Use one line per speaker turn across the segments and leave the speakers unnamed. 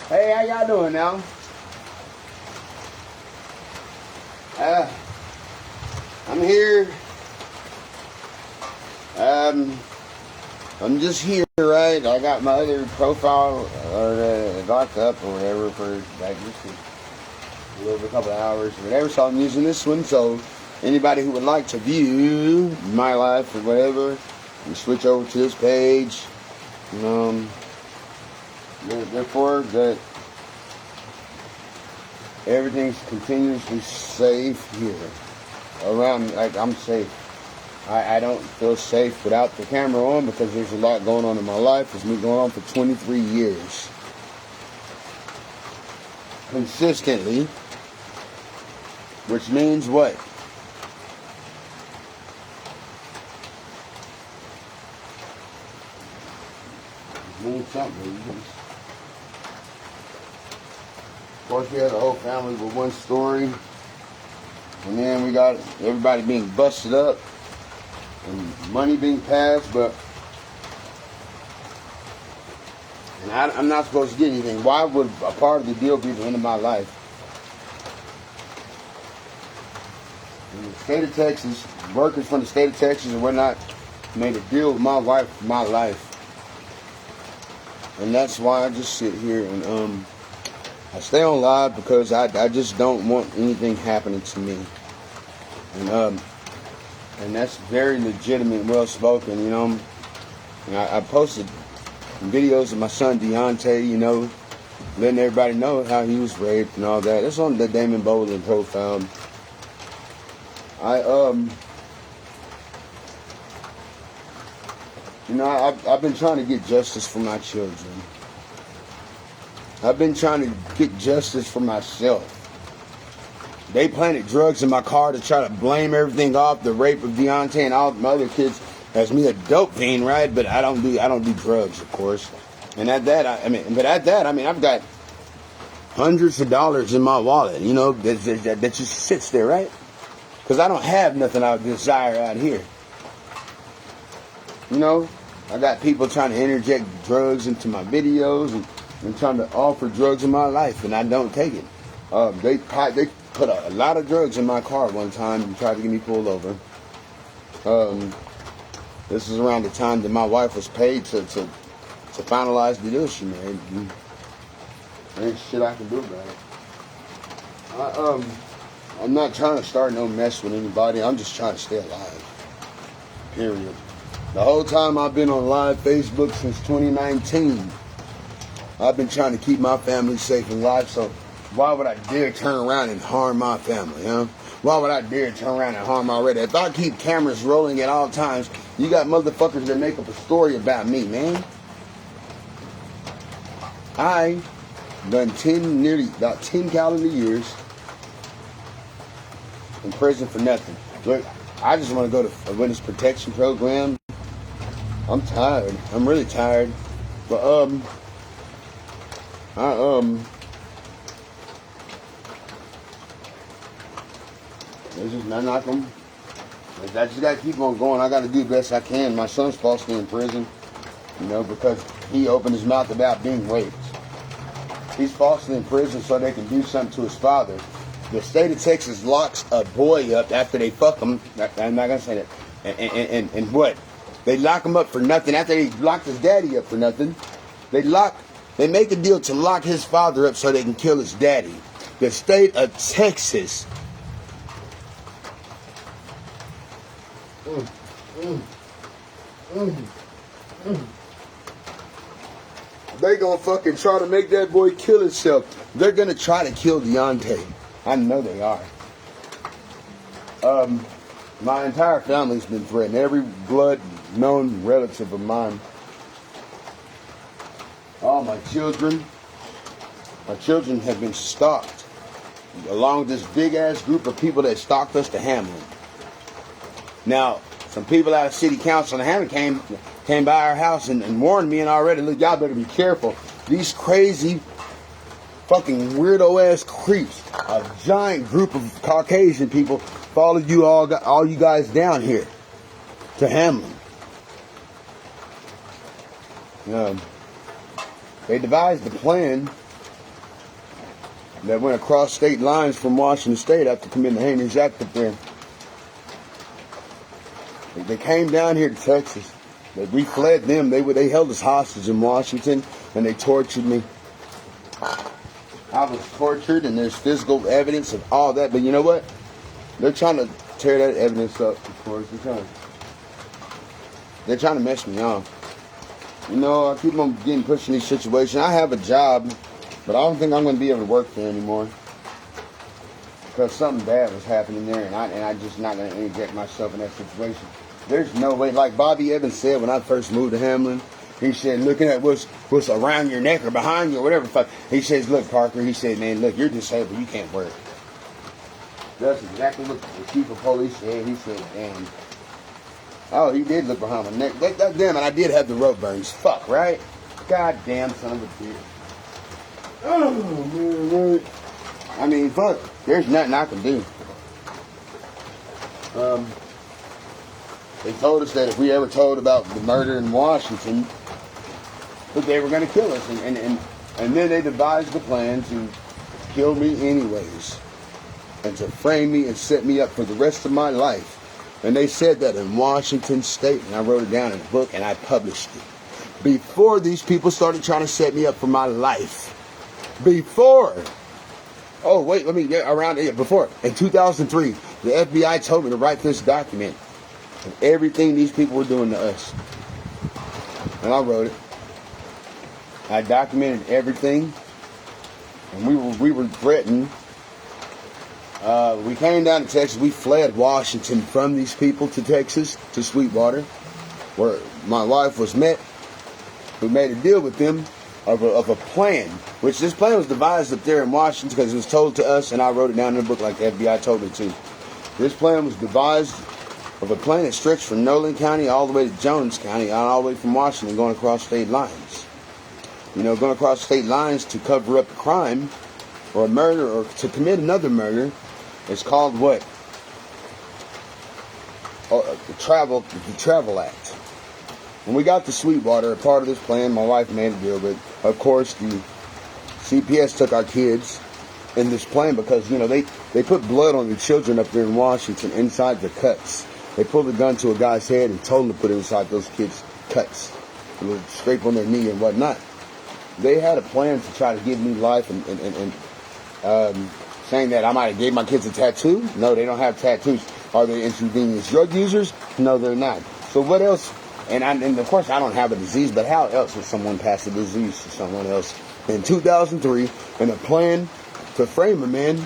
Hey, how y'all doing now? I'm here. I'm just here, right? I got my other profile locked up or whatever for like just a little couple of hours or whatever. So I'm using this one. So anybody who would like to view my life or whatever, you switch over to this page. Therefore, that everything's continuously safe here. Around, like, I'm safe. I don't feel safe without the camera on because there's a lot going on in my life. It's been going on for 23 years. Consistently. Which means what? It means something. Of course, we had a whole family with one story. And then we got everybody being busted up. And money being passed, but and I'm not supposed to get anything. Why would a part of the deal be the end of my life? In the state of Texas, workers from the state of Texas and whatnot made a deal with my wife for my life. And that's why I just sit here and I stay on live because I just don't want anything happening to me. And that's very legitimate and well spoken, you know. And I posted videos of my son Deontay, you know, letting everybody know how he was raped and all that. That's on the Damon Bowling profile. I've been trying to get justice for my children. I've been trying to get justice for myself. They planted drugs in my car to try to blame everything off the rape of Deontay and all my other kids as me a dope fiend, right? But I don't do drugs, of course. And at that, I've got hundreds of dollars in my wallet, you know, that just sits there, right? Because I don't have nothing I desire out here. You know, I got people trying to interject drugs into my videos and trying to offer drugs in my life, and I don't take it. They put a lot of drugs in my car one time and tried to get me pulled over. This is around the time that my wife was paid to finalize the deal she made. There ain't shit I can do about it. I'm not trying to start no mess with anybody. I'm just trying to stay alive. Period. The whole time I've been on live Facebook since 2019, I've been trying to keep my family safe and alive, so why would I dare turn around and harm my family, huh? Why would I dare turn around and harm already? If I keep cameras rolling at all times, you got motherfuckers that make up a story about me, man. I done nearly about 10 calendar years in prison for nothing. Look, I just want to go to a witness protection program. I'm tired. I'm really tired. But, it's just not them. I just gotta keep on going. I gotta do the best I can. My son's falsely in prison, you know, because he opened his mouth about being raped. He's falsely in prison so they can do something to his father. The state of Texas locks a boy up after they fuck him. I'm not gonna say that. And what? They lock him up for nothing. After they locked his daddy up for nothing, they make a deal to lock his father up so they can kill his daddy. The state of Texas. They gonna fucking try to make that boy kill himself. They're gonna try to kill Deontay. I know they are. My entire family's been threatened. Every blood known relative of mine. All my children have been stalked. Along with this big ass group of people that stalked us to Hamlin. Now, some people out of city council in Hamlin came by our house and warned me and already, look, y'all better be careful. These crazy fucking weirdo ass creeps, a giant group of Caucasian people followed you all you guys down here to Hamlin. They devised a plan that went across state lines from Washington State after committing the heinous act up there. They came down here to Texas. We fled them. They held us hostage in Washington, and they tortured me. I was tortured, and there's physical evidence of all that. But you know what? They're trying to tear that evidence up, of course. They're trying to mess me up. You know, I keep on getting pushed in these situations. I have a job, but I don't think I'm going to be able to work there anymore. Because something bad was happening there, and I'm just not going to inject myself in that situation. There's no way. Like Bobby Evans said when I first moved to Hamlin, he said, looking at what's around your neck or behind you or whatever the fuck. He says, look, Parker, he said, man, look, you're disabled. You can't work. That's exactly what the chief of police said. He said, damn. Oh, he did look behind my neck. Damn it, I did have the rope burns. Fuck, right? Goddamn son of a bitch. Oh, man. I mean, fuck. There's nothing I can do. They told us that if we ever told about the murder in Washington, that they were going to kill us. And then they devised a plan to kill me anyways. And to frame me and set me up for the rest of my life. And they said that in Washington State. And I wrote it down in a book and I published it. Before these people started trying to set me up for my life. Before. Oh, wait, before. In 2003, the FBI told me to write this document. Of everything these people were doing to us. And I wrote it. I documented everything. And we were threatened. We came down to Texas. We fled Washington from these people to Texas, to Sweetwater, where my wife was met. We made a deal with them of a plan, which this plan was devised up there in Washington because it was told to us, and I wrote it down in the book like the FBI told me to. This plan was devised of a plan that stretched from Nolan County all the way to Jones County, and all the way from Washington, going across state lines. You know, going across state lines to cover up a crime or a murder or to commit another murder is called what? The Travel Act. When we got to Sweetwater, a part of this plan, my wife made a deal, but of course the CPS took our kids in this plan because, you know, they put blood on the children up there in Washington inside the cuts. They pulled a gun to a guy's head and told him to put it inside those kids' cuts. It would scrape on their knee and whatnot. They had a plan to try to give me life and saying that I might have gave my kids a tattoo. No, they don't have tattoos. Are they intravenous drug users? No, they're not. So what else? And of course I don't have a disease, but how else would someone pass a disease to someone else? In 2003, in a plan to frame a man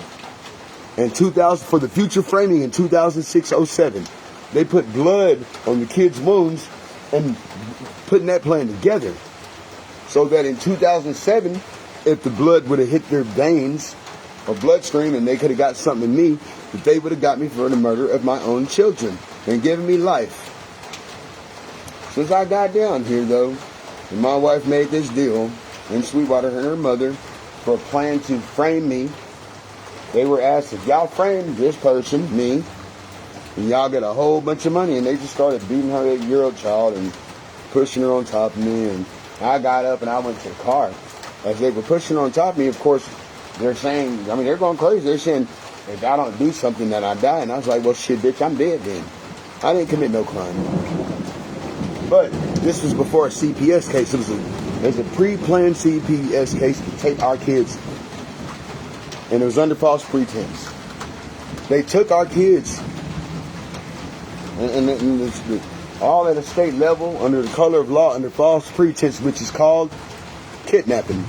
in 2000 for the future framing in 2006-07. They put blood on the kids' wounds and putting that plan together so that in 2007, if the blood would have hit their veins or bloodstream and they could have got something in me, that they would have got me for the murder of my own children and given me life. Since I got down here, though, and my wife made this deal in Sweetwater, her and her mother, for a plan to frame me, they were asked, if y'all frame this person, me, and y'all get a whole bunch of money, and they just started beating her 8-year-old child and pushing her on top of me, and I got up and I went to the car. As they were pushing on top of me, of course, they're saying, I mean, they're going crazy. They're saying, if I don't do something, that I die. And I was like, well, shit, bitch, I'm dead then. I didn't commit no crime. But this was before a CPS case. It was a pre-planned CPS case to take our kids. And it was under false pretense. They took our kids. And all at a state level, under the color of law, under false pretense, which is called kidnapping.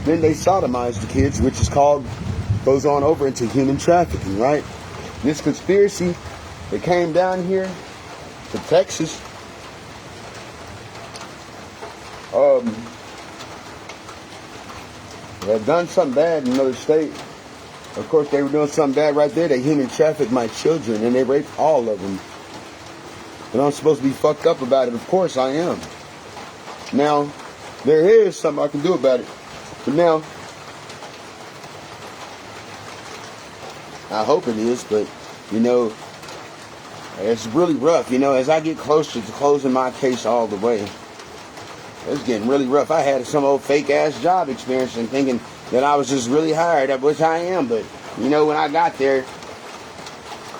Then they sodomized the kids, which is called, goes on over into human trafficking, right? This conspiracy that came down here to Texas, they had done something bad in another state. Of course, they were doing something bad right there. They human trafficked my children, and they raped all of them. And I'm supposed to be fucked up about it. Of course I am. Now, there is something I can do about it. But now, I hope it is, but, you know, it's really rough. You know, as I get closer to closing my case all the way, It was getting really rough. I had some old fake ass job experience and thinking that I was just really hired, which I am. But you know, when I got there,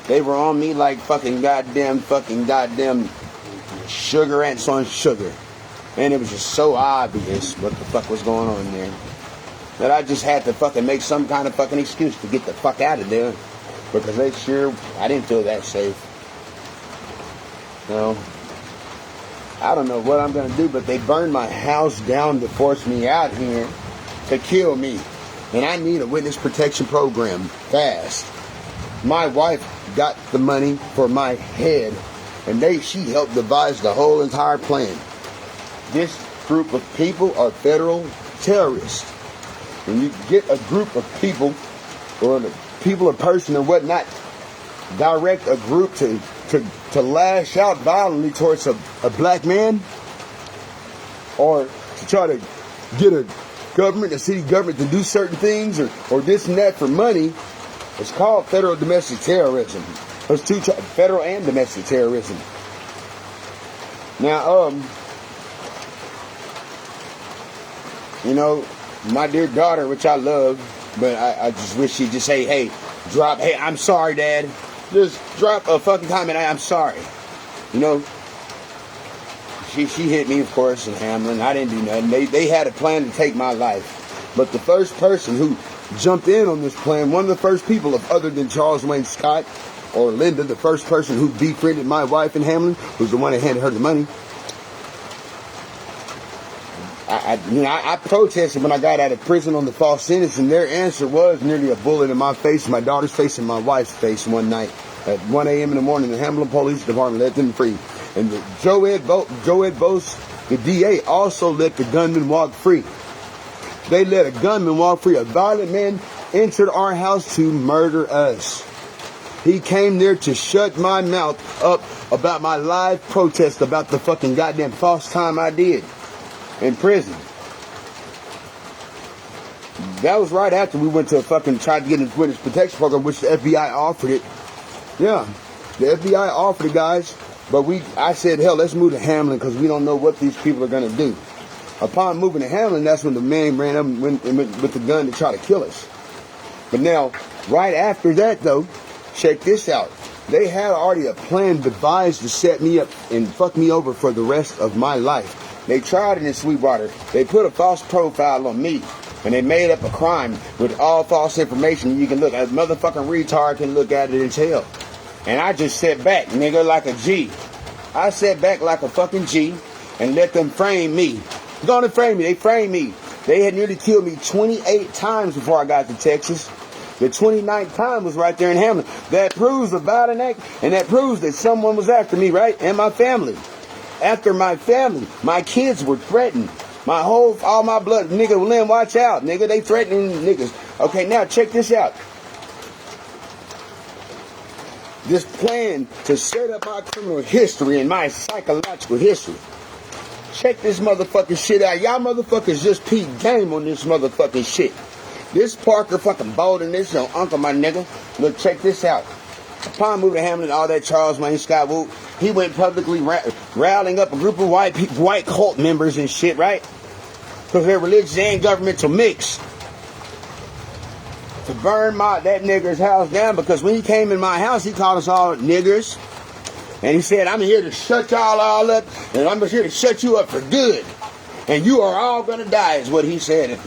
they were on me like fucking goddamn sugar ants on sugar. And it was just so obvious what the fuck was going on there, that I just had to fucking make some kind of fucking excuse to get the fuck out of there. Because I didn't feel that safe. No. I don't know what I'm going to do, but they burned my house down to force me out here to kill me. And I need a witness protection program fast. My wife got the money for my head, and she helped devise the whole entire plan. This group of people are federal terrorists. When you get a group of people, or a person or whatnot, direct a group to lash out violently towards a black man, or to try to get a city government to do certain things, or this and that for money, it's called federal domestic terrorism. There's two, federal and domestic terrorism. Now, you know, my dear daughter, which I love, but I just wish she'd just say, hey, I'm sorry, Dad. Just drop a fucking comment, I'm sorry. You know, she hit me, of course, in Hamlin. I didn't do nothing. They had a plan to take my life. But the first person who jumped in on this plan, one of the first people, other than Charles Wayne Scott or Linda, the first person who befriended my wife in Hamlin, was the one that handed her the money. I protested when I got out of prison on the false sentence, and their answer was nearly a bullet in my face, my daughter's face, and my wife's face one night at 1 a.m. in the morning. The Hamlin Police Department let them free. And Joe Ed Bose, the DA, also let the gunman walk free. They let a gunman walk free. A violent man entered our house to murder us. He came there to shut my mouth up about my live protest about the fucking goddamn false time I did in prison. That was right after we went to tried to get a witness protection program, which the FBI offered it. Yeah, the FBI offered it, guys. But I said, hell, let's move to Hamlin because we don't know what these people are going to do. Upon moving to Hamlin, that's when the man ran up with the gun to try to kill us. But now, right after that, though, check this out. They had already a plan devised to set me up and fuck me over for the rest of my life. They tried it in Sweetwater. They put a false profile on me. And they made up a crime with all false information. You can look, a motherfucking retard can look at it and tell. And I just sat back, nigga, like a G. I sat back like a fucking G and let them frame me. They're gonna frame me. They framed me. They had nearly killed me 28 times before I got to Texas. The 29th time was right there in Hamlin. That proves a violent act, and that proves that someone was after me, right? And my family. After my family, my kids were threatened. All my blood, nigga, Lynn, watch out, nigga. They threatening niggas. Okay, now check this out. This plan to set up my criminal history and my psychological history. Check this motherfucking shit out. Y'all motherfuckers just peep game on this motherfucking shit. This Parker fucking Bolden, this your uncle, my nigga. Look, check this out. Upon moving to Hamlin, all that Charles Wayne Scott, he went publicly rallying up a group of white cult members and shit, right? Because they're religious and governmental mix. To burn that nigger's house down, because when he came in my house, he called us all niggers. And he said, I'm here to shut y'all all up, and I'm here to shut you up for good. And you are all going to die, is what he said.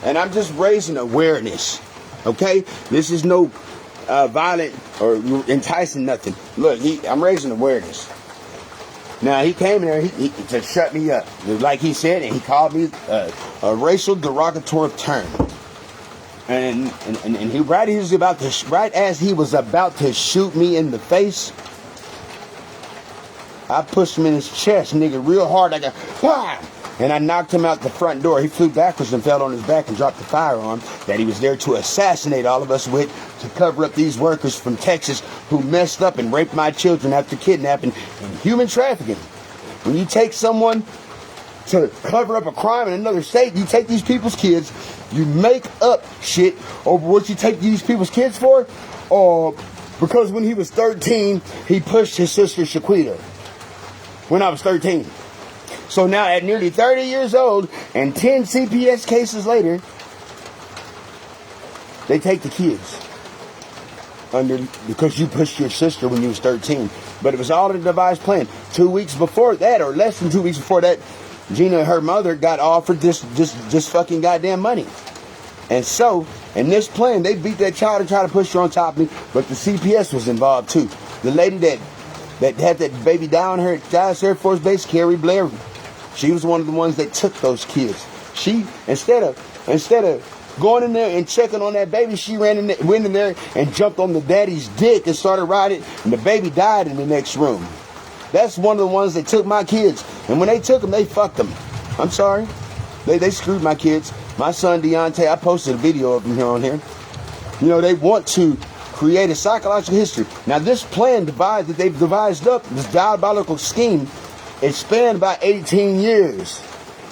And I'm just raising awareness, okay? This is no violent or enticing nothing. Look, I'm raising awareness. Now, he came in there to shut me up. Like he said, and he called me a racial derogatory term. And he right as he was about to shoot me in the face, I pushed him in his chest, nigga, real hard. I got, wham! And I knocked him out the front door. He flew backwards and fell on his back and dropped the firearm that he was there to assassinate all of us with, to cover up these workers from Texas who messed up and raped my children after kidnapping and human trafficking. When you take someone to cover up a crime in another state, you take these people's kids, you make up shit over what you take these people's kids for, or because when he was 13, he pushed his sister Shaquita. When I was 13. So now at nearly 30 years old and 10 CPS cases later, they take the kids because you pushed your sister when you was 13. But it was all in a devised plan. 2 weeks before that, or less than 2 weeks before that, Gina and her mother got offered this fucking goddamn money. And so, in this plan, they beat that child and tried to push her on top of me, but the CPS was involved too. The lady that had that baby down her at Dallas Air Force Base, Carrie Blair, she was one of the ones that took those kids. She, instead of going in there and checking on that baby, she went in there and jumped on the daddy's dick and started riding, and the baby died in the next room. That's one of the ones that took my kids. And when they took them, they fucked them. I'm sorry. They screwed my kids. My son Deontay, I posted a video of him here on here. You know, they want to create a psychological history. Now, this plan that they've devised up, this diabolical scheme, it spanned about 18 years.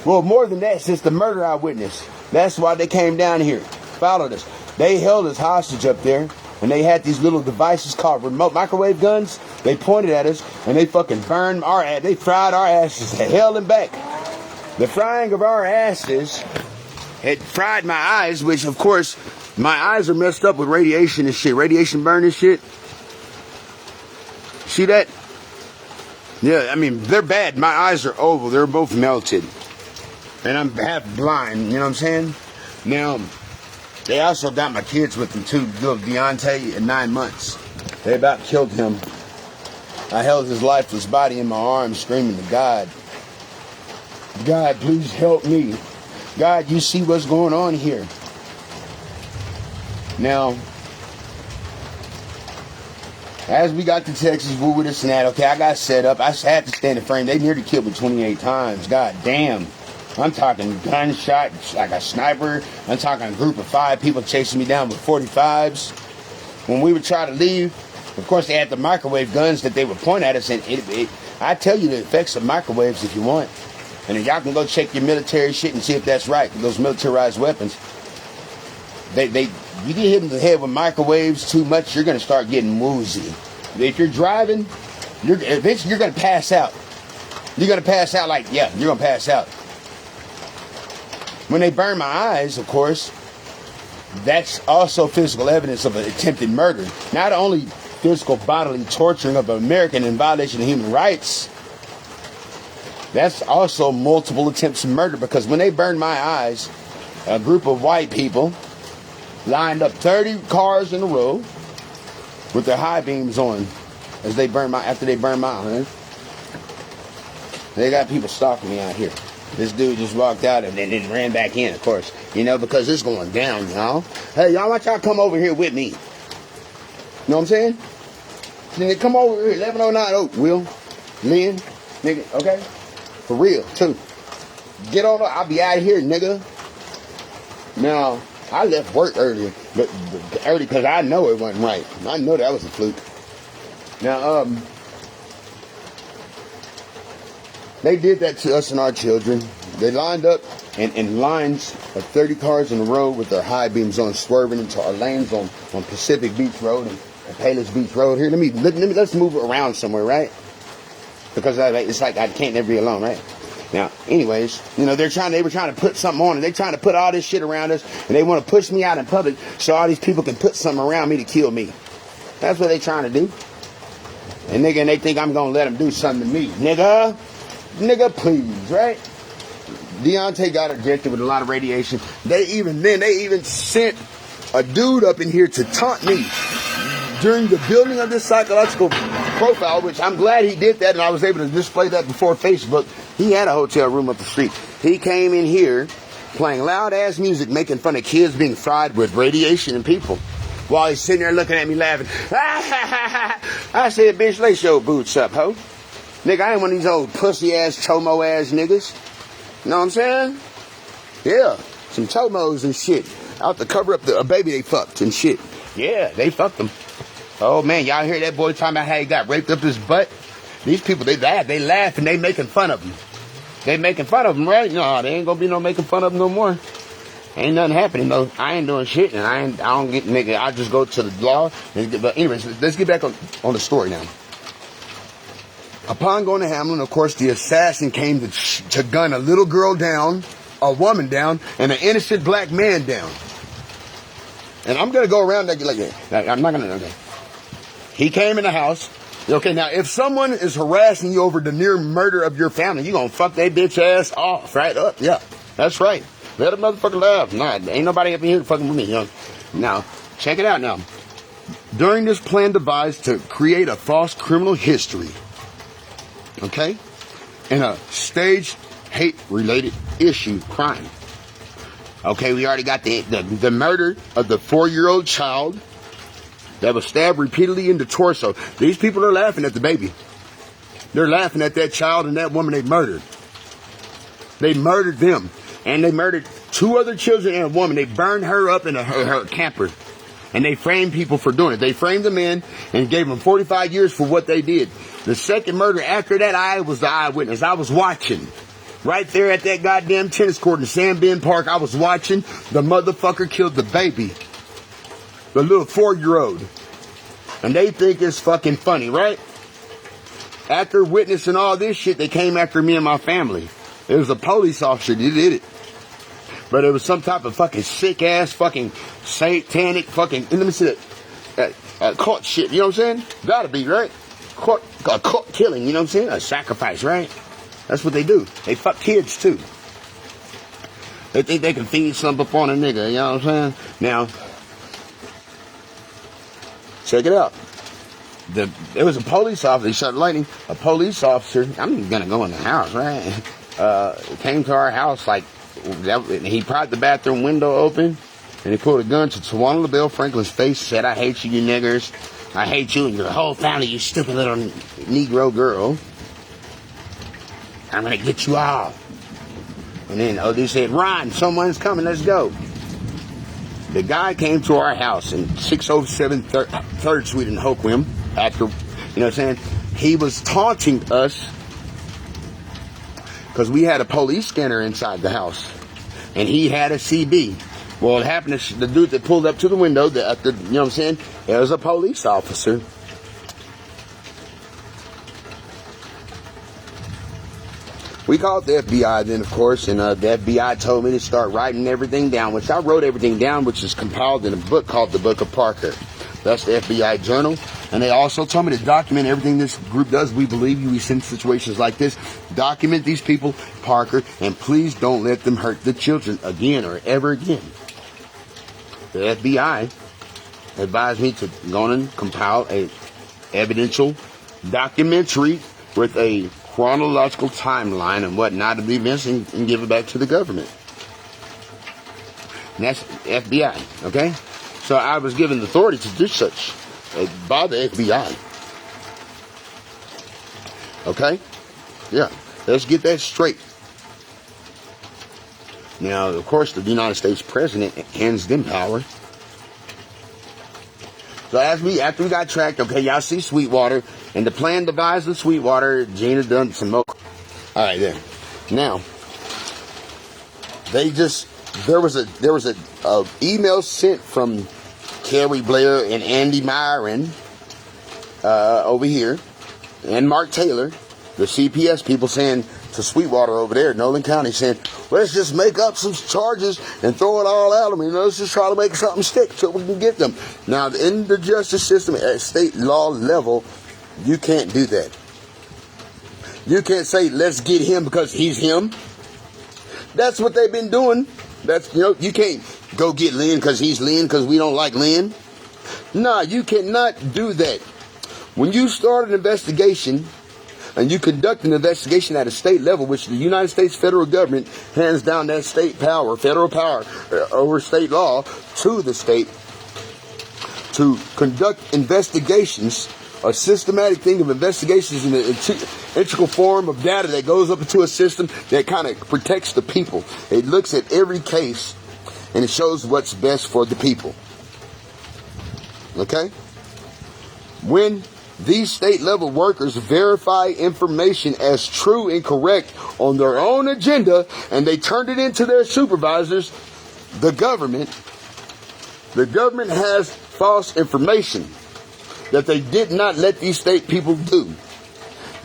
Well, more than that, since the murder I witnessed. That's why they came down here, followed us. They held us hostage up there, and they had these little devices called remote microwave guns. They pointed at us, and they fucking burned our ass. They fried our asses to hell and back. The frying of our asses had fried my eyes, which, of course, my eyes are messed up with radiation and shit. Radiation burn and shit. See that? Yeah, I mean, they're bad. My eyes are oval. They're both melted. And I'm half blind, you know what I'm saying? Now, they also got my kids with them too. Little Deontay at 9 months. They about killed him. I held his lifeless body in my arms, screaming to God, God, please help me. God, you see what's going on here. Now, as we got to Texas, we were this and that. Okay, I got set up. I had to stay in the frame. They nearly killed me 28 times. God damn. I'm talking gunshot, like a sniper. I'm talking a group of 5 people chasing me down with 45s. When we would try to leave, of course, they had the microwave guns that they would point at us. And I tell you the effects of microwaves if you want. And then y'all can go check your military shit and see if that's right. Those militarized weapons. You get hit in the head with microwaves too much, you're going to start getting woozy. If you're driving, eventually you're going to pass out. You're going to pass out you're going to pass out. When they burn my eyes, of course, that's also physical evidence of an attempted murder. Not only physical bodily torturing of an American in violation of human rights, that's also multiple attempts of murder, because when they burned my eyes, a group of white people lined up 30 cars in a row with their high beams on after they burned my eyes. They got people stalking me out here. This dude just walked out and then ran back in, of course. You know, because it's going down, y'all. Hey, y'all, why don't y'all come over here with me? You know what I'm saying? Then they come over here, 1109 Oak, Will, Lynn, nigga, okay? For real, too. Get over, I'll be out of here, nigga. Now, I left work earlier, but early because I know it wasn't right. I know that was a fluke. Now, they did that to us and our children. They lined up in lines of 30 cars in a row with their high beams on, swerving into our lanes on Pacific Beach Road and Palos Beach Road. Here, let's move around somewhere, right? Because it's like I can't never be alone, right? Now, anyways, you know, they were trying to put something on, and they're trying to put all this shit around us, and they want to push me out in public so all these people can put something around me to kill me. That's what they're trying to do. And they think I'm going to let them do something to me. Nigga, please, right? Deontay got injected with a lot of radiation. They even sent a dude up in here to taunt me during the building of this psychological profile, which I'm glad he did that, and I was able to display that before Facebook. He had a hotel room up the street. He came in here playing loud-ass music, making fun of kids being fried with radiation and people, while he's sitting there looking at me laughing. I said, bitch, lace your boots up, ho. Nigga, I ain't one of these old pussy-ass, chomo-ass niggas. You know what I'm saying? Yeah, some chomos and shit. Out to cover up a baby they fucked and shit. Yeah, they fucked them. Oh, man, y'all hear that boy talking about how he got raped up his butt? These people, they laugh, and they making fun of him. They making fun of him, right? No, they ain't gonna be no making fun of him no more. Ain't nothing happening, though. I ain't doing shit, and I don't get, nigga, I just go to the law. But anyways, let's get back on the story now. Upon going to Hamlin, of course, the assassin came to gun a little girl down, a woman down, and an innocent black man down. And I'm going to go around that like that. I'm not going to. Okay. He came in the house. Okay, now if someone is harassing you over the near murder of your family, you're going to fuck that bitch ass off, right? Up, yeah, that's right. Let a motherfucker laugh. Nah, ain't nobody up in here fucking with me, young. Now, check it out now. During this plan devised to create a false criminal history, okay, and a staged hate-related issue crime. Okay, we already got the murder of the 4-year-old child that was stabbed repeatedly in the torso. These people are laughing at the baby. They're laughing at that child and that woman they murdered. They murdered them. And they murdered 2 other children and a woman. They burned her up in her camper. And they framed people for doing it. They framed the men and gave them 45 years for what they did. The second murder after that, I was the eyewitness. I was watching. Right there at that goddamn tennis court in San Ben Park, I was watching. The motherfucker killed the baby. The little 4-year-old. And they think it's fucking funny, right? After witnessing all this shit, they came after me and my family. It was a police officer that did it. But it was some type of fucking sick-ass, fucking satanic fucking... Let me see that. Cult shit, you know what I'm saying? Gotta be, right? A cult killing, you know what I'm saying? A sacrifice, right? That's what they do. They fuck kids, too. They think they can feed something up on a nigga, you know what I'm saying? Now, check it out. There was a police officer, he started lightning. A police officer, I'm gonna go in the house, right? Came to our house like, he pried the bathroom window open, and he pulled a gun to Tawana LaBelle Franklin's face, said, I hate you, you niggers. I hate you and your whole family, you stupid little Negro girl. I'm going to get you all. And then they said, Ron, someone's coming, let's go. The guy came to our house in 607 3rd Street in Hoquiam after, you know what I'm saying? He was taunting us because we had a police scanner inside the house. And he had a CB. Well, it happened to the dude that pulled up to the window, you know what I'm saying? It was a police officer. We called the FBI then, of course, and the FBI told me to start writing everything down, which I wrote everything down, which is compiled in a book called The Book of Parker. That's the FBI journal. And they also told me to document everything this group does. We believe you. We send situations like this. Document these people, Parker, and please don't let them hurt the children again or ever again. The FBI advised me to go and compile a evidential documentary with a chronological timeline and whatnot of the events and give it back to the government. And that's FBI, okay? So I was given the authority to do such by the FBI. Okay? Yeah, let's get that straight. Now, of course, the United States President hands them power. So after we got tracked, okay, y'all see Sweetwater, and the plan devised with Sweetwater, Gina done some more. All right, then. Now, there was a email sent from Kerry Blair and Andy Myron over here, and Mark Taylor, the CPS people, saying to Sweetwater over there in Nolan County, saying, let's just make up some charges and throw it all at them. You know, let's just try to make something stick so we can get them. Now, in the justice system at state law level, you can't do that. You can't say, let's get him because he's him. That's what they've been doing. You can't go get Lynn because he's Lynn because we don't like Lynn. Nah, you cannot do that. When you start an investigation and you conduct an investigation at a state level, which the United States federal government hands down that federal power over state law to the state to conduct investigations, a systematic thing of investigations in an integral form of data that goes up into a system that kind of protects the people. It looks at every case and it shows what's best for the people. Okay? When these state level workers verify information as true and correct on their own agenda and they turned it into their supervisors, the government has false information that they did not let these state people do.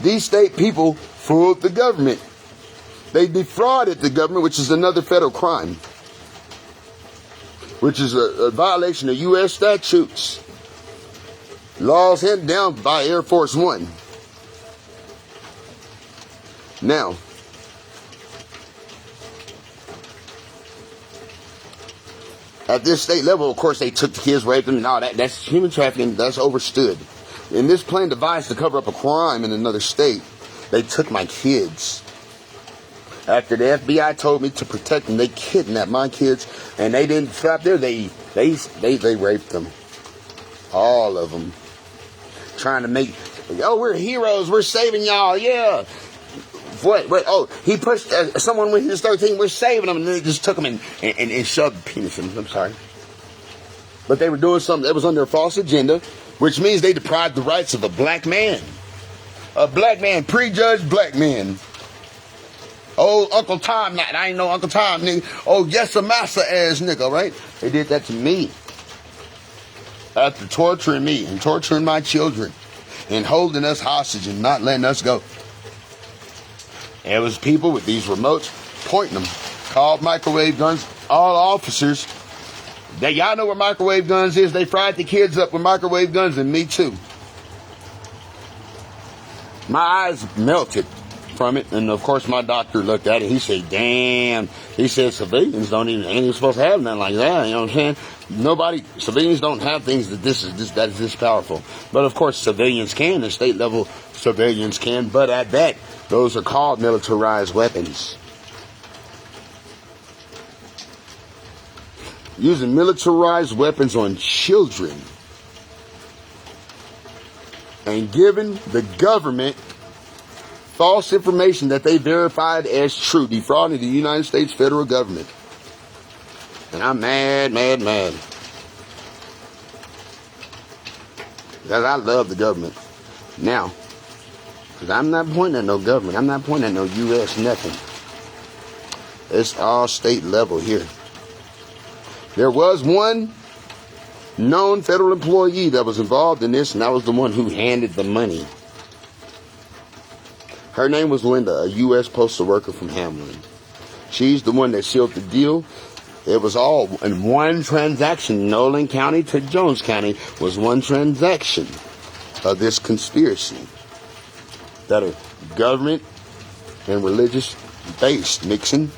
These state people fooled the government. They defrauded the government, which is another federal crime, which is a violation of U.S. statutes, laws handed down by Air Force One. Now, at this state level, of course, they took the kids, raped them, and all that. That's human trafficking. That's overstood. In this plain device to cover up a crime in another state, they took my kids. After the FBI told me to protect them, they kidnapped my kids, and they didn't stop there. They raped them, all of them, trying to make, oh, we're heroes, we're saving y'all, yeah. What? Oh, he pushed someone when he was 13. We're saving them, and they just took him and shoved the penis in him. I'm sorry, but they were doing something that was under a false agenda, which means they deprived the rights of a black man, prejudged black man. Oh, Uncle Tom, I ain't no Uncle Tom, nigga. Oh, yes, a massa ass nigga, right? They did that to me after torturing me and torturing my children and holding us hostage and not letting us go. And it was people with these remotes pointing them, called microwave guns, all officers. Y'all know where microwave guns is. They fried the kids up with microwave guns, and me too. My eyes melted from it, and of course my doctor looked at it. He said, damn. He said civilians ain't even supposed to have nothing like that. You know what I'm saying? Civilians don't have things that is this powerful. But of course civilians can, the state level civilians can, but at that, those are called militarized weapons. Using militarized weapons on children and giving the government false information that they verified as true, defrauding the United States federal government. And I'm mad. Because I love the government. Now, because I'm not pointing at no government. I'm not pointing at no U.S. nothing. It's all state level here. There was one known federal employee that was involved in this, and that was the one who handed the money. Her name was Linda, a U.S. postal worker from Hamlin. She's the one that sealed the deal. It was all in one transaction. Nolan County to Jones County was one transaction of this conspiracy that are government and religious based, mixing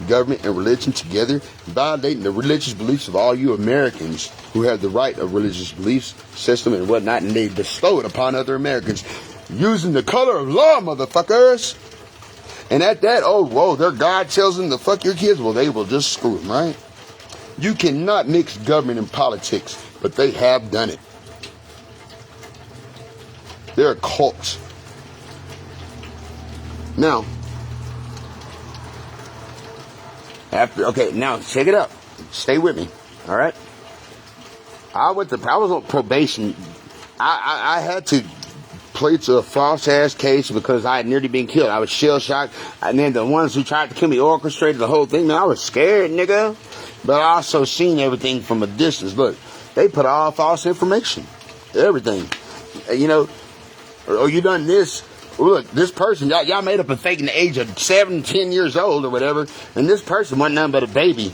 government and religion together, violating the religious beliefs of all you Americans who have the right of religious beliefs system and whatnot, and they bestow it upon other Americans using the color of law, motherfuckers. And at that, oh, whoa, their God tells them to fuck your kids. Well, they will just screw them, right? You cannot mix government and politics, but they have done it. They're a cult. Now, now check it out. Stay with me, all right? I was on probation. I had to play to a false ass case because I had nearly been killed. I was shell shocked, and then the ones who tried to kill me orchestrated the whole thing. Man, I was scared, nigga. But I also seen everything from a distance. Look, they put all false information, everything. You know, oh, you done this. Look, this person, y'all made up a fake in the age of 7, 10 years old or whatever, and this person wasn't nothing but a baby.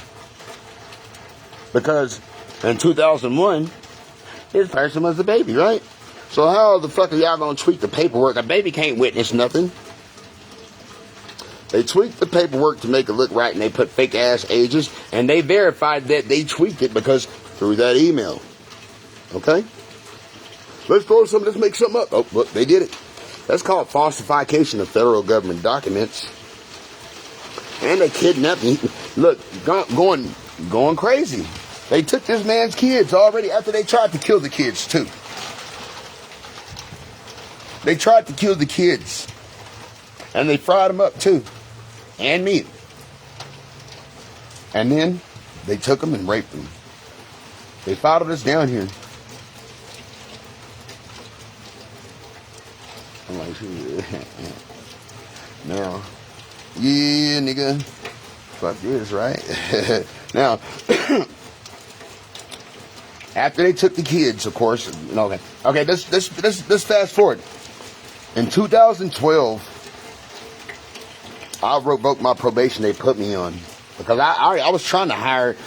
Because in 2001, this person was a baby, right? So how the fuck are y'all gonna tweak the paperwork? A baby can't witness nothing. They tweaked the paperwork to make it look right, and they put fake ass ages, and they verified that they tweaked it because through that email. Okay? Let's make something up. Oh, look, they did it. That's called falsification of federal government documents. And they kidnapped him. Look, going crazy. They took this man's kids already after they tried to kill the kids too. They tried to kill the kids. And they fried them up too. And me. And then they took them and raped them. They followed us down here. I'm like, now, yeah, nigga, fuck this, right? Now, after they took the kids, of course, okay, let's fast forward. In 2012, I revoked my probation they put me on because I was trying to hire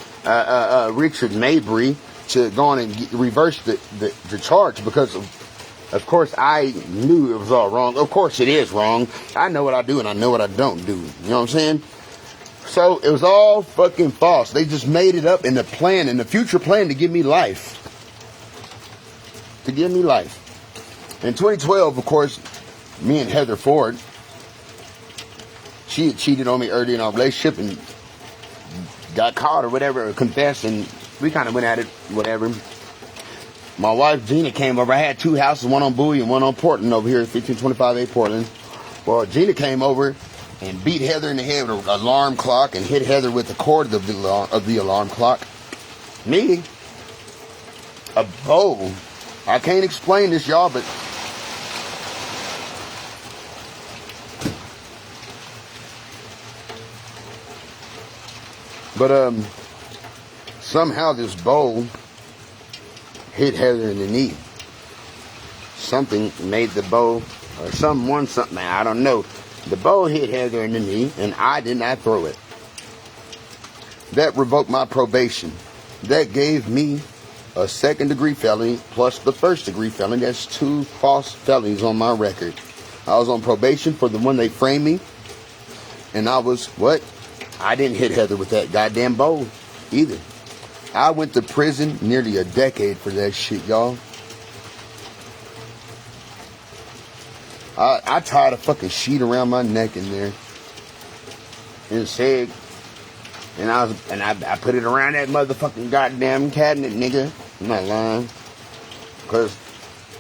Richard Mabry to go on and reverse the charge because of course I knew it was all wrong. Of course it is wrong. I know what I do and I know what I don't do. You know what I'm saying? So it was all fucking false. They just made it up in the plan, in the future plan to give me life. To give me life. In 2012, of course, me and Heather Ford, she had cheated on me early in our relationship and got caught or whatever, or confessed, and we kind of went at it, whatever. My wife, Gina, came over. I had two houses, one on Bowie and one on Portland over here, 1525A Portland. Well, Gina came over and beat Heather in the head with an alarm clock and hit Heather with the cord of the alarm clock. Me, a bow. I can't explain this, y'all, but somehow this bow hit Heather in the knee. Something made the bow, or something, I don't know. The bow hit Heather in the knee, and I did not throw it. That revoked my probation. That gave me a second-degree felony plus the first-degree felony. That's 2 false felonies on my record. I was on probation for the one they framed me, and I was, what? I didn't hit Heather with that goddamn bow either. I went to prison nearly a decade for that shit, y'all. I tied a fucking sheet around my neck in there and said, and I put it around that motherfucking goddamn cabinet, nigga. I'm not lying. Because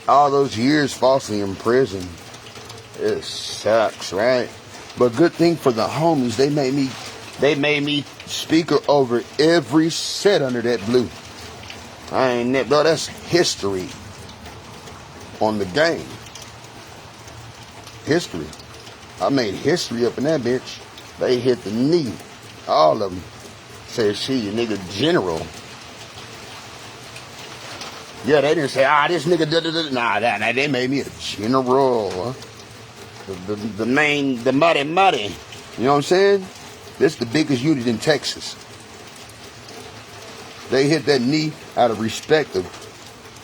all those years falsely in prison, it sucks, right? But good thing for the homies, they made me speaker over every set under that blue. Bro, that's history on the game. History. I made history up in that bitch. They hit the knee. All of them. Said she, a nigga general. Yeah, they didn't say, this nigga da-da-da. Nah, they made me a general. The muddy. You know what I'm saying? This is the biggest unit in Texas. They hit that knee out of respect of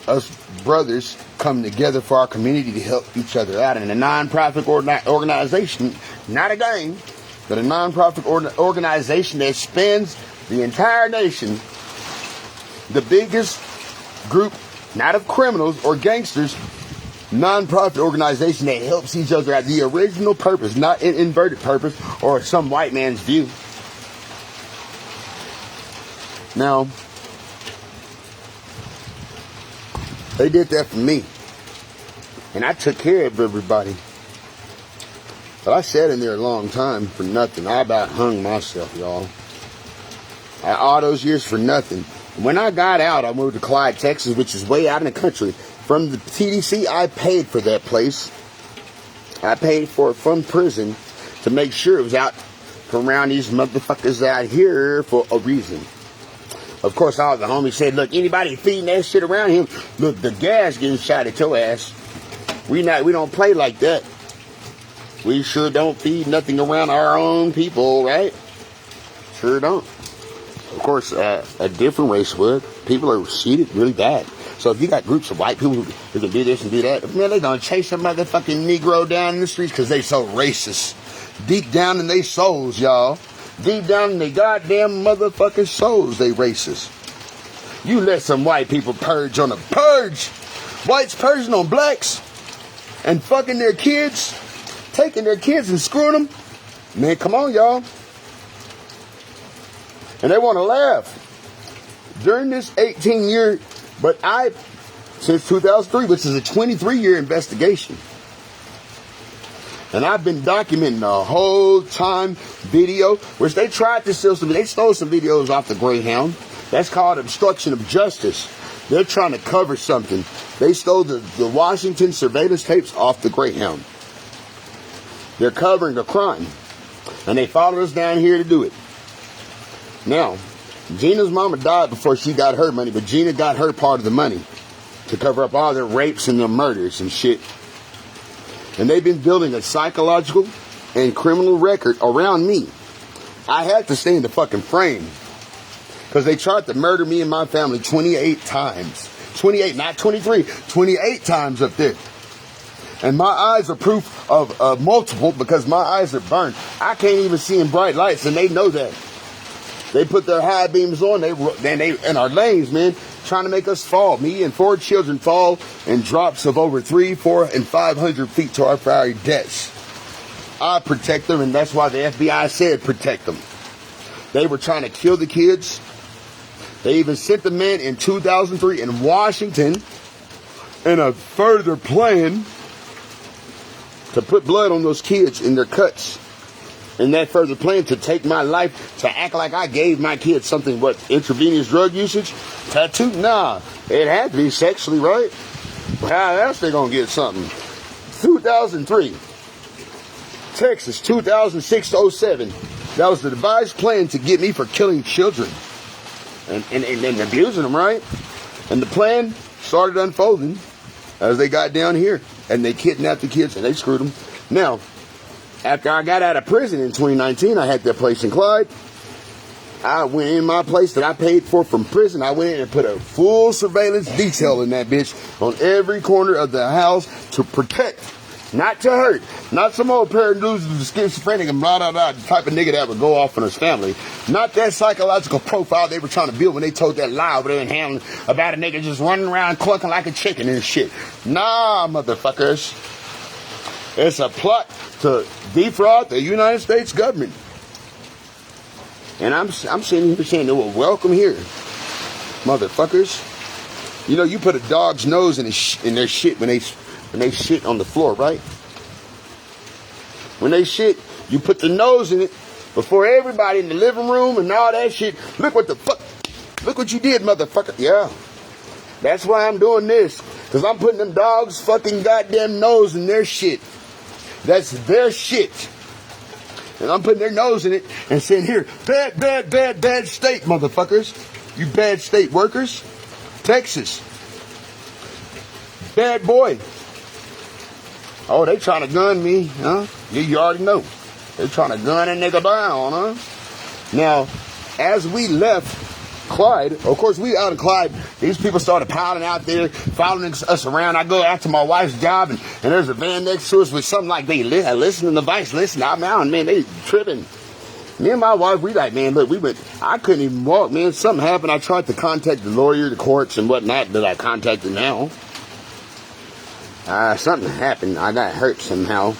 us brothers coming together for our community to help each other out. And a non-profit organization, not a gang, but a non-profit organization that spans the entire nation. The biggest group, not of criminals or gangsters, non-profit organization that helps each other out. The original purpose, not an inverted purpose or some white man's view. Now, they did that for me. And I took care of everybody. But I sat in there a long time for nothing. I about hung myself, y'all. All those years for nothing. When I got out, I moved to Clyde, Texas, which is way out in the country. From the TDC, I paid for that place. I paid for it from prison to make sure it was out from around these motherfuckers out here for a reason. Of course, all the homies said, look, anybody feeding that shit around him, look, the gas getting shot at your ass. We don't play like that. We sure don't feed nothing around our own people, right? Sure don't. Of course, a different race would. People are cheated really bad. So if you got groups of white people who can do this and do that, man, they gonna chase a motherfucking Negro down in the streets because they so racist. Deep down in their souls, y'all. Deep down in their goddamn motherfucking souls, they racist. You let some white people purge on a purge. Whites purging on blacks and fucking their kids, taking their kids and screwing them. Man, come on, y'all. And they want to laugh. During this 18-year, since 2003, which is a 23-year investigation. And I've been documenting the whole time video, which they tried to steal they stole some videos off the Greyhound. That's called obstruction of justice. They're trying to cover something. They stole the Washington surveillance tapes off the Greyhound. They're covering a crime. And they followed us down here to do it. Now, Gina's mama died before she got her money, but Gina got her part of the money to cover up all their rapes and their murders and shit. And they've been building a psychological and criminal record around me. I had to stay in the fucking frame. Because they tried to murder me and my family 28 times. 28, not 23. 28 times up there. And my eyes are proof of multiple because my eyes are burned. I can't even see in bright lights, and they know that. They put their high beams on. They in our lanes, man, trying to make us fall. Me and 4 children fall in drops of over 300, 400, and 500 feet to our fiery deaths. I protect them, and that's why the FBI said protect them. They were trying to kill the kids. They even sent the man in 2003 in Washington in a further plan to put blood on those kids in their cuts. And that further plan to take my life, to act like I gave my kids something, what, intravenous drug usage? Tattoo? Nah, it had to be sexually, right? How else they gonna get something? 2003. Texas, 2006 to 07. That was the devised plan to get me for killing children and abusing them, right? And the plan started unfolding as they got down here. And they kidnapped the kids and they screwed them. Now, after I got out of prison in 2019, I had that place in Clyde. I went in my place that I paid for from prison. I went in and put a full surveillance detail in that bitch on every corner of the house to protect, not to hurt. Not some old paranoid schizophrenic and blah, blah, blah, the type of nigga that would go off on his family. Not that psychological profile they were trying to build when they told that lie over there in Hamlin about a nigga just running around clucking like a chicken and shit. Nah, motherfuckers. It's a plot to defraud the United States government. And I'm sitting here saying, well, welcome here, motherfuckers. You know, you put a dog's nose in their shit when they shit on the floor, right? When they shit, you put the nose in it before everybody in the living room and all that shit. Look what the fuck, look what you did, motherfucker. Yeah, that's why I'm doing this. Because I'm putting them dogs' fucking goddamn nose in their shit. That's their shit. And I'm putting their nose in it and saying, here, bad, bad, bad, bad state, motherfuckers. You bad state workers. Texas. Bad boy. Oh, they trying to gun me, huh? You already know. They trying to gun a nigga down, huh? Now, as we left Clyde, of course, we out in Clyde, these people started piling out there, following us around. I go out to my wife's job, and there's a van next to us with something like they listen to the Vice, listen, I'm out, man, they tripping. Me and my wife, we like, man, look, I couldn't even walk, man. Something happened. I tried to contact the lawyer, the courts, and whatnot that I contacted now. Something happened. I got hurt somehow.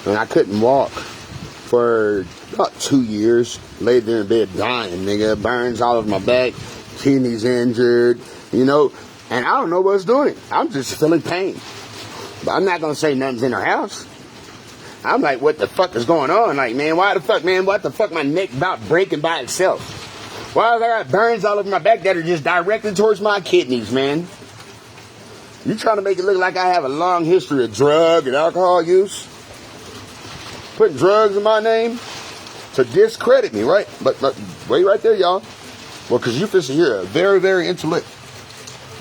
And I couldn't walk for about 2 years. Laid there in bed dying, nigga. Burns all over my back. Kidneys injured. You know. And I don't know what's doing it. I'm just feeling pain. But I'm not going to say nothing's in her house. I'm like, what the fuck is going on? Like, man, why the fuck, man? What the fuck my neck about breaking by itself? Why are there burns all over my back that are just directed towards my kidneys, man? You trying to make it look like I have a long history of drug and alcohol use? Putting drugs in my name to discredit me, right? But wait right there, y'all. Well, because you're fixing here a very, very intellect.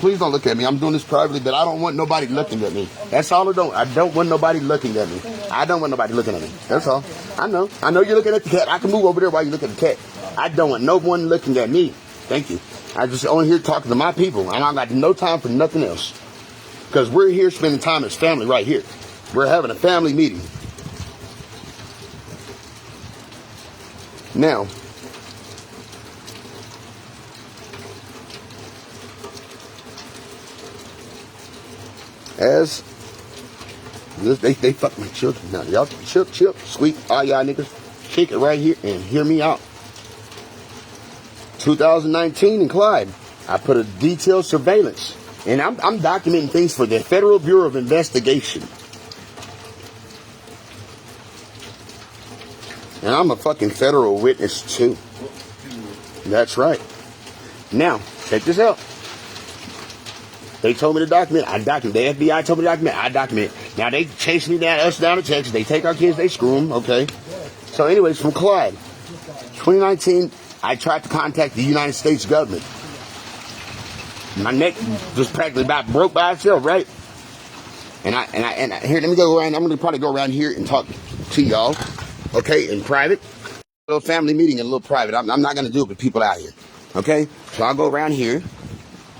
Please don't look at me. I'm doing this privately, but I don't want nobody looking at me. That's all I don't. I don't want nobody looking at me. I don't want nobody looking at me. That's all. I know you're looking at the cat. I can move over there while you look at the cat. I don't want no one looking at me. Thank you. I just only here talking to my people, and I got no time for nothing else. Because we're here spending time as family right here. We're having a family meeting. Now, as they fuck my children now. Y'all chip, sweet, all y'all niggas, kick it right here and hear me out. 2019 in Clyde, I put a detailed surveillance. And I'm documenting things for the Federal Bureau of Investigation. And I'm a fucking federal witness too. That's right. Now, check this out. They told me to document. I document. The FBI told me to document. I document. Now they chase me down, us down to Texas. They take our kids, they screw them. Okay. So anyways, from Clyde, 2019, I tried to contact the United States government. My neck just practically about broke by itself, right? And here, let me go around. I'm going to probably go around here and talk to y'all, okay, in private. A little family meeting, a little private. I'm not going to do it with people out here, okay? So I'll go around here,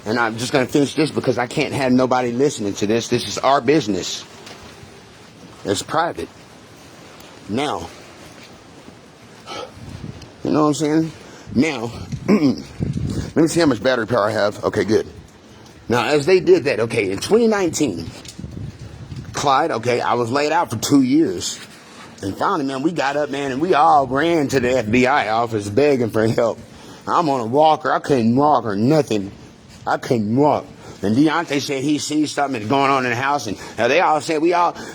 and I'm just going to finish this because I can't have nobody listening to this. This is our business. It's private. Now, you know what I'm saying? Now, let me see how much battery power I have. Okay, good. Now, as they did that, okay, in 2019, Clyde, okay, I was laid out for 2 years. And finally, man, we got up, man, and we all ran to the FBI office begging for help. I'm on a walker. I couldn't walk or nothing. I couldn't walk. And Deontay said he sees something that's going on in the house. And they all said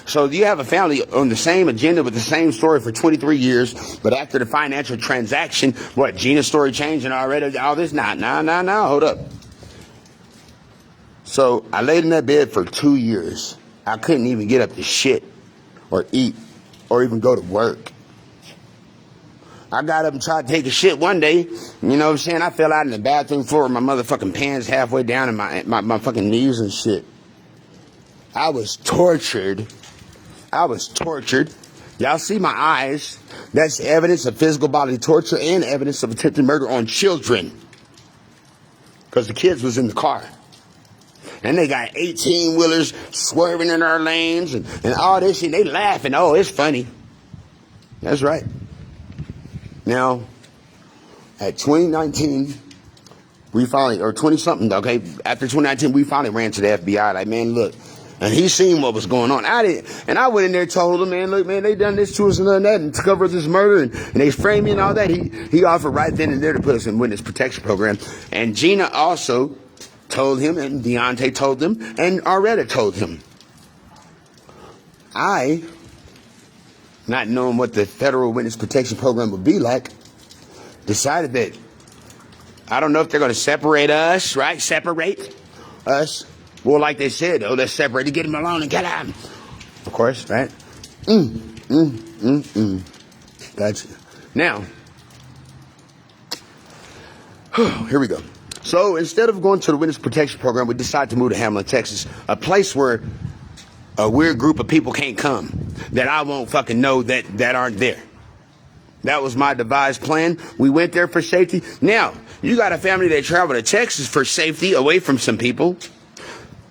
so you have a family on the same agenda with the same story for 23 years. But after the financial transaction, what, Gina's story changing already? All this? Nah, hold up. So I laid in that bed for 2 years. I couldn't even get up to shit or eat or even go to work. I got up and tried to take a shit one day. You know what I'm saying? I fell out in the bathroom floor with my motherfucking pants halfway down in my fucking knees and shit. I was tortured. Y'all see my eyes? That's evidence of physical bodily torture and evidence of attempted murder on children. Because the kids was in the car. And they got 18-wheelers swerving in our lanes and all this shit. They laughing. Oh, it's funny. That's right. Now, at 2019, we finally, or 20-something, okay, after 2019, we finally ran to the FBI. Like, man, look. And he seen what was going on. I went in there and told him, man, look, man, they done this to us and done that and to cover this murder and they framed me and all that. He offered right then and there to put us in witness protection program. And Gina also told him, and Deontay told him, and Aretta told him. I, not knowing what the federal witness protection program would be like, decided that I don't know if they're going to separate us, right? Separate us. Well, like they said, oh, let's separate to get him alone and get him. Of course, right? Gotcha. Now, here we go. So instead of going to the witness protection program, we decided to move to Hamlin, Texas, a place where a weird group of people can't come that I won't fucking know that aren't there. That was my devised plan. We went there for safety. Now, you got a family that traveled to Texas for safety away from some people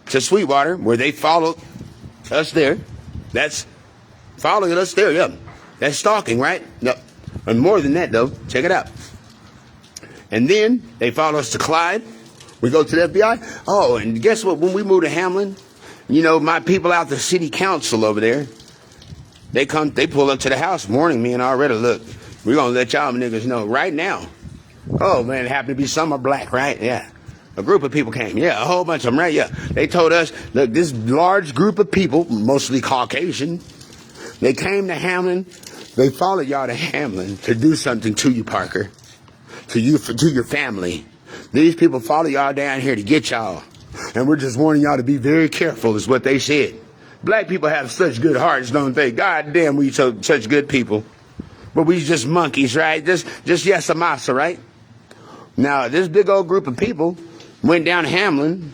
to Sweetwater, where they followed us there. That's following us there, yeah. That's stalking, right? No. And more than that, though. Check it out. And then they follow us to Clyde. We go to the FBI. Oh, and guess what? When we moved to Hamlin, you know, my people out the city council over there, they pull up to the house warning me and already, look, we're going to let y'all niggas know right now. Oh, man, it happened to be some are black, right? Yeah. A group of people came. Yeah, a whole bunch of them, right? Yeah. They told us, look, this large group of people, mostly Caucasian, they came to Hamlin. They followed y'all to Hamlin to do something to you, Parker. To your family. These people follow y'all down here to get y'all. And we're just warning y'all to be very careful, is what they said. Black people have such good hearts, don't they? God damn, we such good people. But we just monkeys, right? Just yes, a massa, right? Now, this big old group of people went down to Hamlin,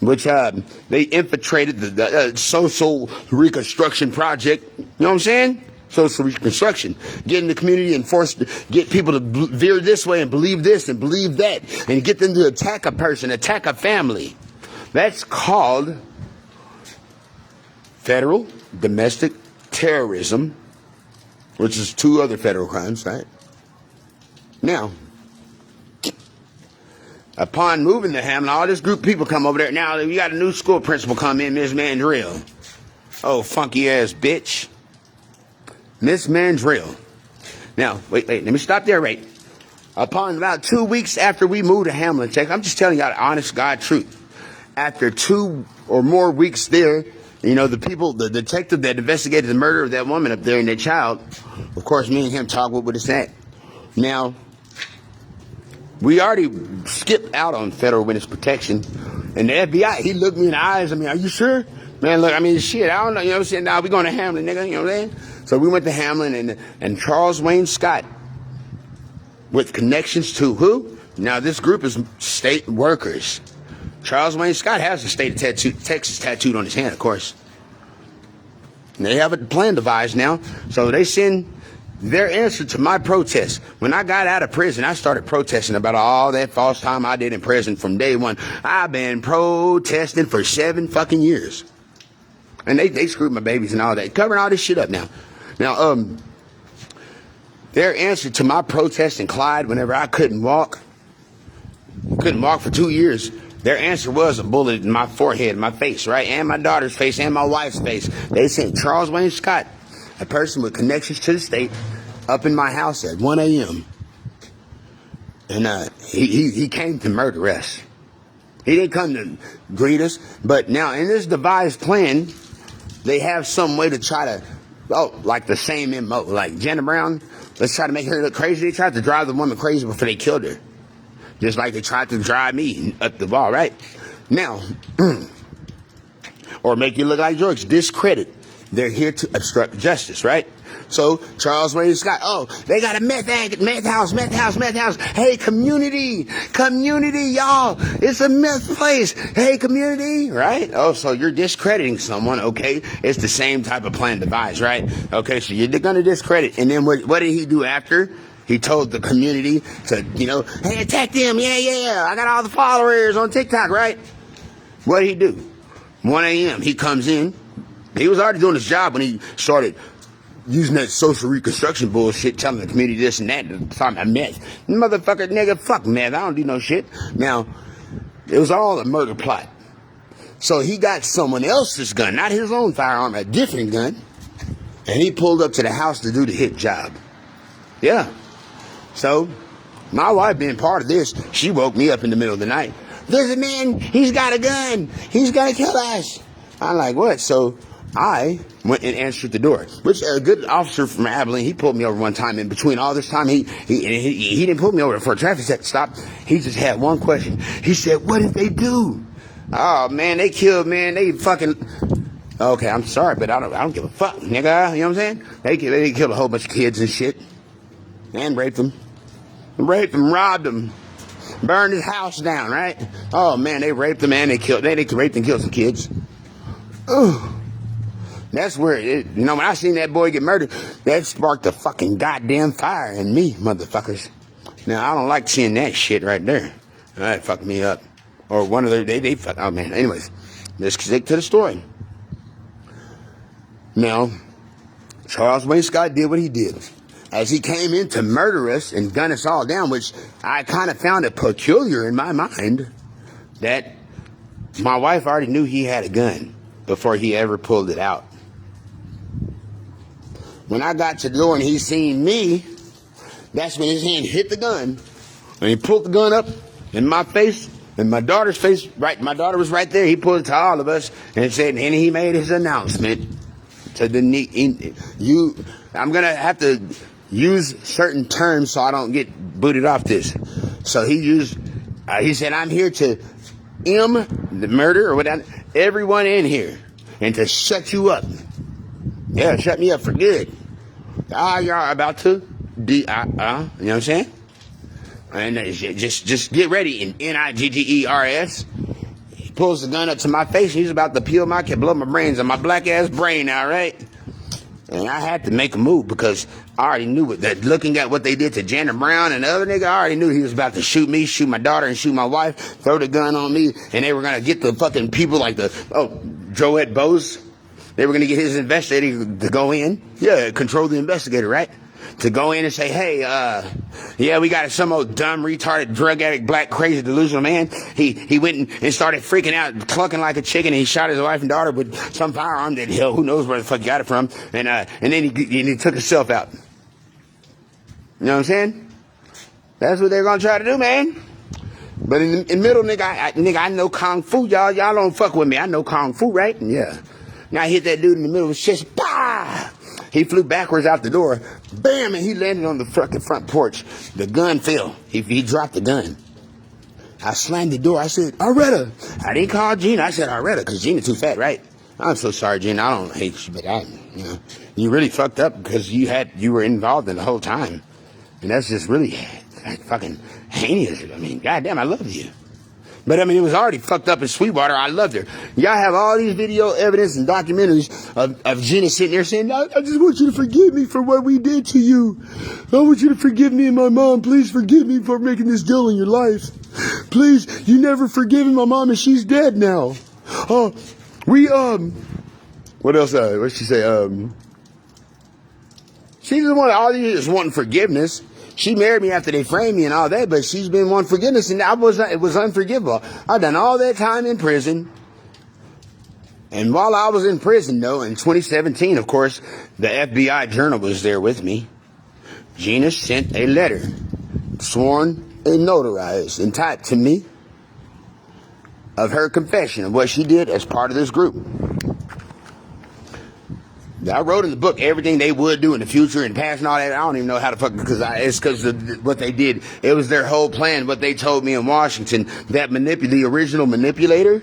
which they infiltrated the social reconstruction project. You know what I'm saying? Social reconstruction. Get in the community and get people to veer this way and believe this and believe that. And get them to attack a person, attack a family. That's called federal domestic terrorism, which is 2 other federal crimes, right? Now, upon moving to Hamlin, all this group of people come over there. Now, we got a new school principal come in, Ms. Mandrill. Oh, funky ass bitch. Miss Mandrill. Now, wait, let me stop there, right? Upon about 2 weeks after we moved to Hamlin, Texas, I'm just telling y'all the honest God truth. After 2 or more weeks there, you know, the detective that investigated the murder of that woman up there and that child, of course, me and him talked what is that. Now, we already skipped out on federal witness protection, and the FBI, he looked me in the eyes. I mean, are you sure? Man, look, I mean, shit, I don't know, you know what I'm saying? Now, we going to Hamlin, nigga, you know what I'm saying? So we went to Hamlin, and Charles Wayne Scott, with connections to who? Now, this group is state workers. Charles Wayne Scott has the state of Texas tattooed on his hand, of course. They have a plan devised now. So they send their answer to my protest. When I got out of prison, I started protesting about all that false time I did in prison from day one. I've been protesting for 7 fucking years. And they screwed my babies and all that. Covering all this shit up now. Now, their answer to my protest in Clyde whenever I couldn't walk for 2 years, their answer was a bullet in my forehead, my face, right? And my daughter's face and my wife's face. They sent Charles Wayne Scott, a person with connections to the state, up in my house at 1 a.m. And he came to murder us. He didn't come to greet us. But now in this devised plan, they have some way to try to, like the same MO. Like Jenna Brown, let's try to make her look crazy. They tried to drive the woman crazy before they killed her. Just like they tried to drive me up the wall, right? Now, or make you look like George, discredit. They're here to obstruct justice, right? So Charles Wayne Scott, they got a meth house. Hey, community, y'all, it's a meth place. Hey, community, right? Oh, so you're discrediting someone, okay? It's the same type of plan devised, right? Okay, so you're gonna discredit. And then what did he do after? He told the community to, hey, attack them. Yeah. I got all the followers on TikTok, right? What did he do? 1 a.m. He comes in. He was already doing his job when he started using that social reconstruction bullshit, telling the community this and that, talking about meth. Motherfucker, nigga, fuck meth. I don't do no shit. Now, it was all a murder plot. So he got someone else's gun, not his own firearm, a different gun, and he pulled up to the house to do the hit job. Yeah. So, my wife being part of this, she woke me up in the middle of the night. There's a man, he's got a gun. He's gonna kill us. I'm like, what? So, I went and answered the door, which a good officer from Abilene, he pulled me over one time. In between all this time, he didn't pull me over for a traffic stop. He just had one question. He said, what did they do? Oh, man, they killed, man. They fucking... Okay, I'm sorry, but I don't give a fuck, nigga. You know what I'm saying? They killed a whole bunch of kids and shit. And raped them. Robbed them. Burned his house down, right? Oh, man, they raped him and they raped and killed some kids. Ugh. That's where, when I seen that boy get murdered, that sparked a fucking goddamn fire in me, motherfuckers. Now, I don't like seeing that shit right there. That fucked me up. Or one of they fuck, oh man. Anyways, let's stick to the story. Now, Charles Wayne Scott did what he did. As he came in to murder us and gun us all down, which I kind of found it peculiar in my mind that my wife already knew he had a gun before he ever pulled it out. When I got to the door and he seen me, that's when his hand hit the gun. And he pulled the gun up in my face and my daughter's face. Right, my daughter was right there. He pulled it to all of us and said, and he made his announcement to I'm gonna have to use certain terms so I don't get booted off this. So he said, I'm here to the murder or whatever, everyone in here, and to shut you up. Yeah, shut me up for good. Y'all about to, you know what I'm saying? And just get ready. In NIGGERS, he pulls the gun up to my face. He's about to blow my brains on my black ass brain now, right? And I had to make a move because I already knew that looking at what they did to Jenna Brown and the other nigga, I already knew he was about to shoot me, shoot my daughter, and shoot my wife, throw the gun on me, and they were going to get the fucking people like Joette Bose. They were going to get his investigator to go in. Yeah, control the investigator, right? To go in and say, hey, we got some old dumb, retarded, drug addict, black, crazy, delusional man. He went and started freaking out, clucking like a chicken, and he shot his wife and daughter with some firearm that who knows where the fuck he got it from. And then he took himself out. You know what I'm saying? That's what they're going to try to do, man. But in the middle, nigga, I know Kung Fu, y'all. Y'all don't fuck with me. I know Kung Fu, right? Yeah. Now I hit that dude in the middle of his chest. Bah! He flew backwards out the door. Bam! And he landed on the front porch. The gun fell. He dropped the gun. I slammed the door. I said, Aretta. I didn't call Gina. I said Aretta because Gina's too fat, right? I'm so sorry, Gina. I don't hate you, but you really fucked up because you were involved in the whole time. And that's just really fucking heinous. I mean, goddamn, I love you. But I mean, it was already fucked up in Sweetwater. I loved her. Y'all have all these video evidence and documentaries of Gina sitting there saying, I just want you to forgive me for what we did to you. I want you to forgive me and my mom. Please forgive me for making this deal in your life. Please, you never forgiven my mom and she's dead now. What else? What'd she say? She's the one, all these is wanting forgiveness. She married me after they framed me and all that, but she's been wanting forgiveness, and it was unforgivable. I've done all that time in prison. And while I was in prison, though, in 2017, of course, the FBI journal was there with me. Gina sent a letter, sworn and notarized and typed to me, of her confession of what she did as part of this group. I wrote in the book everything they would do in the future and past and all that. I don't even know how to fuck, it's because of what they did. It was their whole plan, what they told me in Washington. The original manipulator,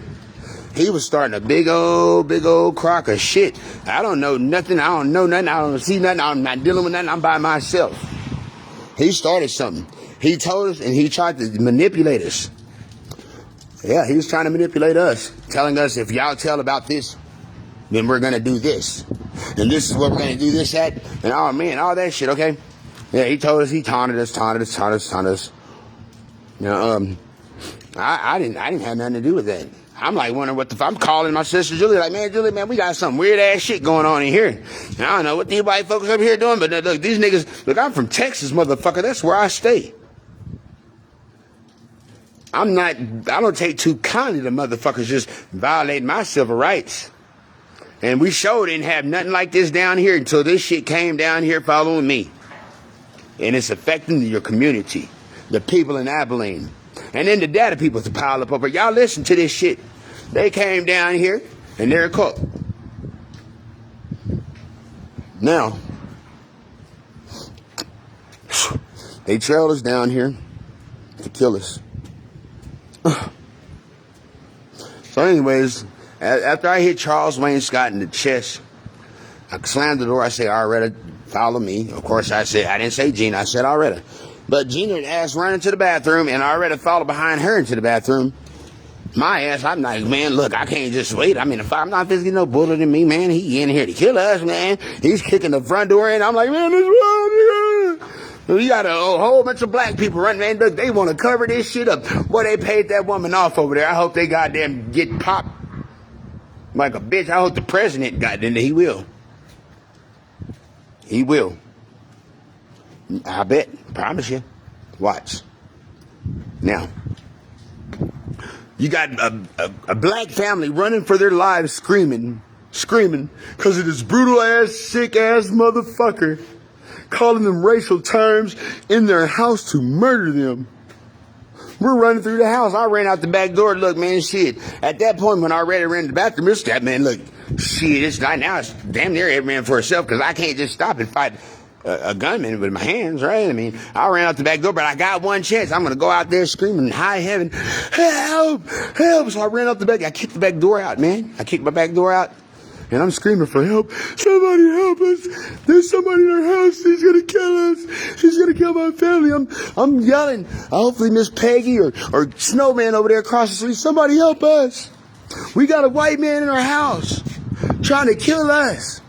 he was starting a big old crock of shit. I don't know nothing. I don't know nothing. I don't see nothing. I'm not dealing with nothing. I'm by myself. He started something. He told us and he tried to manipulate us. Yeah, he was trying to manipulate us, telling us if y'all tell about this, then we're going to do this. And this is what we're going to do this at. And oh man, all that shit, okay? Yeah, he told us, he taunted us. You know, I didn't have nothing to do with that. I'm like wondering what the fuck. I'm calling my sister Julie, like, man, Julie, man, we got some weird ass shit going on in here. And I don't know what these white folks up here doing, but look, these niggas, look, I'm from Texas, motherfucker. That's where I stay. I don't take too kindly to motherfuckers just violating my civil rights. And we sure didn't have nothing like this down here until this shit came down here following me. And it's affecting your community, the people in Abilene. And then the data people to pile up over. Y'all listen to this shit. They came down here and they're cooked. Now, they trailed us down here to kill us. So anyways, after I hit Charles Wayne Scott in the chest, I slammed the door. I said, Alretta, follow me. Of course, I didn't say Gina. I said Alretta. But Gina ass running to the bathroom, and Alretta followed behind her into the bathroom. My ass, I'm like, man, look, I can't just wait. I mean, if I'm not physically no bullet in me, man, he in here to kill us, man. He's kicking the front door in. I'm like, man, this one, we got a whole bunch of black people running, man. Look, they want to cover this shit up. Boy, they paid that woman off over there. I hope they goddamn get popped like a bitch. I hope the president got in there. He will. He will. I bet. Promise you. Watch. Now, you got a black family running for their lives screaming because of this brutal ass, sick ass motherfucker calling them racial terms in their house to murder them. We're running through the house. I ran out the back door. Look, man, shit. At that point, when I ran to the bathroom, it's that, man, look, shit, it's not now. It's damn near every man for herself because I can't just stop and fight a gunman with my hands, right? I mean, I ran out the back door, but I got one chance. I'm going to go out there screaming in high heaven, help, help. So I ran out the back. I kicked the back door out, man. I kicked my back door out. And I'm screaming for help. Somebody help us. There's somebody in our house. He's going to kill us. He's going to kill my family. I'm yelling. Hopefully Miss Peggy or Snowman over there across the street. Somebody help us. We got a white man in our house trying to kill us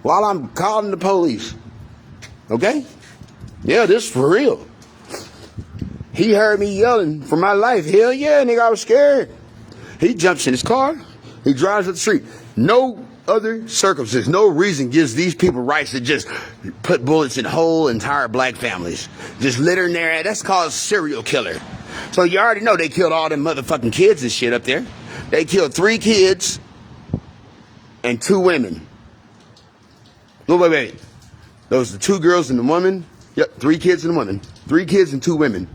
while I'm calling the police. Okay? Yeah, this is for real. He heard me yelling for my life. Hell yeah, nigga, I was scared. He jumps in his car. He drives up the street. No other circumstance, no reason gives these people rights to just put bullets in whole entire black families. Just littering there. That's called serial killer. So you already know they killed all them motherfucking kids and shit up there. They killed 3 kids and 2 women. No, wait. Those are 2 girls and a woman. Yep, 3 kids and a woman. 3 kids and 2 women.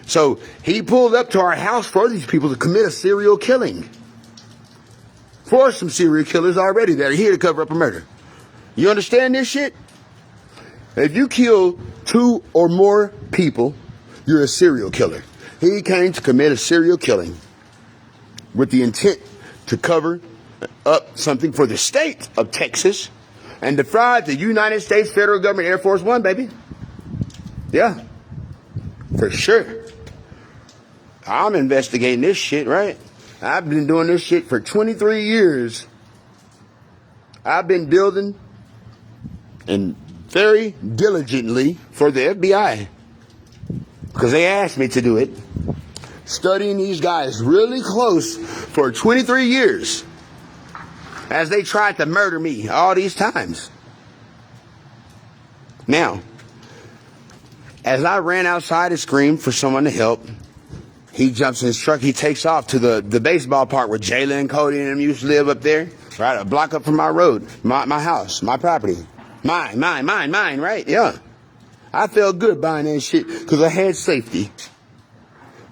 So he pulled up to our house for these people to commit a serial killing. For some serial killers already that are here to cover up a murder. You understand this shit? If you kill 2 or more people, you're a serial killer. He came to commit a serial killing with the intent to cover up something for the state of Texas and defraud the United States federal government, Air Force One, baby. Yeah, for sure. I'm investigating this shit, right? I've been doing this shit for 23 years. I've been building and very diligently for the FBI because they asked me to do it. Studying these guys really close for 23 years as they tried to murder me all these times. Now, as I ran outside and screamed for someone to help, he jumps in his truck. He takes off to the baseball park where Jayla and Cody and them used to live up there, right? A block up from my road, my house, my property. Mine, right? Yeah. I felt good buying that shit because I had safety.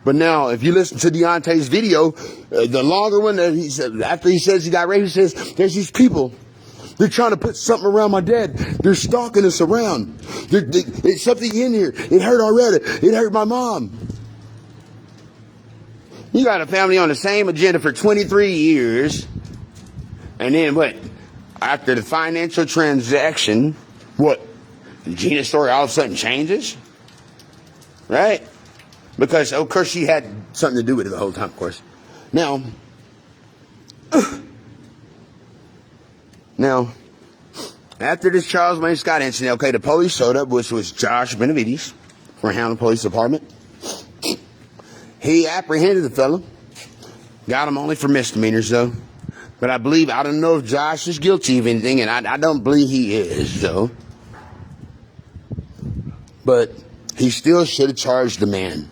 But now, if you listen to Deontay's video, the longer one that he said, after he says he got raped, he says, there's these people. They're trying to put something around my dad. They're stalking us around. It's something in here. It hurt already. It hurt my mom. You got a family on the same agenda for 23 years. And then what? After the financial transaction, what? Gina's story all of a sudden changes? Right? Because, of course, she had something to do with it the whole time, of course. Now, after this Charles Wayne Scott incident, okay, the police showed up, which was Josh Benavides from Hamlin Police Department. He apprehended the fella. Got him only for misdemeanors, though. But I don't know if Josh is guilty of anything, and I don't believe he is, though. But he still should have charged the man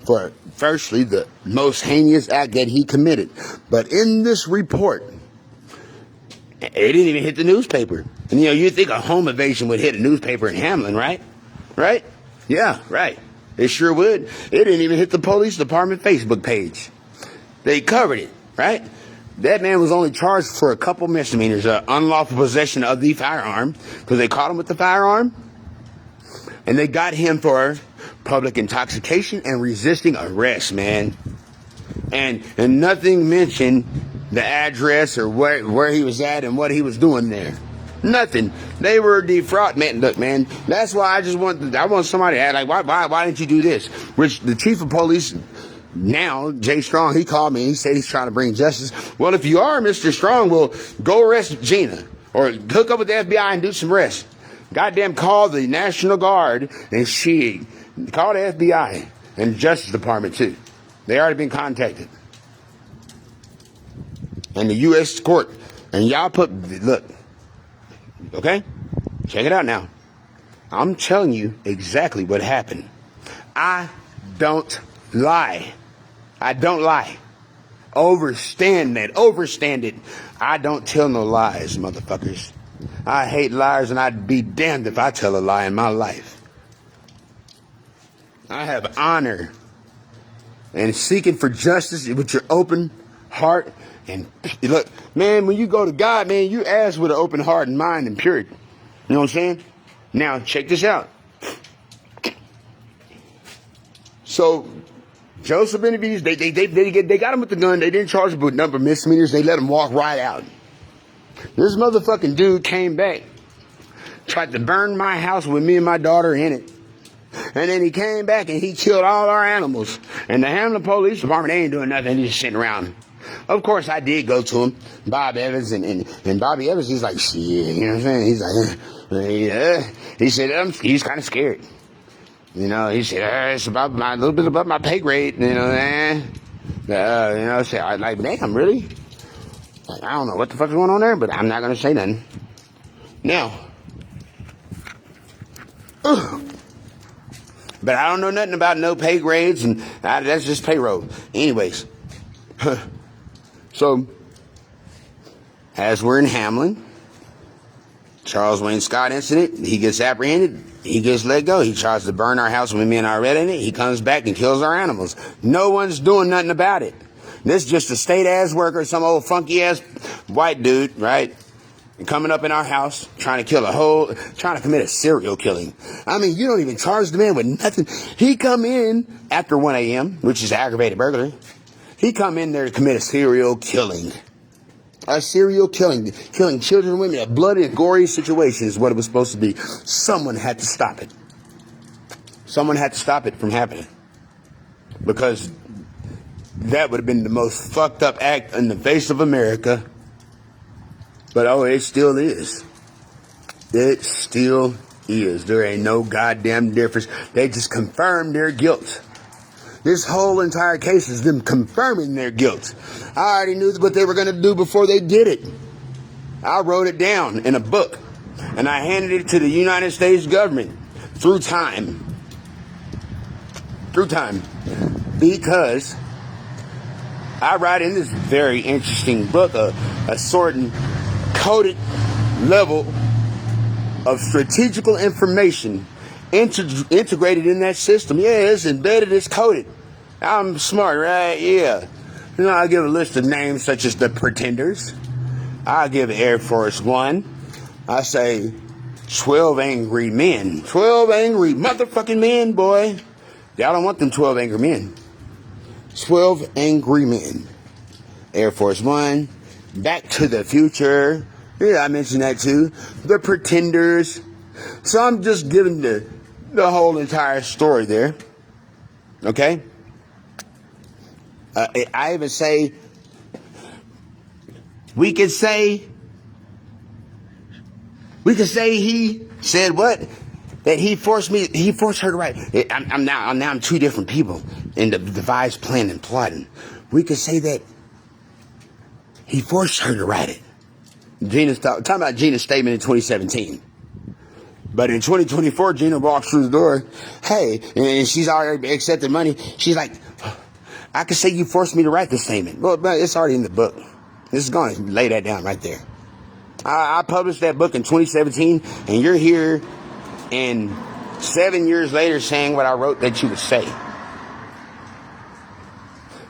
for, firstly, the most heinous act that he committed. But in this report, it didn't even hit the newspaper. And, you'd think a home invasion would hit a newspaper in Hamlin, right? Right? Yeah, right. It sure would. It didn't even hit the police department Facebook page. They covered it, right? That man was only charged for a couple misdemeanors, unlawful possession of the firearm, because they caught him with the firearm. And they got him for public intoxication and resisting arrest, man. And nothing mentioned the address or where he was at and what he was doing there. Nothing. They were defraud. Man, look, man, that's why I want somebody to add, like, why didn't you do this? Which the chief of police now, Jay Strong, he called me and he said he's trying to bring justice. Well, if you are Mr. Strong, well, go arrest Gina or hook up with the FBI and do some arrests. Goddamn, call the National Guard and call the FBI and the Justice Department too. They already been contacted. And the U.S. court. And y'all look, okay? Check it out now. I'm telling you exactly what happened. I don't lie. I don't lie. Overstand it. I don't tell no lies, motherfuckers. I hate liars, and I'd be damned if I tell a lie in my life. I have honor and seeking for justice with your open heart. And look, man, when you go to God, man, you ask with an open heart and mind and purity. You know what I'm saying? Now, check this out. So, Joseph Benavides, they got him with the gun. They didn't charge him with a number of misdemeanors. They let him walk right out. This motherfucking dude came back, tried to burn my house with me and my daughter in it. And then he came back and he killed all our animals. And the Hamlin Police Department, they ain't doing nothing. They're just sitting around. Of course, I did go to him, Bob Evans, and Bobby Evans, he's like, shit, you know what I'm saying? He's like, yeah. He said, he's kind of scared. You know, he said, it's about a little bit above my pay grade, you know, say, I like, damn, really? Like, I don't know what the fuck is going on there, but I'm not going to say nothing. Now, but I don't know nothing about no pay grades, and that's just payroll. Anyways, so, as we're in Hamlin, Charles Wayne Scott incident, he gets apprehended, he gets let go. He tries to burn our house with me and I read in it. He comes back and kills our animals. No one's doing nothing about it. This is just a state-ass worker, some old funky-ass white dude, right? Coming up in our house, trying to commit a serial killing. I mean, you don't even charge the man with nothing. He come in after 1 a.m., which is aggravated burglary. He come in there to commit a serial killing. A serial killing. Killing children and women. A bloody and gory situation is what it was supposed to be. Someone had to stop it. Someone had to stop it from happening. Because That would have been the most fucked up act in the face of America. But oh, it still is. It still is. There ain't no goddamn difference. They just confirmed their guilt. This whole entire case is them confirming their guilt. I already knew what they were going to do before they did it. I wrote it down in a book, and I handed it to the United States government through time. Through time. Because I write in this very interesting book a certain coded level of strategical information integrated in that system. Yeah, it's embedded, it's coded. I'm smart, right? Yeah. You know, I'll give a list of names such as the Pretenders. I'll give Air Force One. I say 12 angry men. 12 angry motherfucking men, boy. Y'all don't want them 12 angry men. 12 angry men. Air Force One. Back to the Future. Yeah, I mentioned that too. The Pretenders. So I'm just giving the whole entire story there. Okay? I even say, we could say he said what? That he forced her to write. I'm two different people in the devised plan and plotting. We could say that he forced her to write it. Gina's talking about Gina's statement in 2017. But in 2024, Gina walks through the door. Hey, and she's already accepted money. She's like, I could say you forced me to write this statement. Well, but it's already in the book. This is going to lay that down right there. I published that book in 2017, and you're here and 7 years later saying what I wrote that you would say.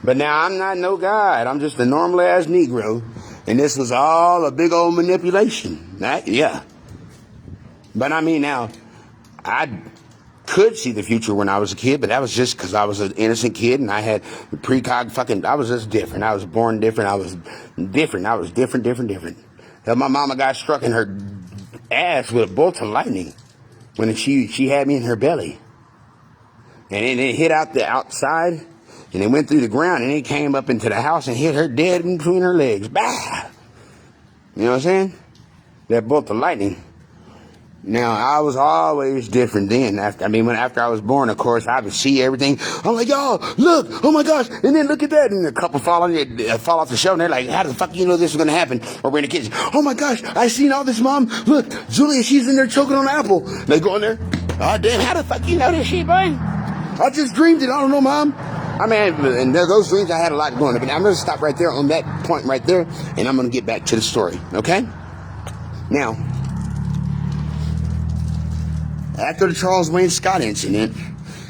But now I'm not no God. I'm just a normal ass Negro. And this was all a big old manipulation. Yeah. But I mean, now, I could see the future when I was a kid, but that was just because I was an innocent kid and I had I was just different. I was born different. I was different. I was different. Hell, my mama got struck in her ass with a bolt of lightning when she had me in her belly. And then it hit out the outside and it went through the ground and it came up into the house and hit her dead in between her legs. Bah! You know what I'm saying? That bolt of lightning. Now, I was always different then. After I was born, of course, I would see everything. I'm like, y'all, look, oh my gosh, and then look at that. And a couple fall off the shelf, and they're like, how the fuck do you know this is going to happen? Or we're in the kitchen. Oh my gosh, I seen all this, Mom. Look, Julia, she's in there choking on an apple. They go in there, oh damn, how the fuck you know this shit, boy? I just dreamed it, I don't know, Mom. I mean, and those dreams, I had a lot going on. But I'm going to stop right there on that point right there, and I'm going to get back to the story, okay? Now, after the Charles Wayne Scott incident,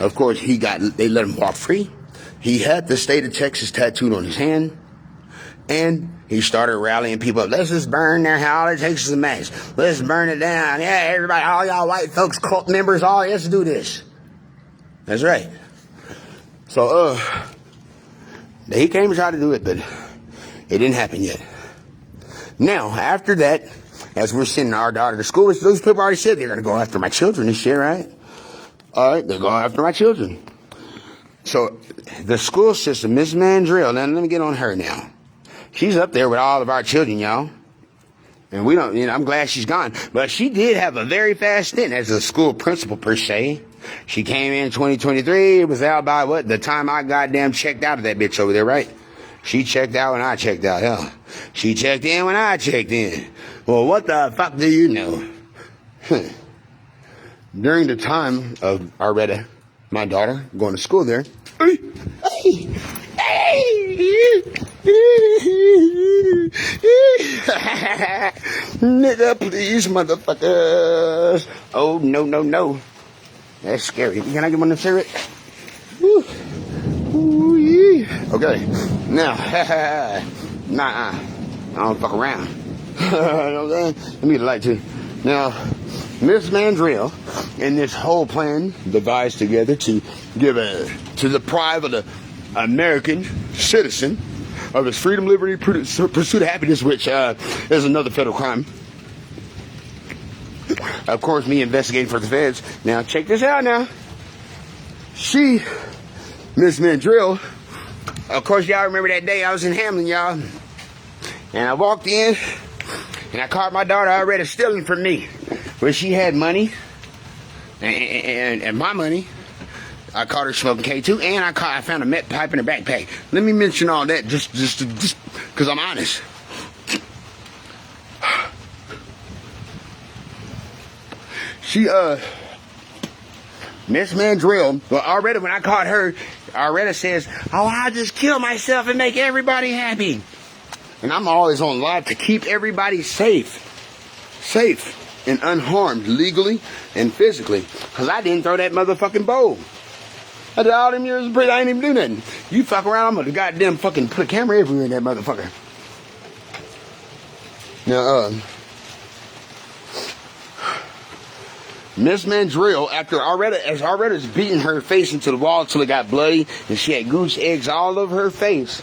of course, they let him walk free. He had the state of Texas tattooed on his hand. And he started rallying people up. Let's just burn their house. All it takes is a match. Let's burn it down. Yeah, everybody, all y'all white folks, cult members, let's do this. That's right. So, he came and tried to do it, but it didn't happen yet. Now, after that, as we're sending our daughter to school, those people already said they're going to go after my children and shit, right? All right, they're going after my children. So the school system, Miss Mandrill, now let me get on her now. She's up there with all of our children, y'all. And we don't, I'm glad she's gone. But she did have a very fast stint as a school principal, per se. She came in 2023. It was out by the time I goddamn checked out of that bitch over there, right? She checked out when I checked out, hell. She checked in when I checked in. Well, what the fuck do you know? During the time of Aretta, my daughter, going to school there. Nigga, please, motherfuckers. Oh, no. That's scary. Can I get one of them cigarettes? Ooh, yeah. Okay. Now, nah, I don't fuck around. You know what I'm saying? Let me get a light too. Now, Miss Mandrill and this whole plan devised together to deprive the American citizen of his freedom, liberty, pursuit of happiness, which is another federal crime. Of course, me investigating for the feds. Now, check this out now. Miss Mandrill, Of course, y'all remember that day I was in Hamlin, y'all. And I walked in, and I caught my daughter already stealing from me. Where she had money, and my money. I caught her smoking K2, and I found a meth pipe in her backpack. Let me mention all that just because I'm honest. She, Miss Mandrill, well, already when I caught her, already says, oh, I'll just kill myself and make everybody happy. And I'm always on live to keep everybody safe and unharmed legally and physically. Because I didn't throw that motherfucking bowl. I did all them years of prison, I ain't even do nothing. You fuck around, I'm gonna goddamn fucking put a camera everywhere in that motherfucker. Now, Miss Mandrill, after Aretta's beating her face into the wall till it got bloody, and she had goose eggs all over her face.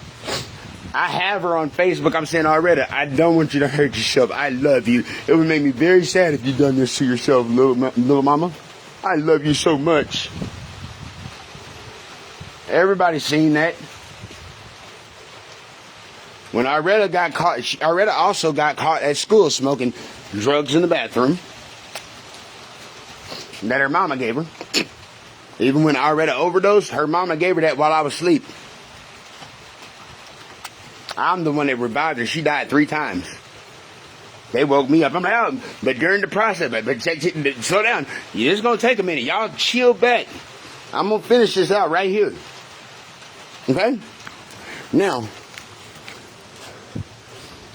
I have her on Facebook. I'm saying, Aretta, I don't want you to hurt yourself. I love you. It would make me very sad if you done this to yourself, little mama. I love you so much. Everybody's seen that. When Aretta got caught, Aretta also got caught at school smoking drugs in the bathroom that her mama gave her. Even when Aretta overdosed, her mama gave her that while I was asleep. I'm the one that revived her. She died 3 times. They woke me up. I'm like, oh, but during the process, but slow down. It's going to take a minute. Y'all chill back. I'm going to finish this out right here. Okay? Now,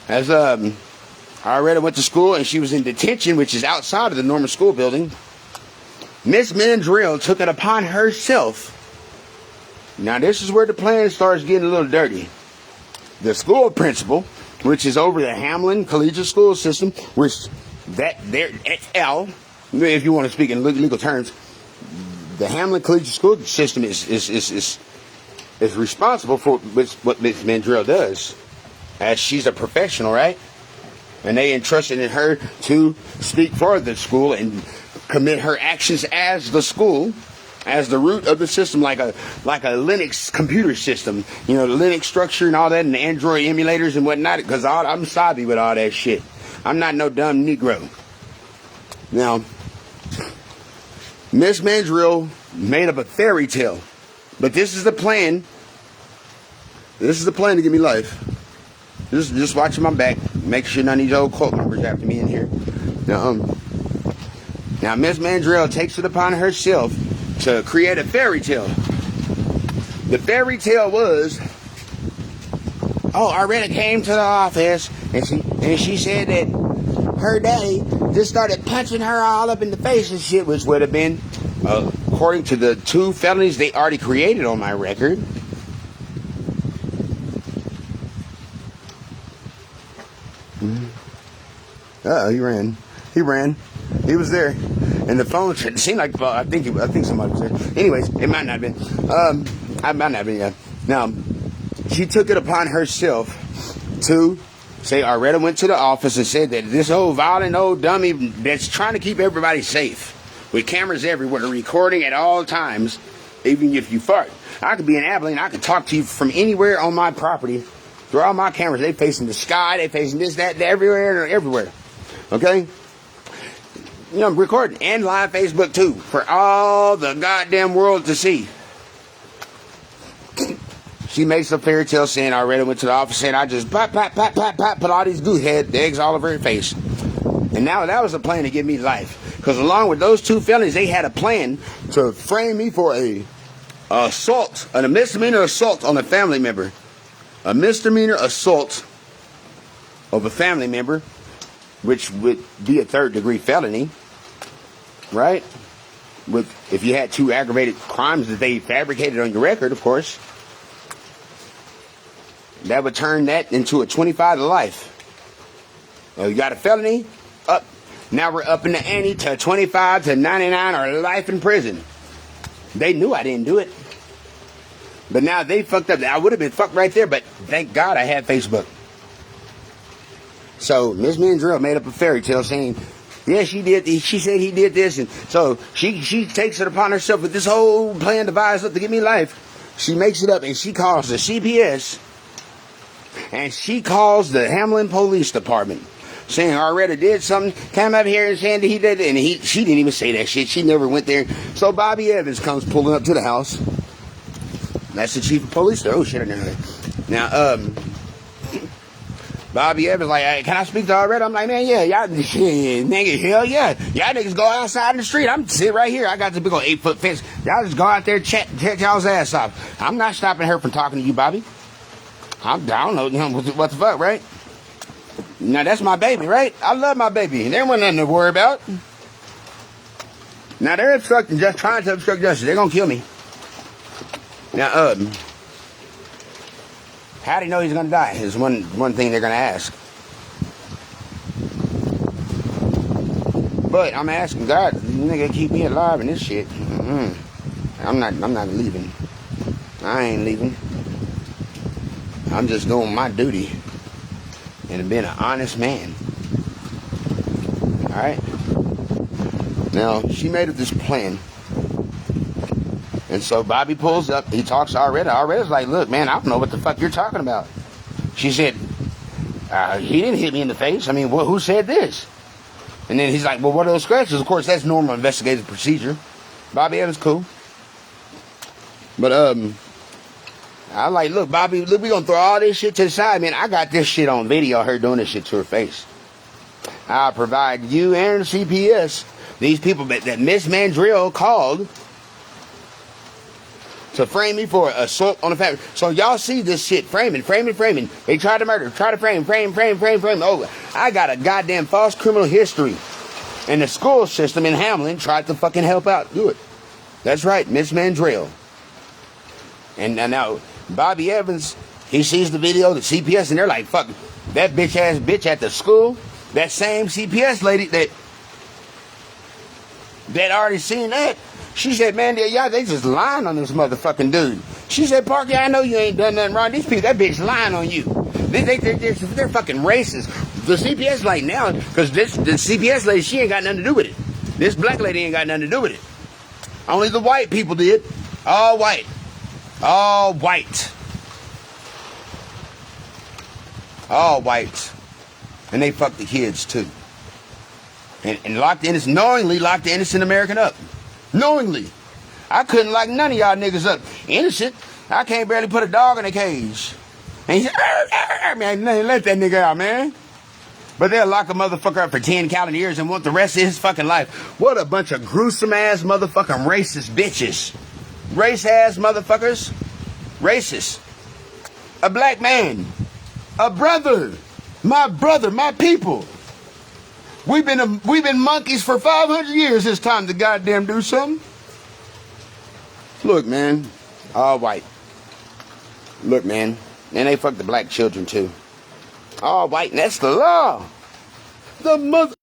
as Aretta went to school and she was in detention, which is outside of the normal school building, Miss Mandrill took it upon herself. Now, this is where the plan starts getting a little dirty. The school principal, which is over the Hamlin Collegiate School System, which that there L, if you want to speak in legal terms, the Hamlin Collegiate School System is responsible for what Miss Mandrill does, as she's a professional, right? And they entrusted in her to speak for the school and commit her actions as the school, as the root of the system, like a Linux computer system, you know, the Linux structure and all that, and the Android emulators and whatnot. Because I'm savvy with all that shit. I'm not no dumb Negro. Now, Miss Mandrill made up a fairy tale, but this is the plan. This is the plan to give me life. Just watching my back. Make sure none of these old cult members after me in here. Now Miss Mandrill takes it upon herself to create a fairy tale. The fairy tale was, Aretta came to the office and she said that her daddy just started punching her all up in the face and shit, which would have been, according to the 2 felonies they already created on my record. He ran. He was there. And the phone seemed like, I think somebody was there. Anyways, it might not have been. I might not have been, yeah. Now, she took it upon herself to say Aretta went to the office and said that this old violent old dummy that's trying to keep everybody safe, with cameras everywhere, recording at all times, even if you fart. I could be in Abilene, I could talk to you from anywhere on my property. Through all my cameras, they facing the sky, they facing this, that, everywhere. Okay? You know, recording and live Facebook too, for all the goddamn world to see. She makes a fairy tale saying I already went to the office and I just pop, put all these goo head eggs all over her face. And now that was a plan to give me life. Because along with those 2 felonies, they had a plan to frame me for a misdemeanor assault on a family member. A misdemeanor assault of a family member, which would be a 3rd-degree felony, right? If you had 2 aggravated crimes that they fabricated on your record, of course, that would turn that into a 25 to life. Well, you got a felony, up. Now we're up in the ante to 25 to 99 or life in prison. They knew I didn't do it. But now they fucked up. I would have been fucked right there, but thank God I had Facebook. So Miss Mandrill made up a fairy tale saying, yeah, she did. She said he did this, and so she takes it upon herself with this whole plan devised up to give me life She makes it up and she calls the CPS and she calls the Hamlin Police Department saying Aretta did something, came up here and saying that he did it, and she didn't even say that shit. She never went there. So Bobby Evans comes pulling up to the house. That's the chief of police there. Oh shit, I never. Now, Bobby Evans like, hey, can I speak to Aretta? I'm like, man, yeah, y'all, nigga, hell yeah. Y'all niggas go outside in the street. I'm sitting right here. I got the big old 8-foot fence. Y'all just go out there, check y'all's ass off. I'm not stopping her from talking to you, Bobby. I don't know what the fuck, right? Now, that's my baby, right? I love my baby. There wasn't nothing to worry about. Now, they're just trying to obstruct justice. They're going to kill me. Now, how do you know he's going to die is one thing they're going to ask. But I'm asking God, nigga, keep me alive in this shit. I'm not leaving. I ain't leaving. I'm just doing my duty and being an honest man. Alright? Now, she made up this plan. And so Bobby pulls up. He talks to Aretta. Aretta's like, look, man, I don't know what the fuck you're talking about. She said, he didn't hit me in the face. I mean, who said this? And then he's like, well, what are those scratches? Of course, that's normal investigative procedure. Bobby Evans, cool. But, I like, look, Bobby, look, we gonna throw all this shit to the side, man. I got this shit on video, her doing this shit to her face. I'll provide you and the CPS, these people that Miss Mandrill called to frame me for assault on the family. So y'all see this shit, framing. They tried to murder, try to frame. Oh, I got a goddamn false criminal history. And the school system in Hamlin tried to fucking help out, do it. That's right, Miss Mandrill. And now, Bobby Evans, he sees the video, the CPS, and they're like, fuck, that bitch-ass bitch at the school, that same CPS lady that already seen that, she said, man, y'all, they just lying on this motherfucking dude. She said, Parker, I know you ain't done nothing wrong. These people, that bitch lying on you. They're fucking racist. The CPS like now, because the CPS lady, she ain't got nothing to do with it. This black lady ain't got nothing to do with it. Only the white people did. All white. All white. All white. And they fucked the kids too. And locked the innocent, knowingly locked the innocent American up. Knowingly. I couldn't lock none of y'all niggas up. Innocent. I can't barely put a dog in a cage. And he said, man, let that nigga out, man. But they'll lock a motherfucker up for 10 calendar years and want the rest of his fucking life. What a bunch of gruesome ass motherfucking racist bitches. Race ass motherfuckers. Racist. A black man. A brother. My people. We've been monkeys for 500 years. It's time to goddamn do something. Look, man. All white. Look, man. And they fuck the black children too. All white, and that's the law. The mother.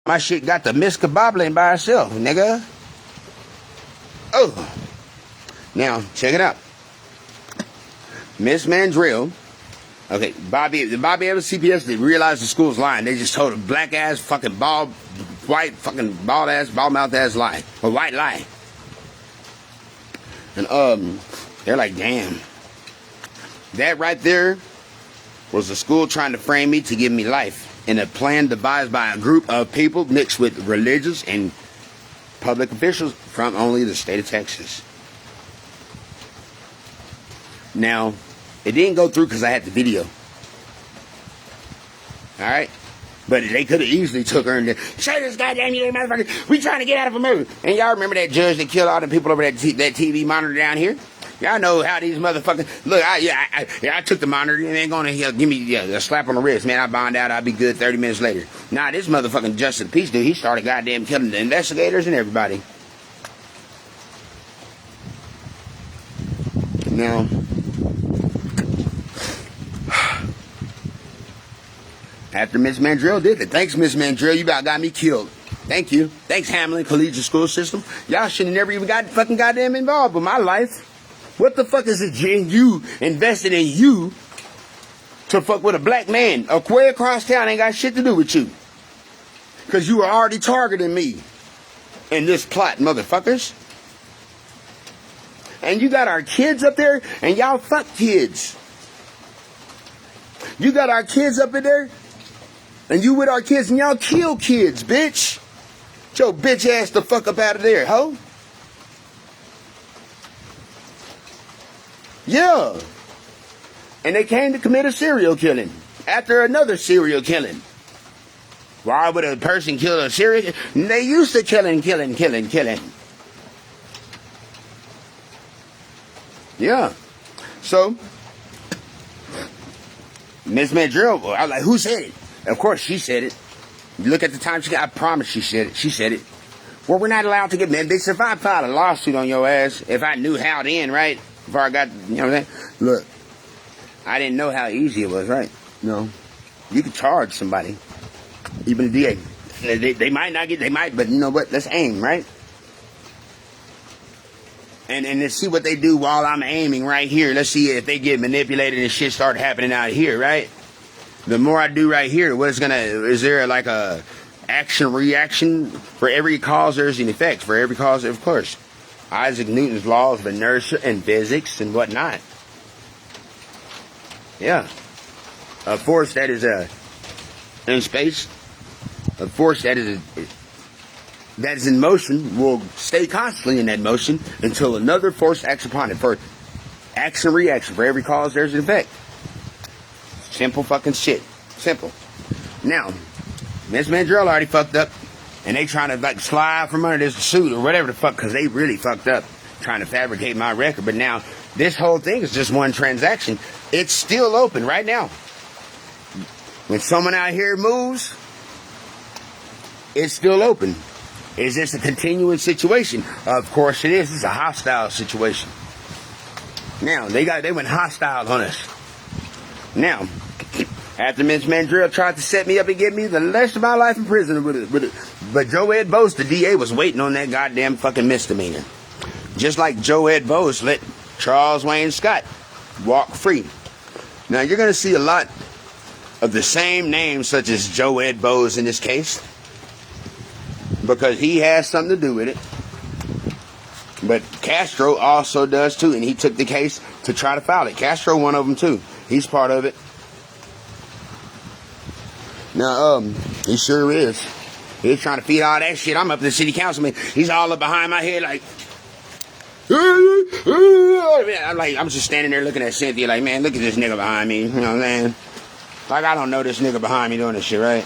My shit got the miscabobbling by herself, nigga. Oh. Now, check it out. Miss Mandrill. Okay, Bobby Evans CPS, they realized the school's lying. They just told a black ass fucking bald, white fucking bald ass, bald mouth ass lie. A white lie. And they're like, damn. That right there was the school trying to frame me to give me life in a plan devised by a group of people mixed with religious and public officials from only the state of Texas. Now, it didn't go through because I had the video. Alright? But they could have easily took her and say this goddamn you little motherfucker, we trying to get out of a murder. And y'all remember that judge that killed all the people over that TV monitor down here? Y'all know how these motherfuckers... Look, I took the monitor and they're going to give me a slap on the wrist. Man, I bond out, I'll be good 30 minutes later. Nah, this motherfucking Justice of the Peace dude, he started goddamn killing the investigators and everybody. Now... After Miss Mandrill did it. Thanks, Miss Mandrill. You about got me killed. Thank you. Thanks, Hamlin Collegiate School System. Y'all should have never even got fucking goddamn involved with my life. What the fuck is it in you, invested in you, to fuck with a black man? A way across town ain't got shit to do with you. Because you were already targeting me in this plot, motherfuckers. And you got our kids up there, and y'all fuck kids. You got our kids up in there, and you with our kids, and y'all kill kids, bitch. Get your bitch ass the fuck up out of there, ho. Yeah. And they came to commit a serial killing after another serial killing. Why would a person kill a serial? They used to killing. Yeah. So, Miss Mandrill, I was like, who said it? Of course, she said it. You look at the time she got, I promise she said it. She said it. Well, we're not allowed to get, man, bitch, if I filed a lawsuit on your ass, if I knew how to end, right? Before I got, you know what I'm saying? Look, I didn't know how easy it was, right? No. You could charge somebody. Even the DA. They might not get, they might, but you know what? Let's aim, right? And let's see what they do while I'm aiming right here. Let's see if they get manipulated and shit start happening out here, right? The more I do right here, is there like a action reaction? For every cause there's an effect. For every cause, of course. Isaac Newton's laws of inertia and physics and whatnot. Yeah. A force that is in space, a force that is in motion will stay constantly in that motion until another force acts upon it. For action reaction, for every cause there's an effect. Simple fucking shit. Simple. Now, Miss Mandrill already fucked up, and they trying to like slide from under this suit or whatever the fuck, because they really fucked up trying to fabricate my record. But now, this whole thing is just one transaction. It's still open right now. When someone out here moves, it's still open. Is this a continuing situation? Of course it is. It's a hostile situation. Now, they went hostile on us. Now, after Miss Mandrill tried to set me up and get me the rest of my life in prison but Joe Ed Bose, the DA, was waiting on that goddamn fucking misdemeanor. Just like Joe Ed Bose let Charles Wayne Scott walk free. Now, you're going to see a lot of the same names such as Joe Ed Bose in this case, because he has something to do with it. But Castro also does too, and he took the case to try to file it. Castro, one of them too. He's part of it. Now, he sure is. He's trying to feed all that shit. I'm up to the city councilman. He's all up behind my head like, I'm just standing there looking at Cynthia like, man, look at this nigga behind me. You know what I'm saying? Like, I don't know this nigga behind me doing this shit, right?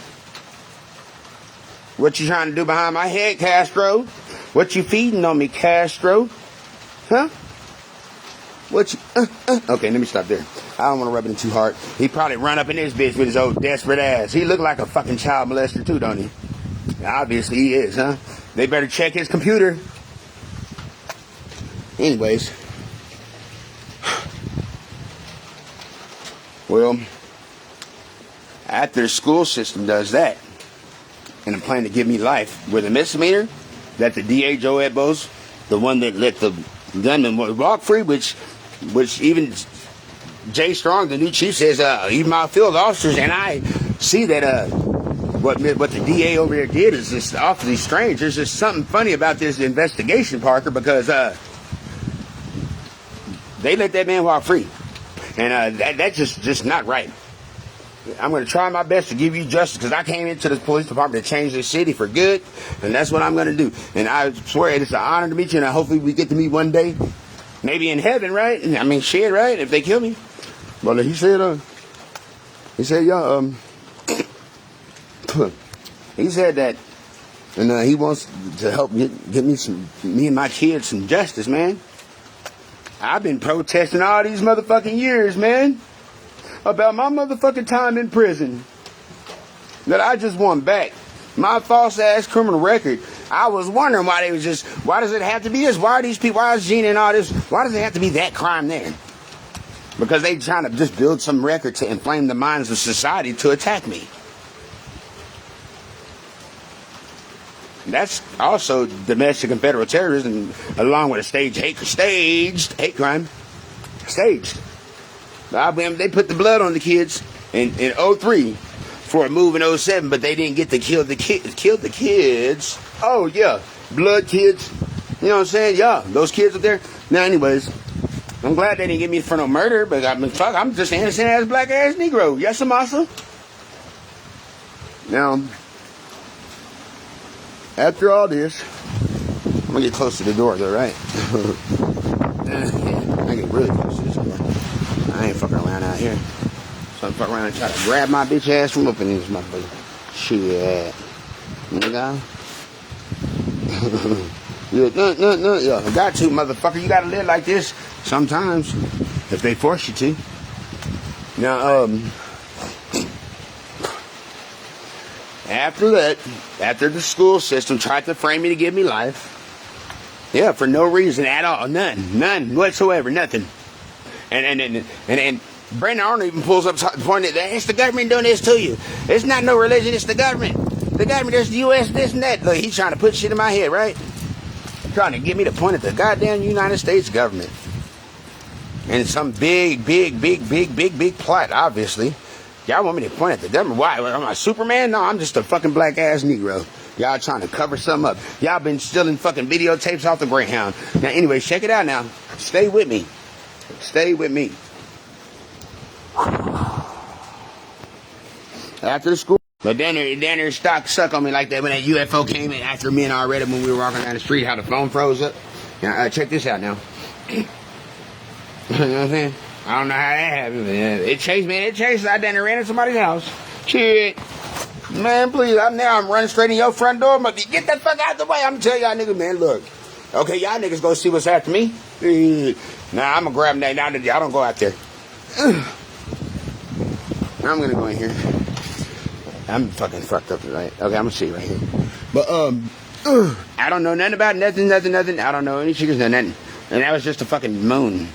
What you trying to do behind my head, Castro? What you feeding on me, Castro? Huh? What you... Okay, let me stop there. I don't want to rub it in too hard. He probably run up in this bitch with his old desperate ass. He look like a fucking child molester too, don't he? Obviously he is, huh? They better check his computer. Anyways. Well, after the school system does that, and a plan to give me life with a misdemeanor, that the DA, Joe Ed Bose, the one that let the gunman walk free, which even Jay Strong, the new chief, says, even my field officers, and I see that what the DA over there did is just awfully strange. There's just something funny about this investigation, Parker, because they let that man walk free. And that's just not right. I'm going to try my best to give you justice, because I came into the police department to change this city for good, and that's what I'm going to do. And I swear it's an honor to meet you, and hopefully we get to meet one day, maybe in heaven, right? I mean, shit, right? If they kill me. Well, he said, yeah, he said that, and he wants to help get me and my kids some justice, man. I've been protesting all these motherfucking years, man, about my motherfucking time in prison that I just won back. My false ass criminal record. I was wondering why they was just, why does it have to be this? Why are these people, why is Gina and all this, why does it have to be that crime there? Because they trying to just build some record to inflame the minds of society to attack me. That's also domestic and federal terrorism, along with a staged hate crime. Staged. They put the blood on the kids in 03 for a move in 07, but they didn't get to kill the kids. Oh, yeah. Blood kids. You know what I'm saying? Yeah. Those kids up there, Now, anyways, I'm glad they didn't get me for no murder, but fuck, I'm just an innocent ass black ass Negro. Yes, massa. Now, after all this, I'm gonna get close to the door though, right? I get really close to this door. I ain't fucking around out here. So I'm fucking around and try to grab my bitch ass from opening this motherfucker. Shit. Nigga. No. Yeah, I got to, motherfucker. You gotta live like this sometimes. If they force you to. Now, after that, after the school system tried to frame me to give me life, yeah, for no reason at all, none whatsoever, nothing. And Brandon Arnold even pulls up the point that it's the government doing this to you. It's not no religion, it's the government. The government, there's the U.S., this and that. Look, he's trying to put shit in my head, right? Trying to get me to point at the goddamn United States government. And some big plot, obviously. Y'all want me to point at the government? Why? Am I Superman? No, I'm just a fucking black ass Negro. Y'all trying to cover something up. Y'all been stealing fucking videotapes off the Greyhound. Now, anyway, check it out now. Stay with me. Stay with me. After the school. But then their stock suck on me like that when that UFO came in after me and I read it when we were walking down the street, how the phone froze up. Now, check this out now. You know what I'm saying? I don't know how that happened. It chased me. It chased. I done ran into somebody's house. Shit. Man, please. I'm running straight in your front door. Get that fuck out the way. I'm telling y'all niggas, man, look. Okay, y'all niggas gonna see what's after me. Nah, I'm gonna grab that. Now y'all don't go out there. I'm gonna go in here. I'm fucking fucked up tonight. Okay, I'm gonna see right here. But, I don't know nothing about nothing. I don't know any chickens, nothing. And that was just a fucking moon.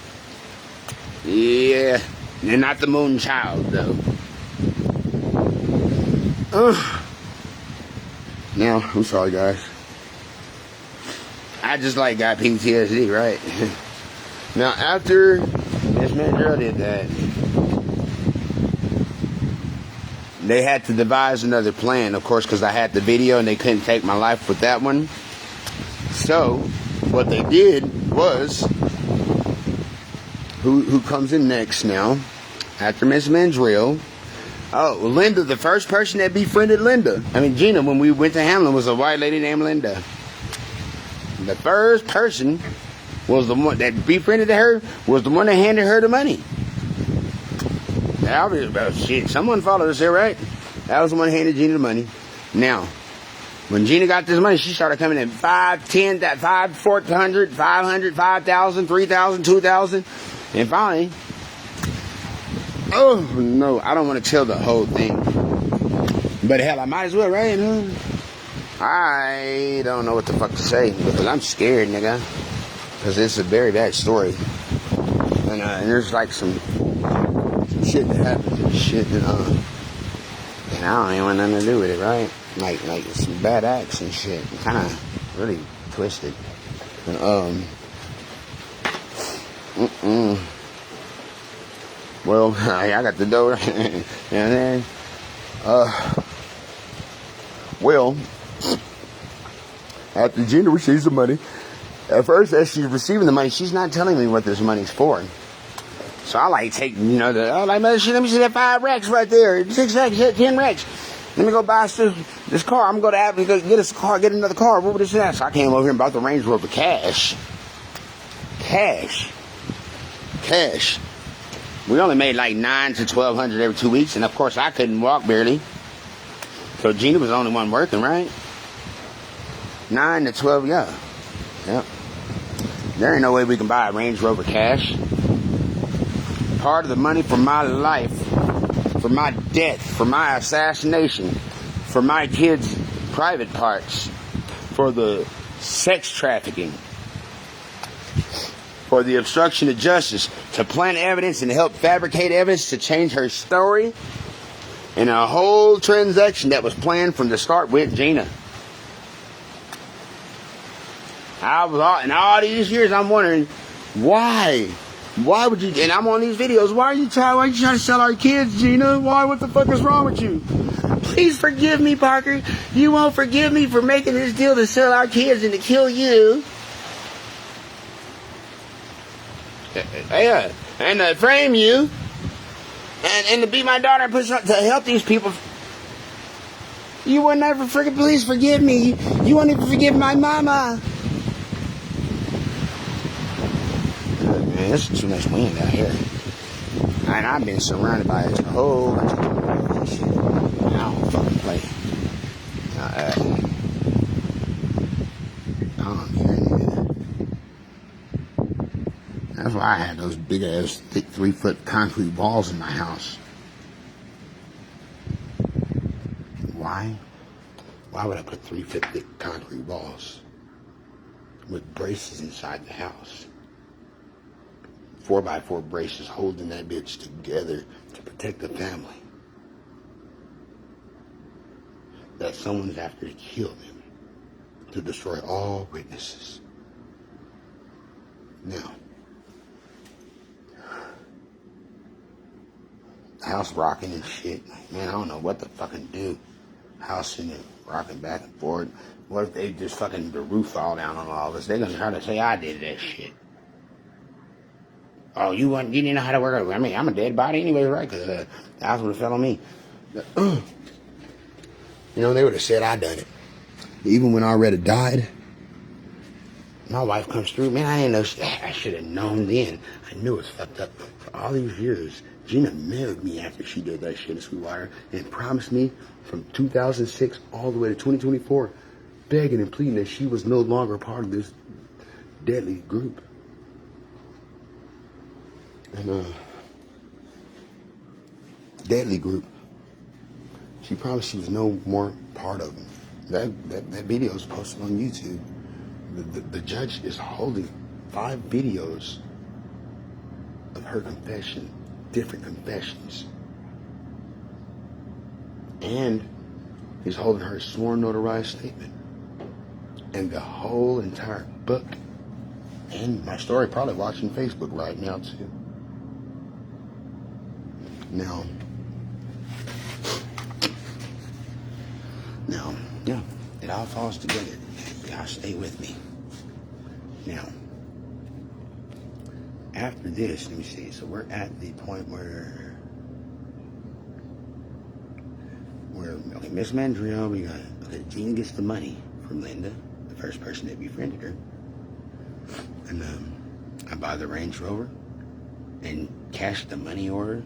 Yeah. And not the moon child, though. Now, I'm sorry, guys. I just got PTSD, right? Now, after this man girl did that, they had to devise another plan, of course, because I had the video and they couldn't take my life with that one. So, what they did was, who comes in next now, after Miss Mandrill? Oh, Linda, the first person that befriended Gina, when we went to Hamlin, was a white lady named Linda. The first person was the one that befriended her, was the one that handed her the money. Shit, someone followed us there, right? That was the one that handed Gina the money. Now, when Gina got this money, she started coming in 5, 10, 5, 400, 500, 5,000, 3,000, 2,000. And finally, oh no, I don't want to tell the whole thing. But hell, I might as well, right? I don't know what the fuck to say because I'm scared, nigga. Because it's a very bad story. And there's some shit that happens and shit that and I don't even want nothing to do with it, right? Like some bad acts and shit. Kind of really twisted. And, well, I got the door. And then, well, after Gina receives the money, at first, as she's receiving the money, she's not telling me what this money's for. So I take, let me see that 5 racks right there, 6 racks, 10 racks. Let me go buy this car. I'm going to have to go get us a car, get another car. What would this and that? So I came over here and bought the Range Rover cash. We only made like $900 to $1,200 every 2 weeks, and of course I couldn't walk barely. So Gina was the only one working, right? 9 to 12, yeah. Yep. There ain't no way we can buy a Range Rover cash. Part of the money for my life, for my death, for my assassination, for my kids' private parts, for the sex trafficking, for the obstruction of justice, to plant evidence and help fabricate evidence to change her story, and a whole transaction that was planned from the start with Gina. In all these years, I'm wondering, why? Why would you, and I'm on these videos, why are you trying to sell our kids, Gina? Why? What the fuck is wrong with you? Please forgive me, Parker. You won't forgive me for making this deal to sell our kids and to kill you. Yeah, and to frame you, and to be my daughter and push to help these people. You will never please forgive me. You won't even forgive my mama. Man, this is too much wind out here. And I've been surrounded by a whole bunch of shit. I don't fucking play. I don't hear anything. That's why I had those big ass, thick 3-foot concrete walls in my house. Why? Why would I put 3-foot thick concrete walls with braces inside the house? 4x4 braces holding that bitch together to protect the family. That someone's after to kill them, to destroy all witnesses. Now, the house rocking and shit. Man, I don't know what to fucking do. House in it, rocking back and forth. What if they just fucking the roof fall down on all of us? They're gonna try to say I did that shit. Oh, you didn't know how to work it. I mean, I'm a dead body anyway, right? Because the house would have fell on me. You know, they would have said I done it. Even when I already died, my wife comes through. Man, I didn't know. I should have known then. I knew it was fucked up. For all these years, Gina married me after she did that shit in Sweetwater and promised me from 2006 all the way to 2024, begging and pleading that she was no longer part of this deadly group. And deadly group. She promised she was no more part of them. That video is posted on YouTube. The judge is holding 5 videos of her confession, different confessions. And he's holding her sworn notarized statement. And the whole entire book. And my story probably watching Facebook right now too. Now, yeah, it all falls together. Y'all stay with me. Now, after this, let me see. So we're at the point where okay, Miss Mandrill, Gina gets the money from Linda, the first person that befriended her. And I buy the Range Rover and cash the money order.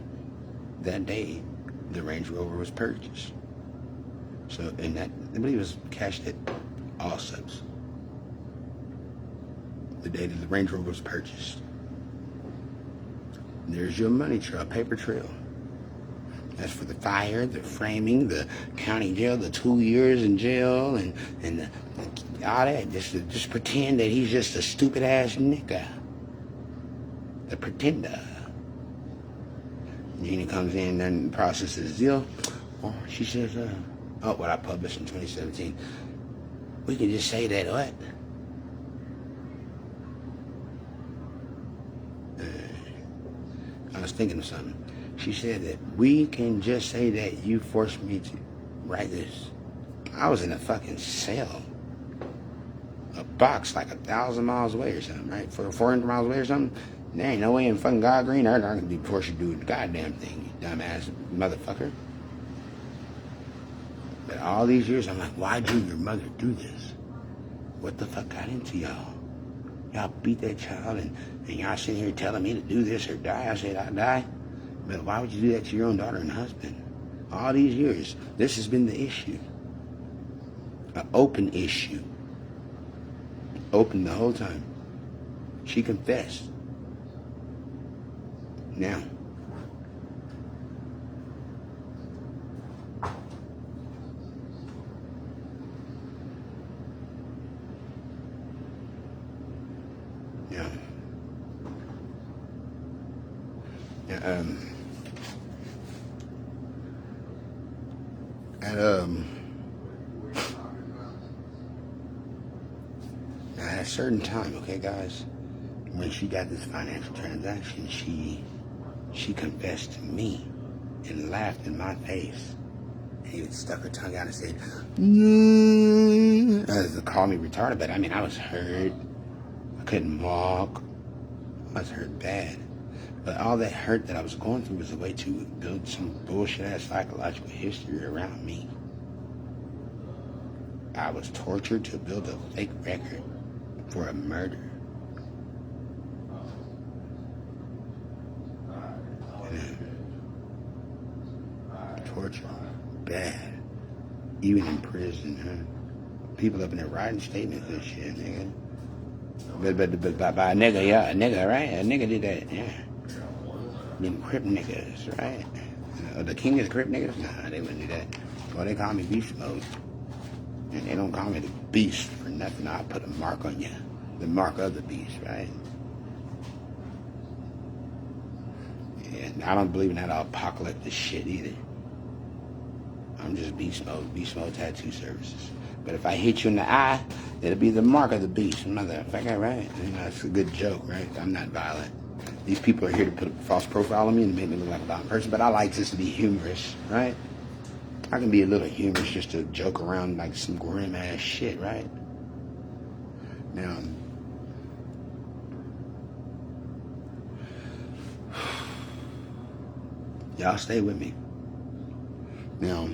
That day, the Range Rover was purchased. So, and that, I believe it was cashed at Allsup's. The day that the Range Rover was purchased. There's your money trail, paper trail. That's for the fire, the framing, the county jail, the 2 years in jail, and all that. Just pretend that he's just a stupid ass nigga. The pretender. Gina comes in and processes the deal. Oh, she says, what I published in 2017. We can just say that what? I was thinking of something. She said that we can just say that you forced me to write this. I was in a fucking cell. A box like 1,000 miles away or something, right? For 400 miles away or something. There ain't no way in fucking God green earth I can be forced to do the goddamn thing, you dumbass motherfucker. But all these years, I'm like, why did your mother do this? What the fuck got into y'all? Y'all beat that child and y'all sitting here telling me to do this or die. I said I'd die. But why would you do that to your own daughter and husband? All these years, this has been the issue. An open issue. Open the whole time. She confessed. Now, at a certain time, okay, guys, when she got this financial transaction, she confessed to me and laughed in my face. And even stuck her tongue out and said, to call me retarded, but I mean, I was hurt. I couldn't walk. I was hurt bad. But all that hurt that I was going through was a way to build some bullshit-ass psychological history around me. I was tortured to build a fake record for a murder. Torture. Bad. Even in prison, huh? People up in there writing statements and shit, nigga. But by a nigga, yeah, a nigga, right? A nigga did that, yeah. Them Crip niggas, right? The king is Crip niggas? Nah, they wouldn't do that. Well, they call me Beast Mode. And they don't call me the Beast for nothing. I'll put a mark on you. The mark of the beast, right? And I don't believe in that apocalyptic shit either. I'm just Beast Mode. Beast Mode tattoo services. But if I hit you in the eye, it'll be the mark of the beast. Motherfucker, right? You know, it's a good joke, right? I'm not violent. These people are here to put a false profile on me and make me look like a violent person, but I like this to be humorous, right? I can be a little humorous just to joke around like some grim ass shit, right? Now, y'all stay with me. Now,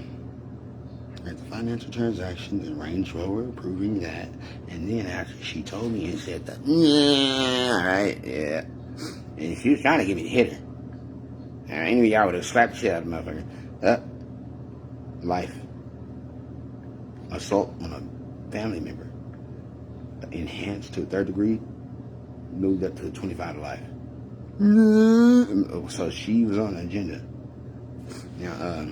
at the financial transactions and Range Rover proving that, and then after she told me and said that, yeah, right, yeah. And she was trying to get me to hit her. And any of y'all would have slapped the shit out of the motherfucker. Life. Assault on a family member. Enhanced to a 3rd degree. Moved up to 25 to life. So she was on the agenda. Now,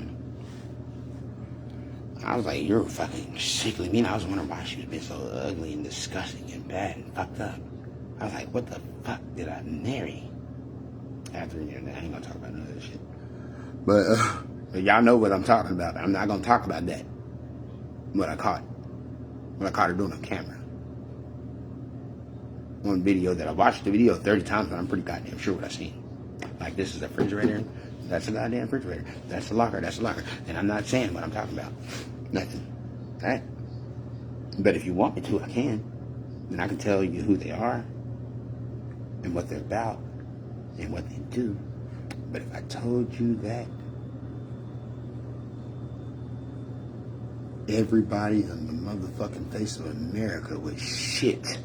I was like, you're fucking sickly mean. I was wondering why she was being so ugly and disgusting and bad and fucked up. I was like, what the fuck did I marry? After, you know, I ain't gonna talk about none of this shit. But y'all know what I'm talking about. I'm not gonna talk about that. What I caught her doing on camera. On video that I watched the video 30 times, but I'm pretty goddamn sure what I seen. Like, this is a refrigerator. That's a goddamn refrigerator. That's a locker. That's a locker. And I'm not saying what I'm talking about. Nothing. Right? But if you want me to, I can. Then I can tell you who they are and what they're about and what they do. But if I told you that, everybody on the motherfucking face of America was shit.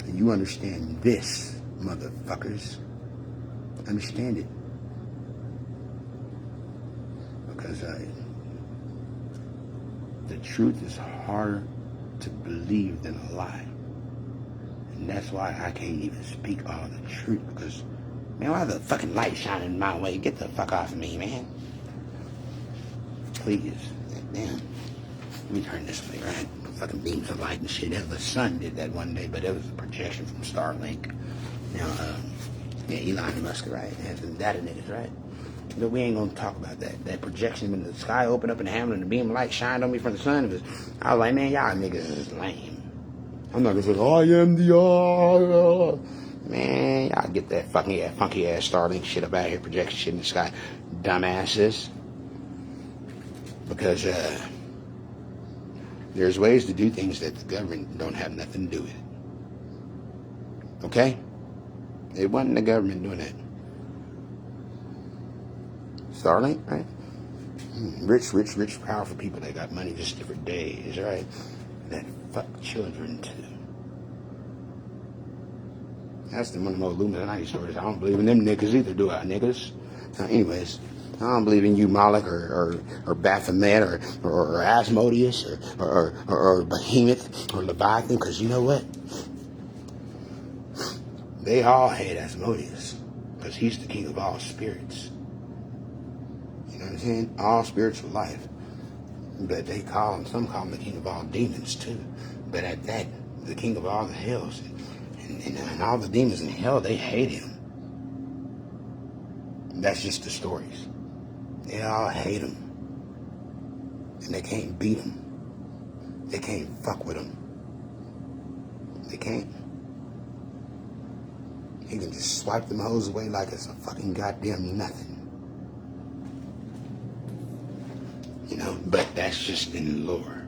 And you understand this, motherfuckers. Understand it. Because the truth is harder to believe than a lie. And that's why I can't even speak all the truth. Because, man, why the fucking light shining my way? Get the fuck off of me, man. Please. Damn. Let me turn this way, right? Fucking beams of light and shit. The sun did that one day, but it was a projection from Starlink. Now, yeah, Elon Musk, right? And some data niggas, right? But we ain't gonna talk about that. That projection when the sky opened up in the Hamlet and the beam of light shined on me from the sun. I was like, man, y'all niggas is lame. I'm not gonna say, I am the man, y'all get that funky ass Starlink shit up out here, projection shit in the sky, dumbasses. Because there's ways to do things that the government don't have nothing to do with. Okay? It wasn't the government doing that. Starlink, right? Rich, powerful people that got money just different days, right? That fuck children too. That's one of the most Illuminati stories. I don't believe in them niggas either, do I, niggas? Anyways, I don't believe in you, Moloch, or Baphomet, or Asmodeus, or Behemoth, or Leviathan, because you know what? They all hate Asmodeus, because he's the king of all spirits. You know what I'm saying? All spiritual life. But they some call him the king of all demons too. But at that, the king of all the hells, and all the demons in hell, they hate him. That's just the stories. They all hate him. And they can't beat him. They can't fuck with him. They can't. He can just swipe them hoes away like it's a fucking goddamn nothing. You know, but that's just in lore.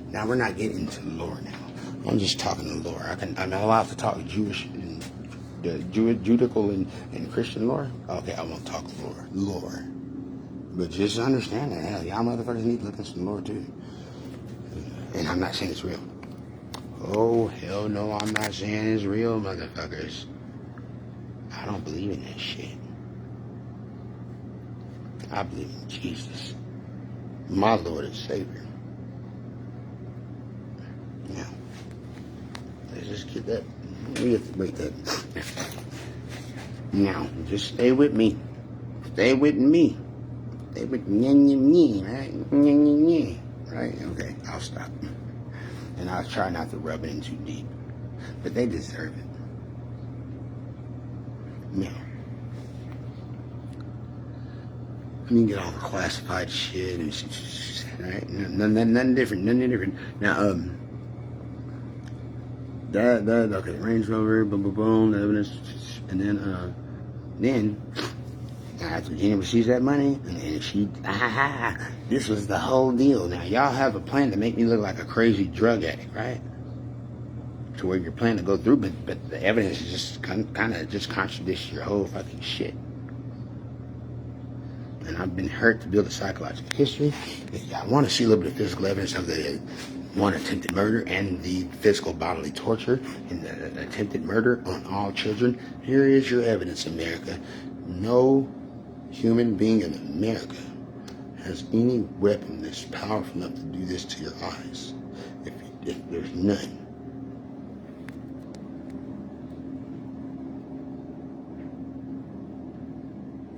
Now, we're not getting into lore now. I'm just talking to lore. I'm not allowed to talk Jewish and Judaical and Christian lore. Okay, I won't talk lore. But just understand that, hell, y'all motherfuckers need to look at some lore too. And I'm not saying it's real. Oh, hell no, I'm not saying it's real, motherfuckers. I don't believe in that shit. I believe in Jesus, my Lord and Savior. Now, let's just get that. We have to break that. Now, just stay with me. Stay with me. Stay with me, right? Right? Okay, I'll stop. And I'll try not to rub it in too deep. But they deserve it. Now, I mean, get all the classified shit and shit, right? Nothing different. Now, okay, Range Rover, boom, boom, boom, the evidence, and then after Gina receives that money, and then she, this was the whole deal. Now, y'all have a plan to make me look like a crazy drug addict, right? To where you're planning to go through, but the evidence is just kind of just contradicts your whole fucking shit. And I've been hurt to build a psychological history. If y'all want to see a little bit of physical evidence of the one attempted murder and the physical bodily torture and the attempted murder on all children, here is your evidence, America. No human being in America has any weapon that's powerful enough to do this to your eyes. If there's none.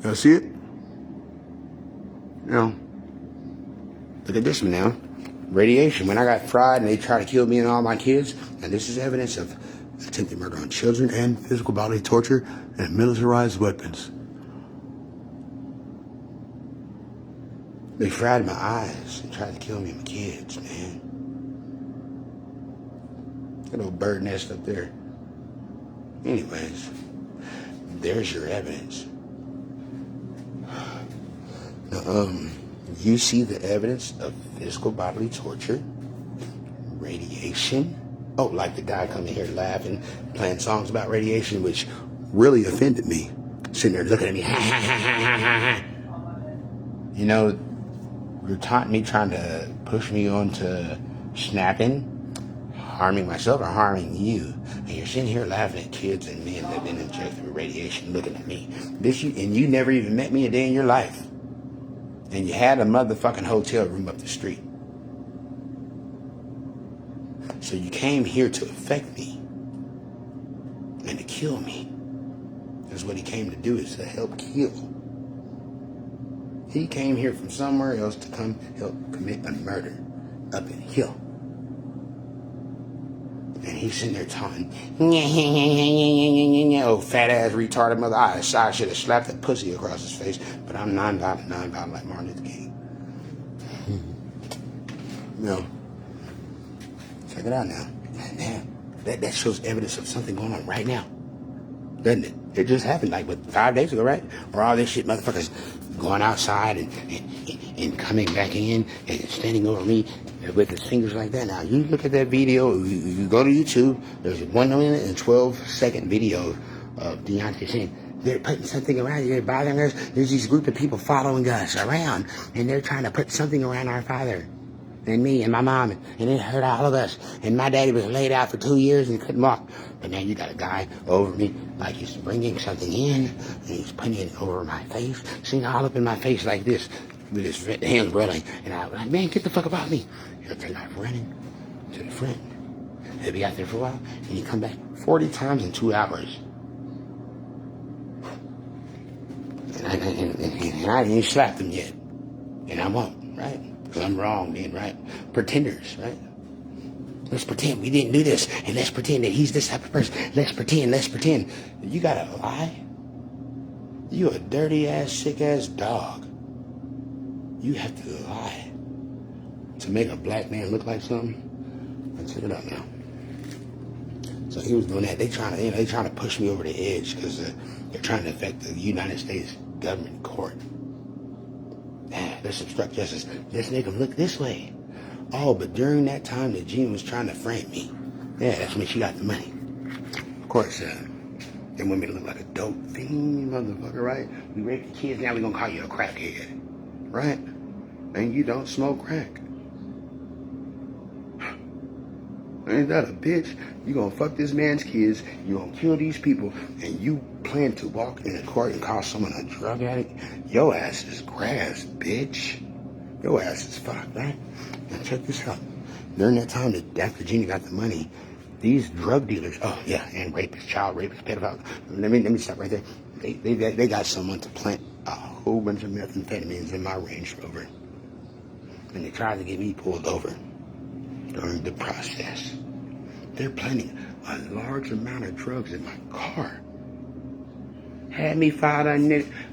Y'all see it? Now, look at this one now. Radiation. When I got fried and they tried to kill me and all my kids, and this is evidence of attempted murder on children and physical bodily torture and militarized weapons. They fried my eyes and tried to kill me and my kids, man. That old bird nest up there. Anyways, there's your evidence. Now, you see the evidence of physical bodily torture, radiation. Oh, like the guy coming here laughing, playing songs about radiation, which really offended me. Sitting there looking at me, You know, you're taunting me, trying to push me onto snapping, harming myself or harming you. And you're sitting here laughing at kids and men that have been injected with radiation, looking at me. And you never even met me a day in your life. And you had a motherfucking hotel room up the street. So you came here to affect me and to kill me. That's what he came to do, is to help kill. He came here from somewhere else to come help commit a murder up in here. And he's sitting there talking, oh, fat ass retarded mother. I should have slapped that pussy across his face, but I'm non-violent like Martin Luther King. No. Check it out now. Man, that shows evidence of something going on right now. Doesn't it? It just happened like 5 days ago, right? Or all this shit motherfuckers going outside and coming back in and standing over me with his fingers like that. Now, you look at that video, you go to YouTube, there's a 1 minute and 12-second video of Deontay saying, they're putting something around you, they're bothering us. There's these group of people following us around, and they're trying to put something around our father and me and my mom, and it hurt all of us. And my daddy was laid out for 2 years and couldn't walk. But now you got a guy over me like he's bringing something in, and he's putting it over my face, sitting all up in my face like this, with his hands rolling. And I was like, man, get the fuck about me. He'll take off running to the front. He'll be out there for a while, and he come back 40 times in 2 hours. And I didn't even slap them yet. And I won't, right? Because I'm wrong then, right? Pretenders, right? Let's pretend we didn't do this, and let's pretend that he's this type of person. Let's pretend. You gotta lie? You a dirty ass, sick ass dog. You have to lie to make a black man look like something. Let's check it out now. So he was doing that. They trying to push me over the edge because they're trying to affect the United States government court. Let's obstruct justice. Let's make them look this way. Oh, but during that time that Gene was trying to frame me, Yeah, that's when she got the money. Of course, they want me to look like a dope fiend, motherfucker, right? We rape the kids, now we gonna call you a crackhead, right? And you don't smoke crack. Ain't that a bitch? You gonna fuck this man's kids, you gonna kill these people, and you plan to walk in the court and call someone a drug addict? Your ass is grass, bitch. Your ass is fucked, right? Now check this out. During that time that after Gina got the money, these drug dealers, oh yeah, and rapists, child rapists, pedophiles. Let me stop right there. They got someone to plant a whole bunch of methamphetamines in my Range Rover, and they tried to get me pulled over. During the process, they're planting a large amount of drugs in my car. Had me follow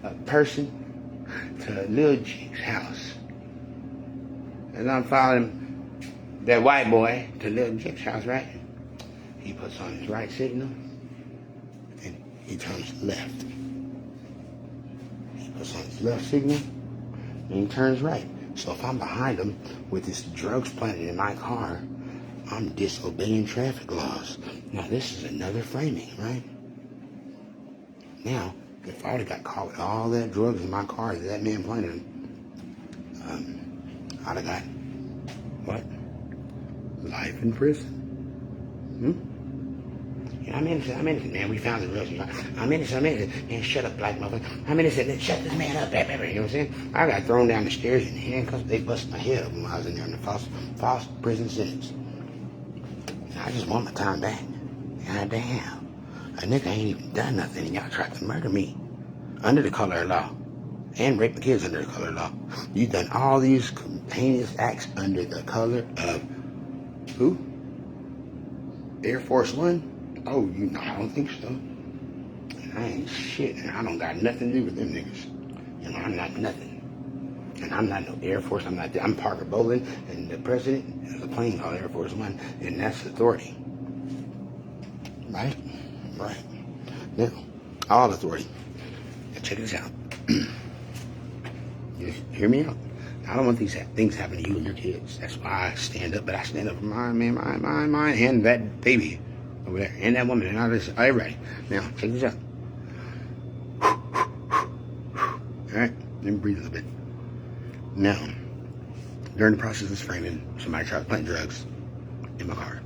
a person to Lil Jake's house. And I'm following that white boy to Lil Jake's house, right? He puts on his right signal and he turns left. He puts on his left signal and he turns right. So if I'm behind him with this drugs planted in my car, I'm disobeying traffic laws. Now this is another framing, right? Now, if I would have got caught with all that drugs in my car that man planted, I'd have got, what? Life in prison. I'm innocent, man. We found the drugs. I'm innocent. Man, shut up, black motherfucker. I'm innocent. Shut this man up. You know what I'm saying? I got thrown down the stairs in handcuffs. They busted my head up when I was in there in the false prison sentence. And I just want my time back. God damn. A nigga ain't even done nothing and y'all tried to murder me. Under the color of law. And rape the kids under the color of law. You've done all these heinous acts under the color of who? Air Force One? Oh, I don't think so. And I ain't shit, and I don't got nothing to do with them niggas. I'm not nothing. And I'm not no Air Force, I'm Parker Boland, and the president has a plane called Air Force One, and that's authority. Right? Right. Now, all authority. Now check this out. Just hear me out. I don't want these things happen to you and your kids. That's why I stand up, but I stand up for mine, and that baby over there, and that woman, and all this, everybody. Now, check this out. Alright, let me breathe a little bit. Now, during the process of this framing, somebody tried to plant drugs in my car.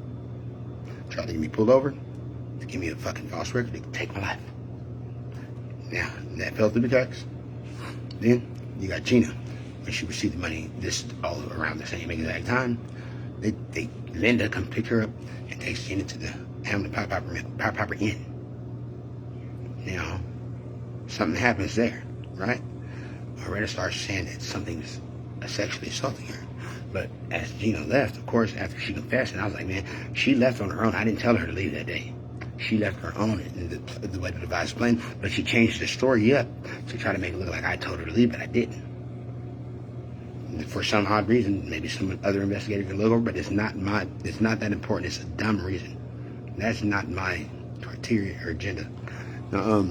Tried to get me pulled over, to give me a fucking false record, to take my life. Now, that fell through the cracks. Then, you got Gina. When she received the money, this all around the same exact time, Linda come pick her up and takes Gina to the Hamilton Piper Inn. Now, something happens there, right? Loretta starts saying that something's sexually assaulting her. But as Gina left, of course, after she confessed, and I was like, man, she left on her own. I didn't tell her to leave that day. She left her own in the way the device explained, but she changed the story up to try to make it look like I told her to leave, but I didn't. For some odd reason, maybe some other investigator can look over, but it's not that important. It's a dumb reason. That's not my criteria or agenda. Now,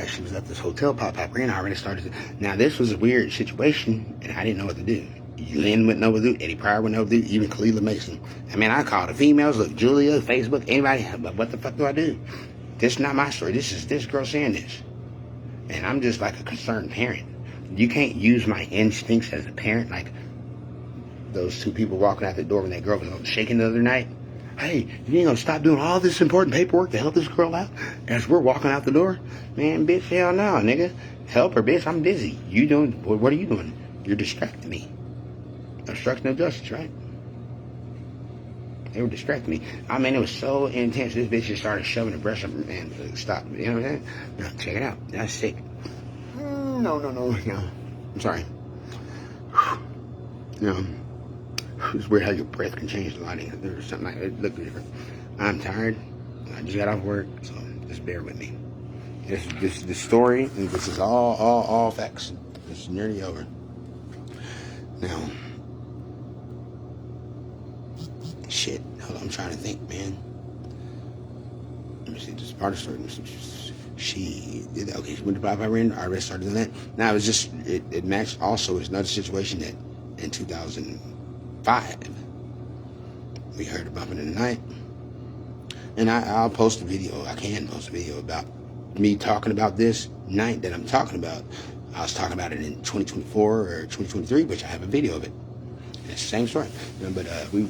she was at this hotel Piper Inn. I already started. Now, this was a weird situation, and I didn't know what to do. Lynn wouldn't know what to do. Eddie Pryor wouldn't know what to do. Even Kalila Mason. I mean, I called the females. Look, Julia, Facebook, anybody. But what the fuck do I do? This is not my story. This is this girl saying this. And I'm just like a concerned parent. You can't use my instincts as a parent, like those two people walking out the door when that girl was shaking the other night. Hey, you ain't gonna stop doing all this important paperwork to help this girl out as we're walking out the door? Man, bitch, hell no, nigga. Help her, bitch, I'm busy. What are you doing? You're distracting me. Obstruction of justice, right? They were distracting me. I mean, it was so intense. This bitch just started shoving her breast up and stopped. You know what I'm saying? Now, check it out. That's sick. No. I'm sorry. It's weird how your breath can change the lighting. There's something like it looked different. I'm tired. I just got off work, so just bear with me. This is the story, and this is all facts. This is nearly over. Now, shit. Hold on, I'm trying to think, man. Let me see. This part of the story. She did that. Okay, she went to Piper Inn. I already started that. Now, it matched also with another situation that in 2005, We heard a bumping in the night. And I'll post a video. I can post a video about me talking about this night that I'm talking about. I was talking about it in 2024 or 2023, which I have a video of it. And it's the same story. But we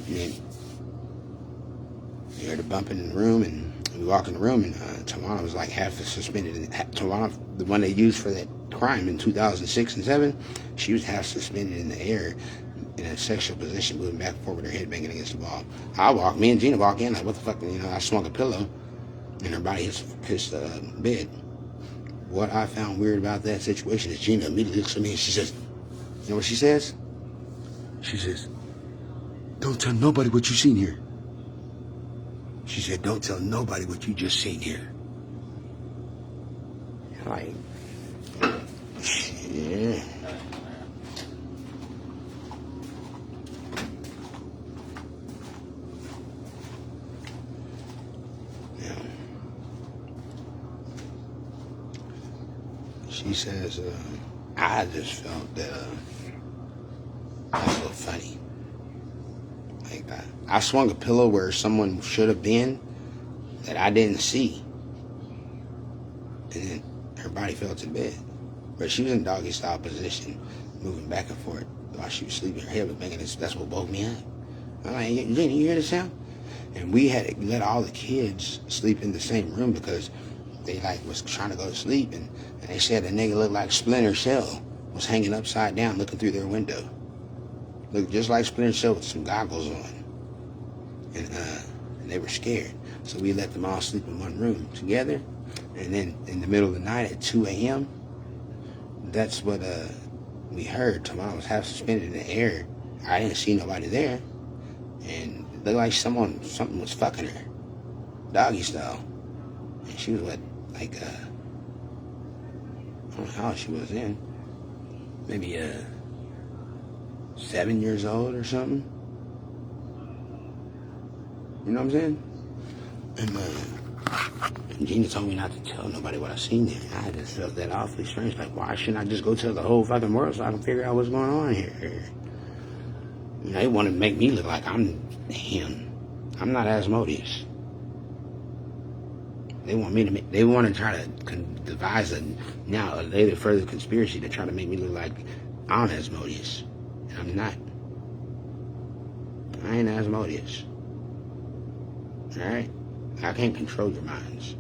heard a bumping in the room, and we walked in the room, and Tawana was like half suspended. Tawana, the one they used for that crime in 2006 and 7, she was half suspended in the air in a sexual position, moving back and forth with her head banging against the wall. Me and Gina walk in like, what the fuck, I swung a pillow, and her body hits the bed. What I found weird about that situation is Gina immediately looks at me and she says, you know what she says? She says, don't tell nobody what you seen here. She said, don't tell nobody what you just seen here. Like, yeah. She says, I just felt that that's a little funny. Like, I swung a pillow where someone should have been that I didn't see. And then her body fell to the bed. But she was in doggy style position, moving back and forth while she was sleeping. Her head was banging. That's what woke me up. I'm like, Jenny, you hear the sound? And we had to let all the kids sleep in the same room because they was trying to go to sleep, and they said a nigga looked like Splinter Cell was hanging upside down looking through their window. Looked just like Splinter Cell with some goggles on. And they were scared. So we let them all sleep in one room together. And then in the middle of the night at 2 a.m., that's what we heard. Tamara was half suspended in the air. I didn't see nobody there. And it looked like something was fucking her. Doggy style. And she was I don't know how old she was then. Maybe 7 years old or something. You know what I'm saying? And Gina told me not to tell nobody what I seen there. I just felt that awfully strange. Like, why shouldn't I just go tell the whole fucking world so I can figure out what's going on here? They want to make me look like I'm him. I'm not Asmodeus. They want to try to devise a later further conspiracy to try to make me look like I'm Asmodeus. And I'm not. I ain't Asmodeus. Alright? I can't control your minds.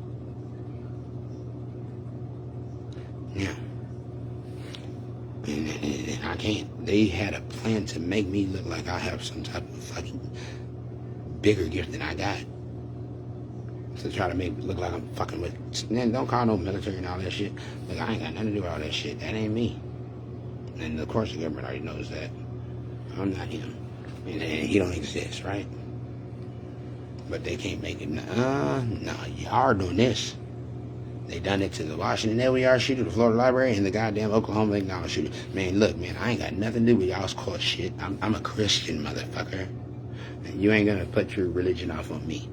Yeah. And I can't. They had a plan to make me look like I have some type of fucking bigger gift than I got. To try to make it look like I'm fucking with. Man, don't call no military and all that shit. Look, I ain't got nothing to do with all that shit. That ain't me. And of course the government already knows that. I'm not him. And he don't exist, right? But they can't make it. No, y'all are doing this. They done it to the Washington LER shooter, the Florida Library, and the goddamn Oklahoma McDonald's shooter. Man, look, man, I ain't got nothing to do with y'all's cult shit. I'm a Christian, motherfucker. And you ain't gonna put your religion off on me.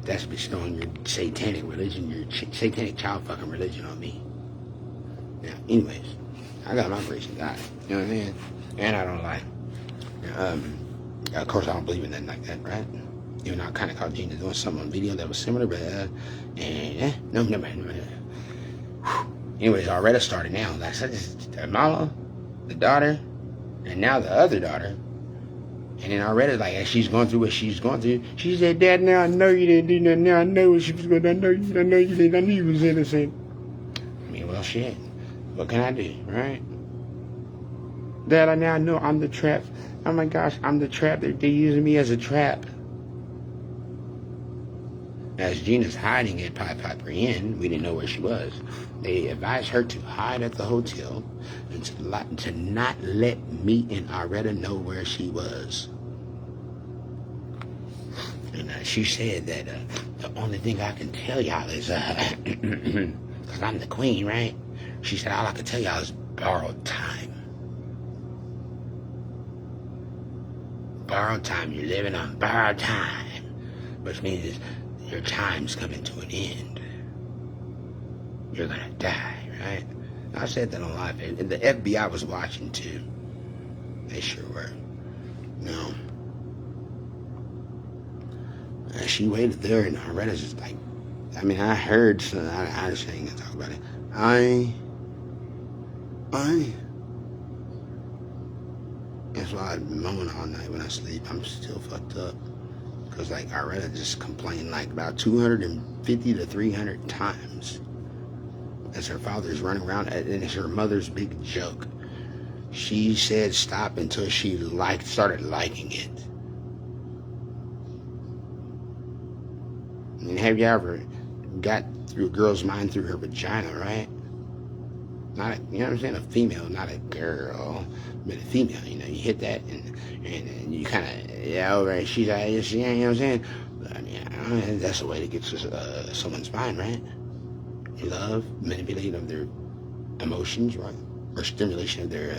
That's bestowing your satanic religion, your satanic child fucking religion on me. Now, anyways, I got my grace in God. You know what I'm saying? And I don't lie. Of course, I don't believe in nothing like that, right? Even though I kind of caught Gina doing something on video that was similar, but no, never mind. Anyways, Alretta started now. Like I said, the mama, the daughter, and now the other daughter. And then Alretta, like, as she's going through what she's going through, she said, Dad, now I know you didn't do nothing. Now I know what she was going to do. I know you didn't. I knew you was innocent. I mean, well, shit. What can I do, right? Dad, I now know I'm the trap. Oh, my gosh, I'm the trap. They're using me as a trap. As Gina's hiding at Piper Inn, we didn't know where she was. They advised her to hide at the hotel and to not let me and Alretta know where she was. And she said that the only thing I can tell y'all is, because I'm the queen, right? She said all I can tell y'all is borrowed time. Borrowed time. You're living on borrowed time. Which means your time's coming to an end. You're gonna die, right? I said that on live. And the FBI was watching too. They sure were. No. And she waited there, and Aretta's just like, I mean, I heard, so I just ain't gonna talk about it. That's why I'm moaning all night when I sleep. I'm still fucked up. Because, like, Aretta just complained, like, about 250 to 300 times as her father's running around, and it's her mother's big joke. She said stop until she started liking it. I mean, have you ever got through a girl's mind through her vagina, right? Not a, you know what I'm saying? A female, not a girl, but a female. You know, you hit that and you kind of, yeah, right. She's like, you know what I'm saying? I mean, that's a way to get to someone's mind, right? Love, manipulating of their emotions, right? Or stimulation of their,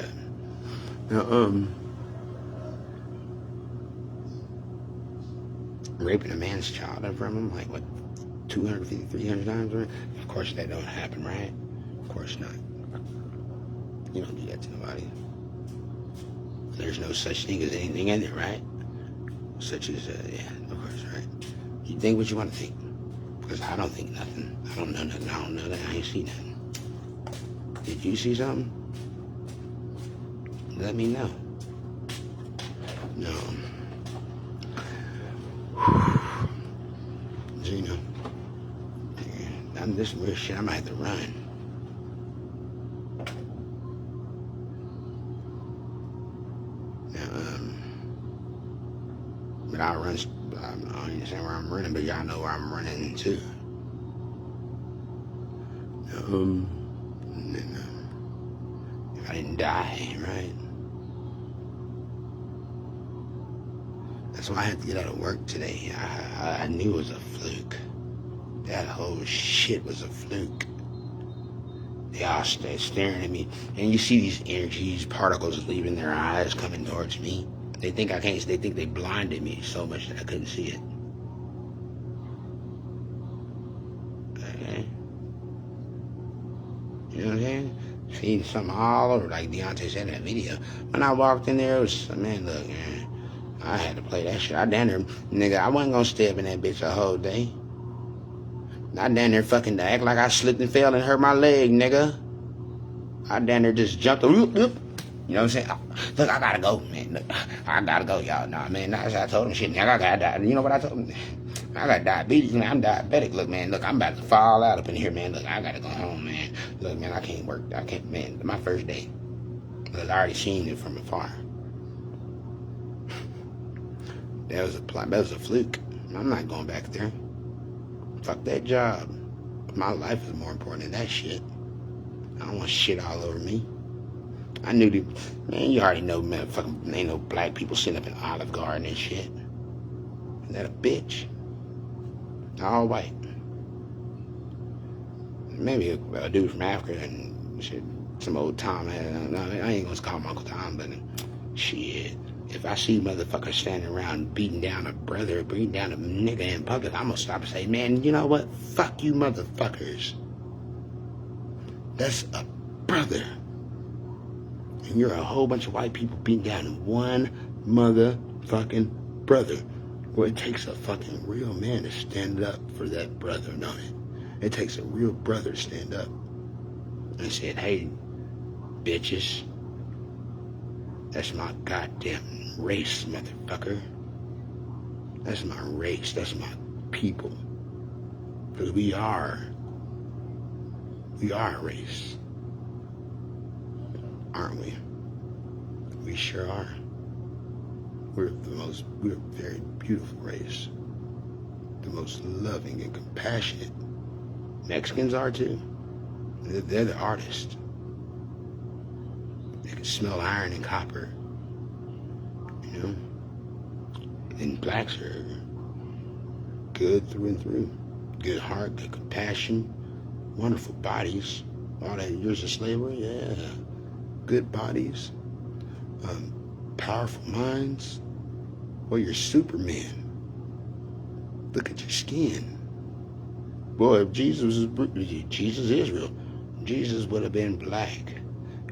raping a man's child from him, like, what, 250, 300 times, right? Of course that don't happen, right? Of course not. You don't do that to nobody. There's no such thing as anything in it, right? Such as, yeah, of course, right? You think what you want to think. Because I don't think nothing. I don't know nothing. I don't know that. I ain't see nothing. Did you see something? Let me know. No. So, you know, I'm this weird shit. I might have to run. But I run. I don't understand where I'm running, but y'all know where I'm running to. If I didn't die, right? That's why I had to get out of work today. I knew it was a fluke. That whole shit was a fluke. They all stay staring at me, and you see these energies, particles leaving their eyes, coming towards me. They think I can't. They think they blinded me so much that I couldn't see it. Okay. You know what I'm saying? Seeing something all over, like Deontay said in that video. When I walked in there, it was, man, look, man, I had to play that shit. I down there, nigga, I wasn't gonna stay up in that bitch the whole day. I down there fucking act like I slipped and fell and hurt my leg, nigga. I down there just jumped, whoop, whoop. You know what I'm saying? Look, I gotta go, man. Look, I gotta go, y'all. Nah, man, I told him shit, nigga, I gotta die. You know what I told him? I got diabetes, man. I'm diabetic. Look, man, look, I'm about to fall out up in here, man. Look, I gotta go home, man. Look, man, I can't work. I can't, man. My first day. Look, I already seen it from afar. That was a fluke. I'm not going back there. Fuck that job. My life is more important than that shit. I don't want shit all over me. I knew man, you already know, man, fucking ain't no black people sitting up in Olive Garden and shit. Is that a bitch? All white. Maybe a dude from Africa and shit, some old Tom. I ain't gonna call him Uncle Tom, but shit. If I see motherfuckers standing around beating down a brother, beating down a nigga in public, I'm gonna stop and say, man, you know what? Fuck you motherfuckers. That's a brother. And you're a whole bunch of white people beating down one motherfucking brother. Well, it takes a fucking real man to stand up for that brother, don't it? It takes a real brother to stand up and say, hey, bitches, that's my goddamn race, motherfucker. That's my race. That's my people. Because we are a race. Aren't we? We sure are. We're a very beautiful race. The most loving and compassionate. Mexicans are too. They're the artists. They can smell iron and copper. You know? And blacks are good through and through. Good heart, good compassion, wonderful bodies. All that years of slavery, yeah. Good bodies, powerful minds. Well, you're Superman. Look at your skin. Boy, if Jesus is real. Jesus would have been black.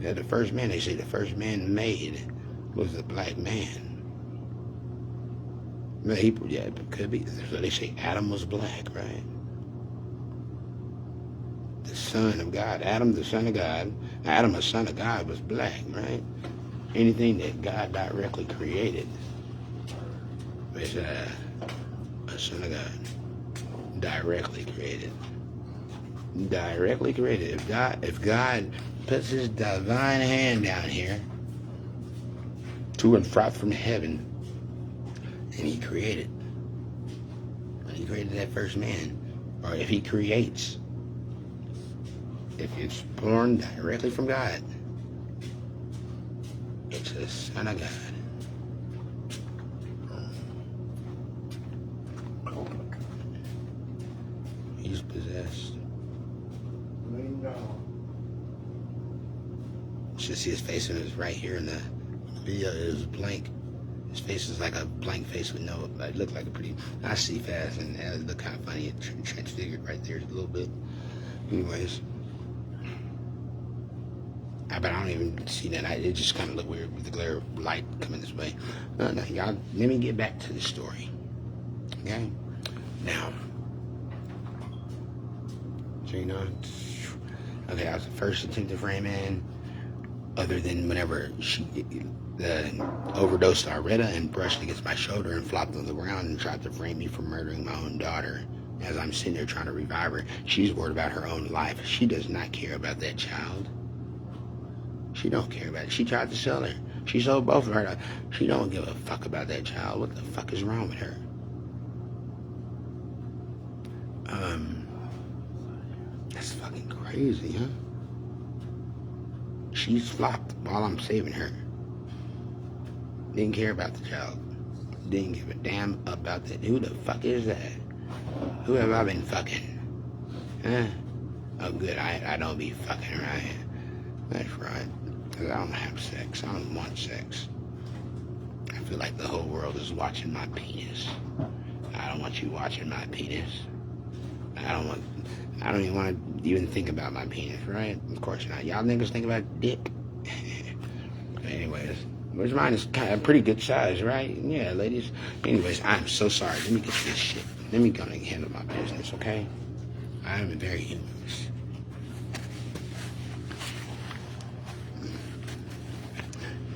Yeah, the first man, they say the first man made was a black man.
Yeah, it could be. So they say Adam was black, right? The son of God. Adam, the son of God. Adam, the son of God, was black, right? Anything that God directly created is a son of God. Directly created. Directly created. If God puts his divine hand down here to and fro from heaven, and he created. When he created that first man, or if he creates, if it's born directly from God, it's a son of God. He's possessed. You should see his face, and it's right here in the video. It was blank. His face is like a blank face with no. It looked like a pretty. I see fast, and it looked kind of funny. It transfigured right there a little bit. Anyways, but I don't even see that. It just kind of looked weird with the glare of light coming this way. No, y'all. Let me get back to the story. Okay. Now, so you know. Okay, that was the first attempt to frame in. Other than whenever she overdosed Aretta and brushed against my shoulder and flopped on the ground and tried to frame me for murdering my own daughter. As I'm sitting there trying to revive her, she's worried about her own life. She does not care about that child. She don't care about it. She tried to sell her. She sold both of her. She don't give a fuck about that child. What the fuck is wrong with her? That's fucking crazy, huh? She's flopped while I'm saving her. Didn't care about the child. Didn't give a damn about that. Who the fuck is that? Who have I been fucking? Huh? Oh, good. I don't be fucking, right? That's right. Because I don't have sex. I don't want sex. I feel like the whole world is watching my penis. I don't want you watching my penis. I don't even want to even think about my penis, right? Of course not. Y'all niggas think about dick. Anyways, which mine is kind of pretty good size, right? Yeah, ladies. Anyways, I'm so sorry. Let me get to this shit. Let me go and handle my business, okay? I am very humorous.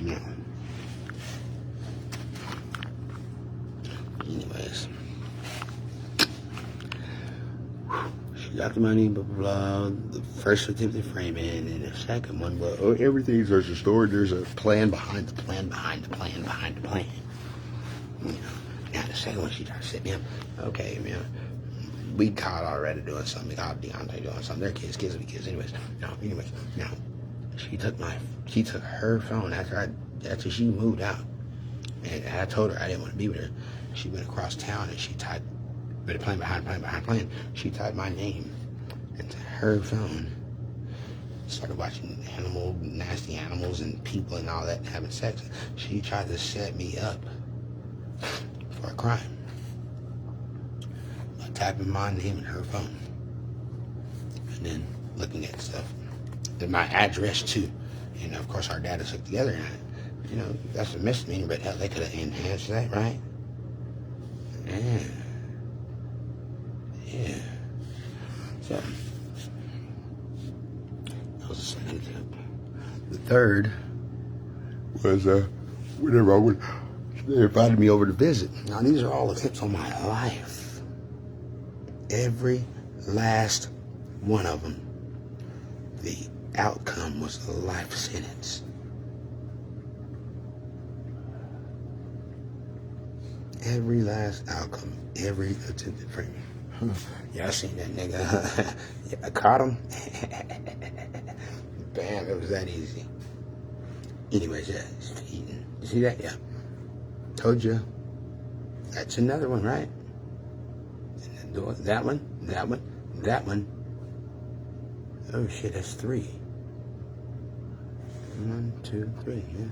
No. Anyways. She got the money, blah, blah, blah. The first attempt to frame it, and the second one, but everything's there's a story, there's a plan behind the plan, behind the plan, behind the plan. You know, now the second one, she tried to set me up. Okay, man. We caught already doing something. We caught Deontay doing something. They're kids will be kids. Anyways, now, she took her phone after she moved out. And I told her I didn't want to be with her. She went across town and she typed, but playing behind, she typed my name into her phone. Started watching nasty animals and people and all that having sex. She tried to set me up for a crime. Typing my name in her phone and then looking at stuff, and my address too. And of course our data took together, and you know that's a misdemeanor, but hell, they could have enhanced that, right? Yeah. So that was the second attempt. The third was whenever they invited me over to visit. Now these are all attempts on my life. Every last one of them, the outcome was a life sentence. Every last outcome, every attempted framing. Y'all seen that nigga? Yeah, I caught him. Bam, it was that easy. Anyways, yeah, he's eating. You see that? Yeah. Told you. That's another one, right? That one. Oh shit, that's 3. 1, 2, 3, yeah.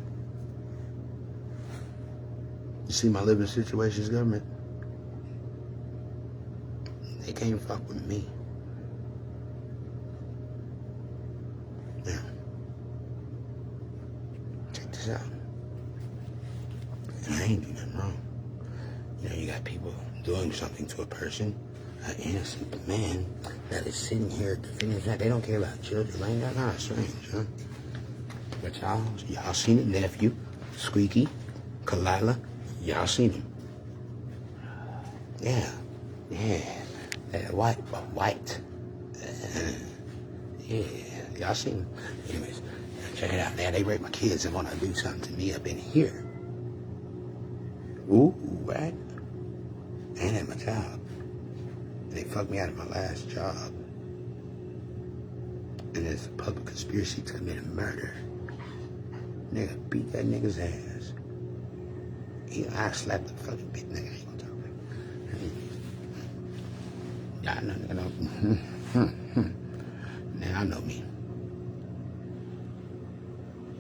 You see my living situations, government? They can't fuck with me. Now, check this out. And I ain't do nothing wrong. You know, you got people doing something to a person, an innocent man that is sitting here defending that. They don't care about children. Man, that's not strange, huh? But y'all seen it, nephew, Squeaky, Kalila. Y'all seen him. Yeah. White. Yeah, y'all seen him. Anyways, check it out. Now they rape my kids and want to do something to me up in here. Ooh, right? And at my job. And they fucked me out of my last job. And it's a public conspiracy to commit a murder. Nigga beat that nigga's ass. I slapped the fucking bitch. Nigga, I ain't gonna talk about it. Y'all know. Now I know me.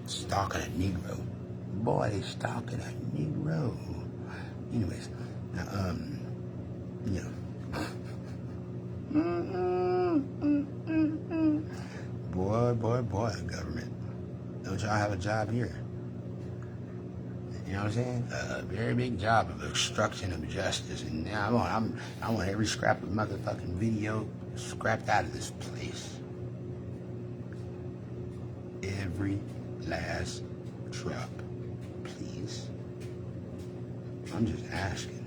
Stalking a Negro. Boy, they stalking a Negro. Anyways, now, you know. Boy, government. Don't y'all have a job here? You know what I'm saying? A very big job of obstruction of justice. And now I want every scrap of motherfucking video scrapped out of this place. Every last drop, please. I'm just asking.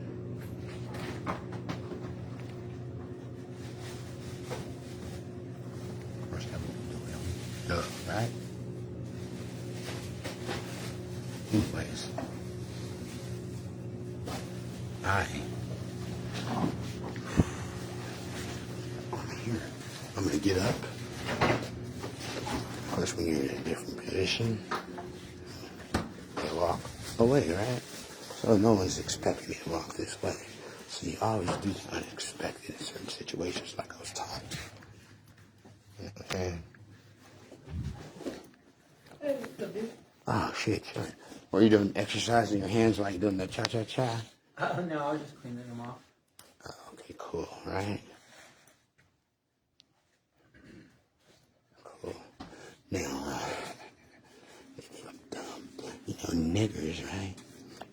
First, I won't do it. Duh, right? Anyways, I'm gonna get up. Of course, when you're in a different position, you walk away, right? So no one's expecting me to walk this way. So you always do the unexpected in certain situations, like I was taught. You know what I'm saying? Oh, shit. Were you doing exercising your hands while you're doing the cha-cha-cha?
No, I was just cleaning them off.
Oh, okay, cool, right? Cool. Now, you know, niggers, right?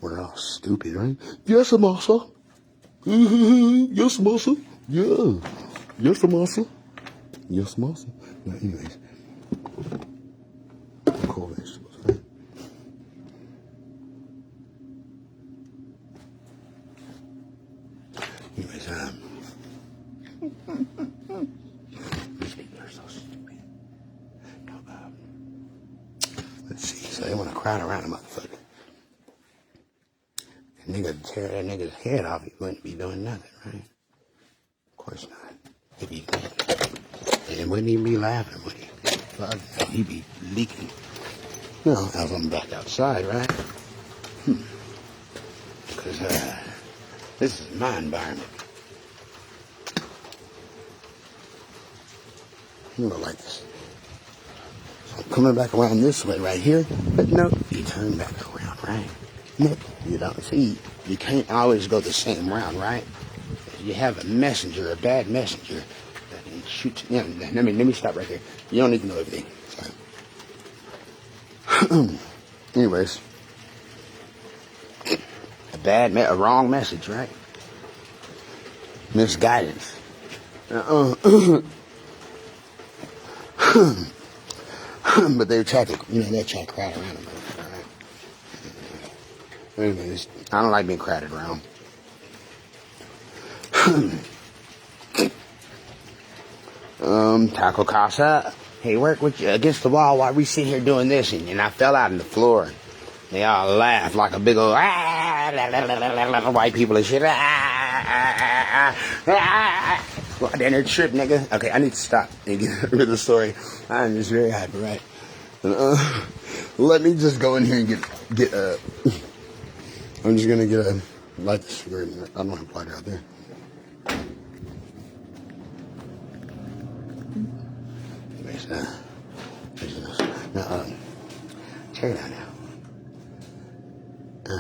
We're all stupid, right? Yes, massa. Yes, massa. Yeah. Yes, massa. Yes, massa. Now, anyways. Cool vegetables, right? Anyways, these people are so stupid. No, let's see. So they want to crowd around a motherfucker. The nigga tear that nigga's head off, he wouldn't be doing nothing, right? Of course not. If he did, and wouldn't even be laughing, would he? Fuck, he'd be leaking. No, as I'm back outside, right? Because this is my environment. You go like this. So I'm coming back around this way right here, but no, you turn back around, right? No, you don't. See, you can't always go the same route, right? You have a messenger, a bad messenger, that can shoot you. Yeah, let me stop right there. You don't need to know everything. Sorry. Anyways, a wrong message, right? Misguidance. But they try to, they try to crowd around them, right? Anyways, I don't like being crowded around. Taco Casa, hey, work with you against the wall while we sit here doing this, and I fell out on the floor. They all laugh like a big old white people and shit. Well, then they're tripped, nigga. Okay, I need to stop and get rid of the story. I'm just very hyper, right? Let me just go in here and get I'm just gonna get a light the cigarette. I don't have a lighter out there. Anyways, now, check it out now.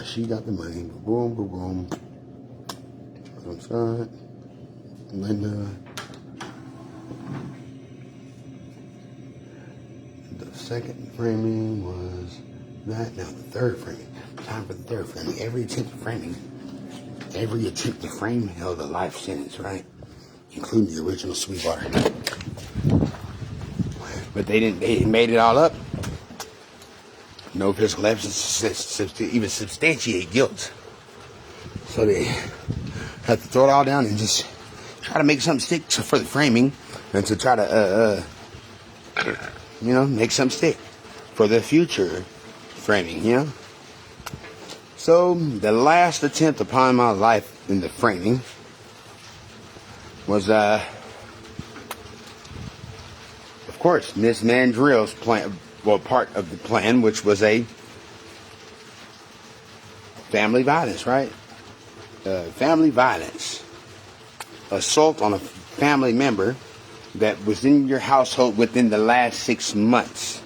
She got the money. Boom, boom, boom. From Scott, Linda. The second framing was that. Now the third framing. Time for the third framing. Every attempt at framing every attempt to frame held a life sentence, right? Including the original Sweetwater. But they made it all up. No physical evidence to even substantiate guilt. So they have to throw it all down and just try to make something stick for the framing, and to try to, make something stick for the future framing, So the last attempt upon my life in the framing was, of course, Miss Mandrill's plan, part of the plan, which was a family violence, right? Family violence. Assault on a family member that was in your household within the last 6 months.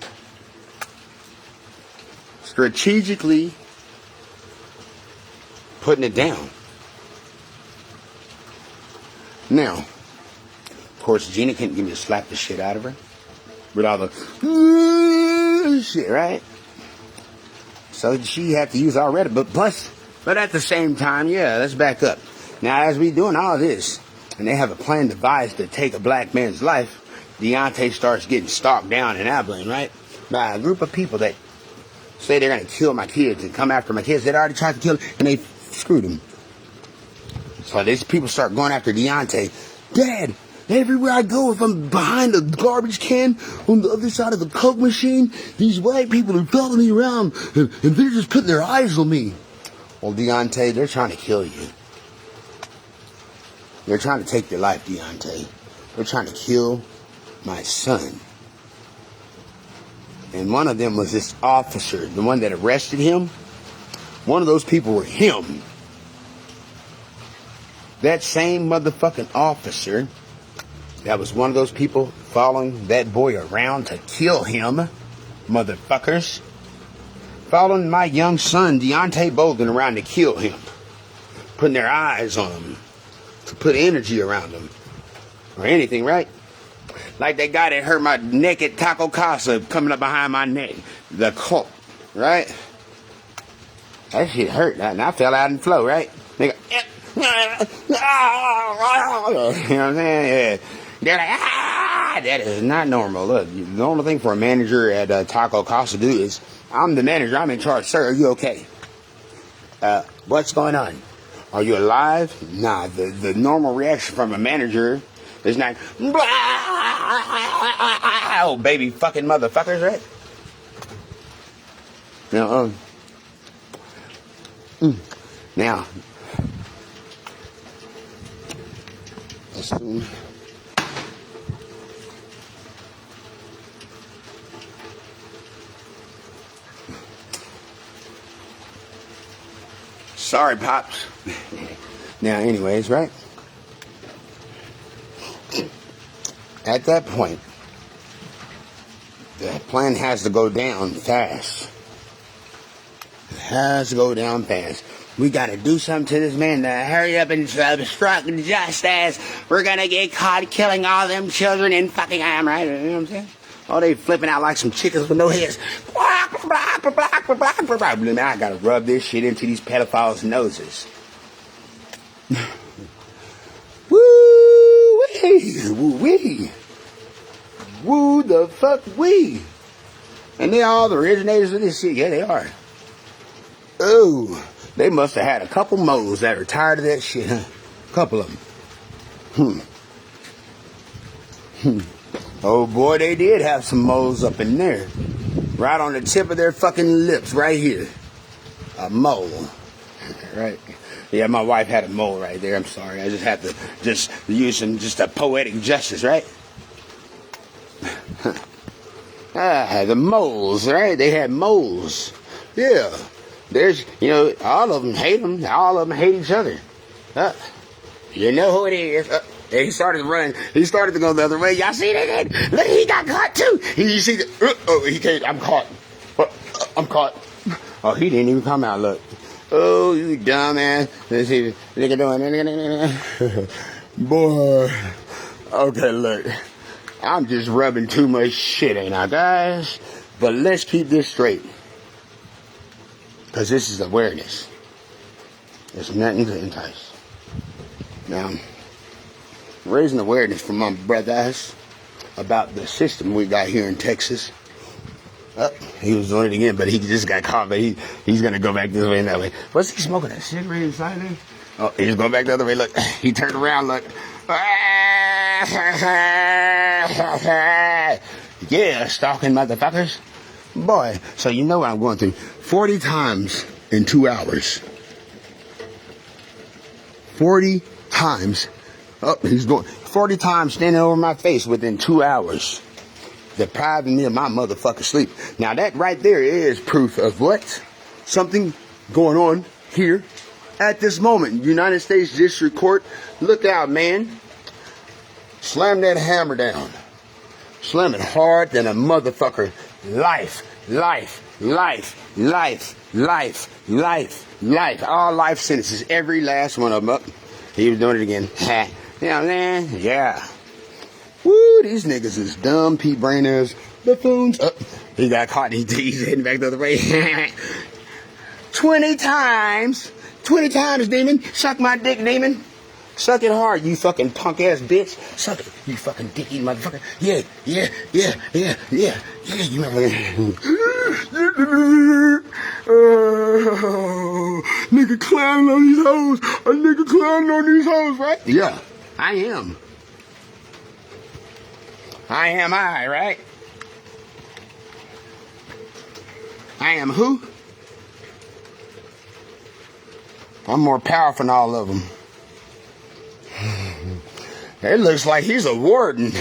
Strategically putting it down. Now, of course, Gina couldn't give me to slap the shit out of her with all the shit, right? So she had to use already, but at the same time, let's back up. Now, as we doing all this, and they have a plan devised to take a black man's life, Deontay starts getting stalked down in Abilene, right? By a group of people that say they're going to kill my kids and come after my kids. They'd already tried to kill him, and they screwed him. So these people start going after Deontay. Dad, everywhere I go, if I'm behind a garbage can on the other side of the Coke machine, these white people are following me around, and they're just putting their eyes on me. Well, Deontay, they're trying to kill you. They're trying to take your life, Deontay. They're trying to kill my son. And one of them was this officer, the one that arrested him. One of those people were him. That same motherfucking officer that was one of those people following that boy around to kill him, motherfuckers, following my young son, Deontay Bolden, around to kill him, putting their eyes on him, to put energy around him, or anything, right? Like that guy that hurt my neck at Taco Casa coming up behind my neck, the cult, right? That shit hurt, and I fell out in flow, right? Nigga, you know what I'm saying? Yeah. They're like, that is not normal. Look, the normal thing for a manager at Taco Casa to do is, I'm the manager, I'm in charge. Sir, are you okay? What's going on? Are you alive? Nah, the normal reaction from a manager is not, oh, baby fucking motherfuckers, right? Now, assume sorry, Pops. Now, anyways, right? At that point, the plan has to go down fast. It has to go down fast. We got to do something to this man to hurry up and obstruct justice. We're going to get caught killing all them children in fucking am, right? You know what I'm saying? Oh, they flipping out like some chickens with no heads. Now I got to rub this shit into these pedophiles' noses. Woo-wee! Woo-wee! Woo the fuck wee! And they all the originators of this shit. Yeah, they are. Oh, they must have had a couple moles that are tired of that shit, huh? A couple of them. Oh boy, they did have some moles up in there. Right on the tip of their fucking lips, right here. A mole. Right? Yeah, my wife had a mole right there. I'm sorry. I just had to just use some just a poetic justice, right? The moles, right? They had moles. Yeah. There's, all of them hate them. All of them hate each other. You know who it is. He started to run. He started to go the other way. Y'all see that? Look, he got caught too. You see that? He can't. I'm caught. I'm caught. Oh, he didn't even come out. Look. Oh, you dumbass. Let's see. Look at doing. Boy. Okay, look. I'm just rubbing too much shit, ain't I, guys? But let's keep this straight. Because this is awareness. There's nothing to entice. Now, raising awareness from my brothers about the system we got here in Texas. He was doing it again, but he just got caught. But he's gonna go back this way and that way. What's he smoking? A cigarette inside there? Oh, he's going back the other way. Look, he turned around. Look. Yeah, stalking motherfuckers. Boy, so you know what I'm going through. 40 times in 2 hours. 40 times. Oh, he's going 40 times standing over my face within 2 hours. Depriving me of my motherfucking sleep. Now that right there is proof of what? Something going on here at this moment. United States District Court. Look out, man. Slam that hammer down. Slam it hard than a motherfucker. Life. All life sentences. Every last one of them up. He was doing it again. Yeah, man. Yeah. Woo, these niggas is dumb, pea-brainers, buffoons. He got caught. He's heading back the other way. 20 times. 20 times, demon. Suck my dick, demon. Suck it hard, you fucking punk-ass bitch. Suck it, you fucking dick-eating motherfucker. Yeah. You remember nigga clowning on these hoes. A nigga clowning on these hoes, right? Yeah, I am. I, right? I am who? I'm more powerful than all of them. It looks like he's a warden.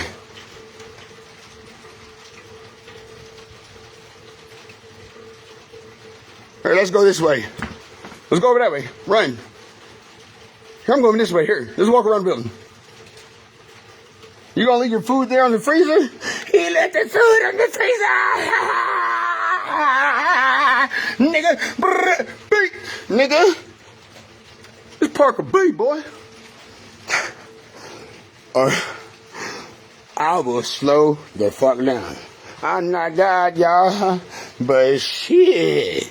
Here, let's go this way. Let's go over that way. Run. Here, I'm going this way. Here, let's walk around the building. You gonna leave your food there on the freezer? He left the food on the freezer! Nigga! Beat! Nigga! It's Parker B, boy. Or I will slow the fuck down. I'm not God, y'all. But shit.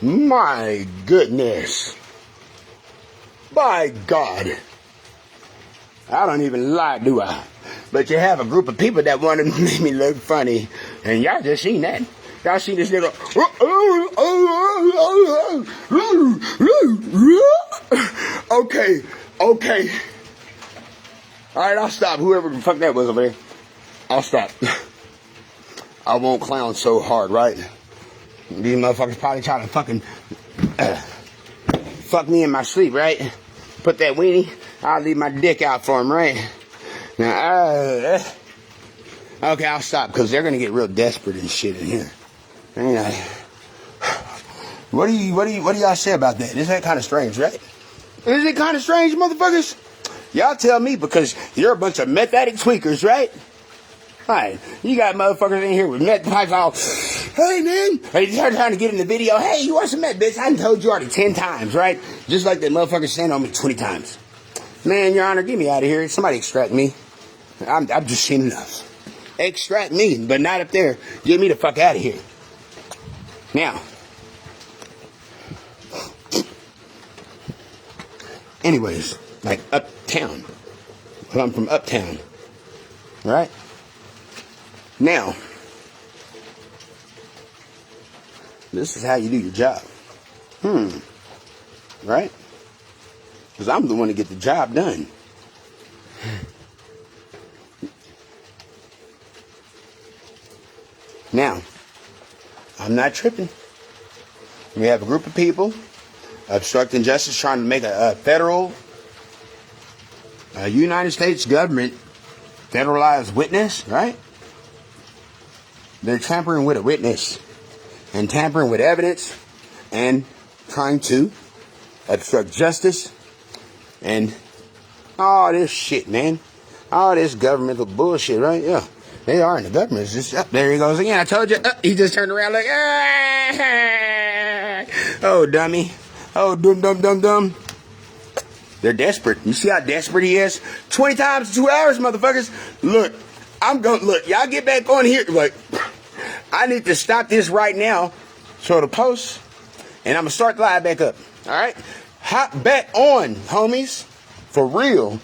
My goodness. By God. I don't even lie, do I? But you have a group of people that want to make me look funny. And y'all just seen that. Y'all see this nigga. Okay. Alright, I'll stop. Whoever the fuck that was over there. I'll stop. I won't clown so hard, right? These motherfuckers probably try to fucking fuck me in my sleep, right? Put that weenie. I'll leave my dick out for them, right? Now, okay, I'll stop because they're gonna get real desperate and shit in here. What do y'all say about that? Isn't that kind of strange, right? Is it kind of strange, motherfuckers? Y'all tell me because you're a bunch of meth addict tweakers, right? Alright, you got motherfuckers in here with meth pipes all, hey man, they're trying to get in the video, hey, you want some meth, bitch? I done told you already 10 times, right? Just like that motherfucker stand on me 20 times. Man, Your Honor, get me out of here. Somebody extract me. I've just seen enough. Extract me, but not up there. Get me the fuck out of here. Now. Anyways, like uptown. Well, I'm from uptown. Right? Now. This is how you do your job. Right? Because I'm the one to get the job done. Now, I'm not tripping. We have a group of people obstructing justice, trying to make a federal, United States government federalized witness, right? They're tampering with a witness and tampering with evidence and trying to obstruct justice and all this shit, man. All this governmental bullshit, right? Yeah. They are in the government. It's just, there he goes again. I told you. He just turned around like, oh, dummy. Oh, dumb. They're desperate. You see how desperate he is? 20 times in 2 hours, motherfuckers. Look, look, y'all get back on here. Like, I need to stop this right now. So the post, and I'm going to start the live back up. All right?
Hot bet on, homies. For real.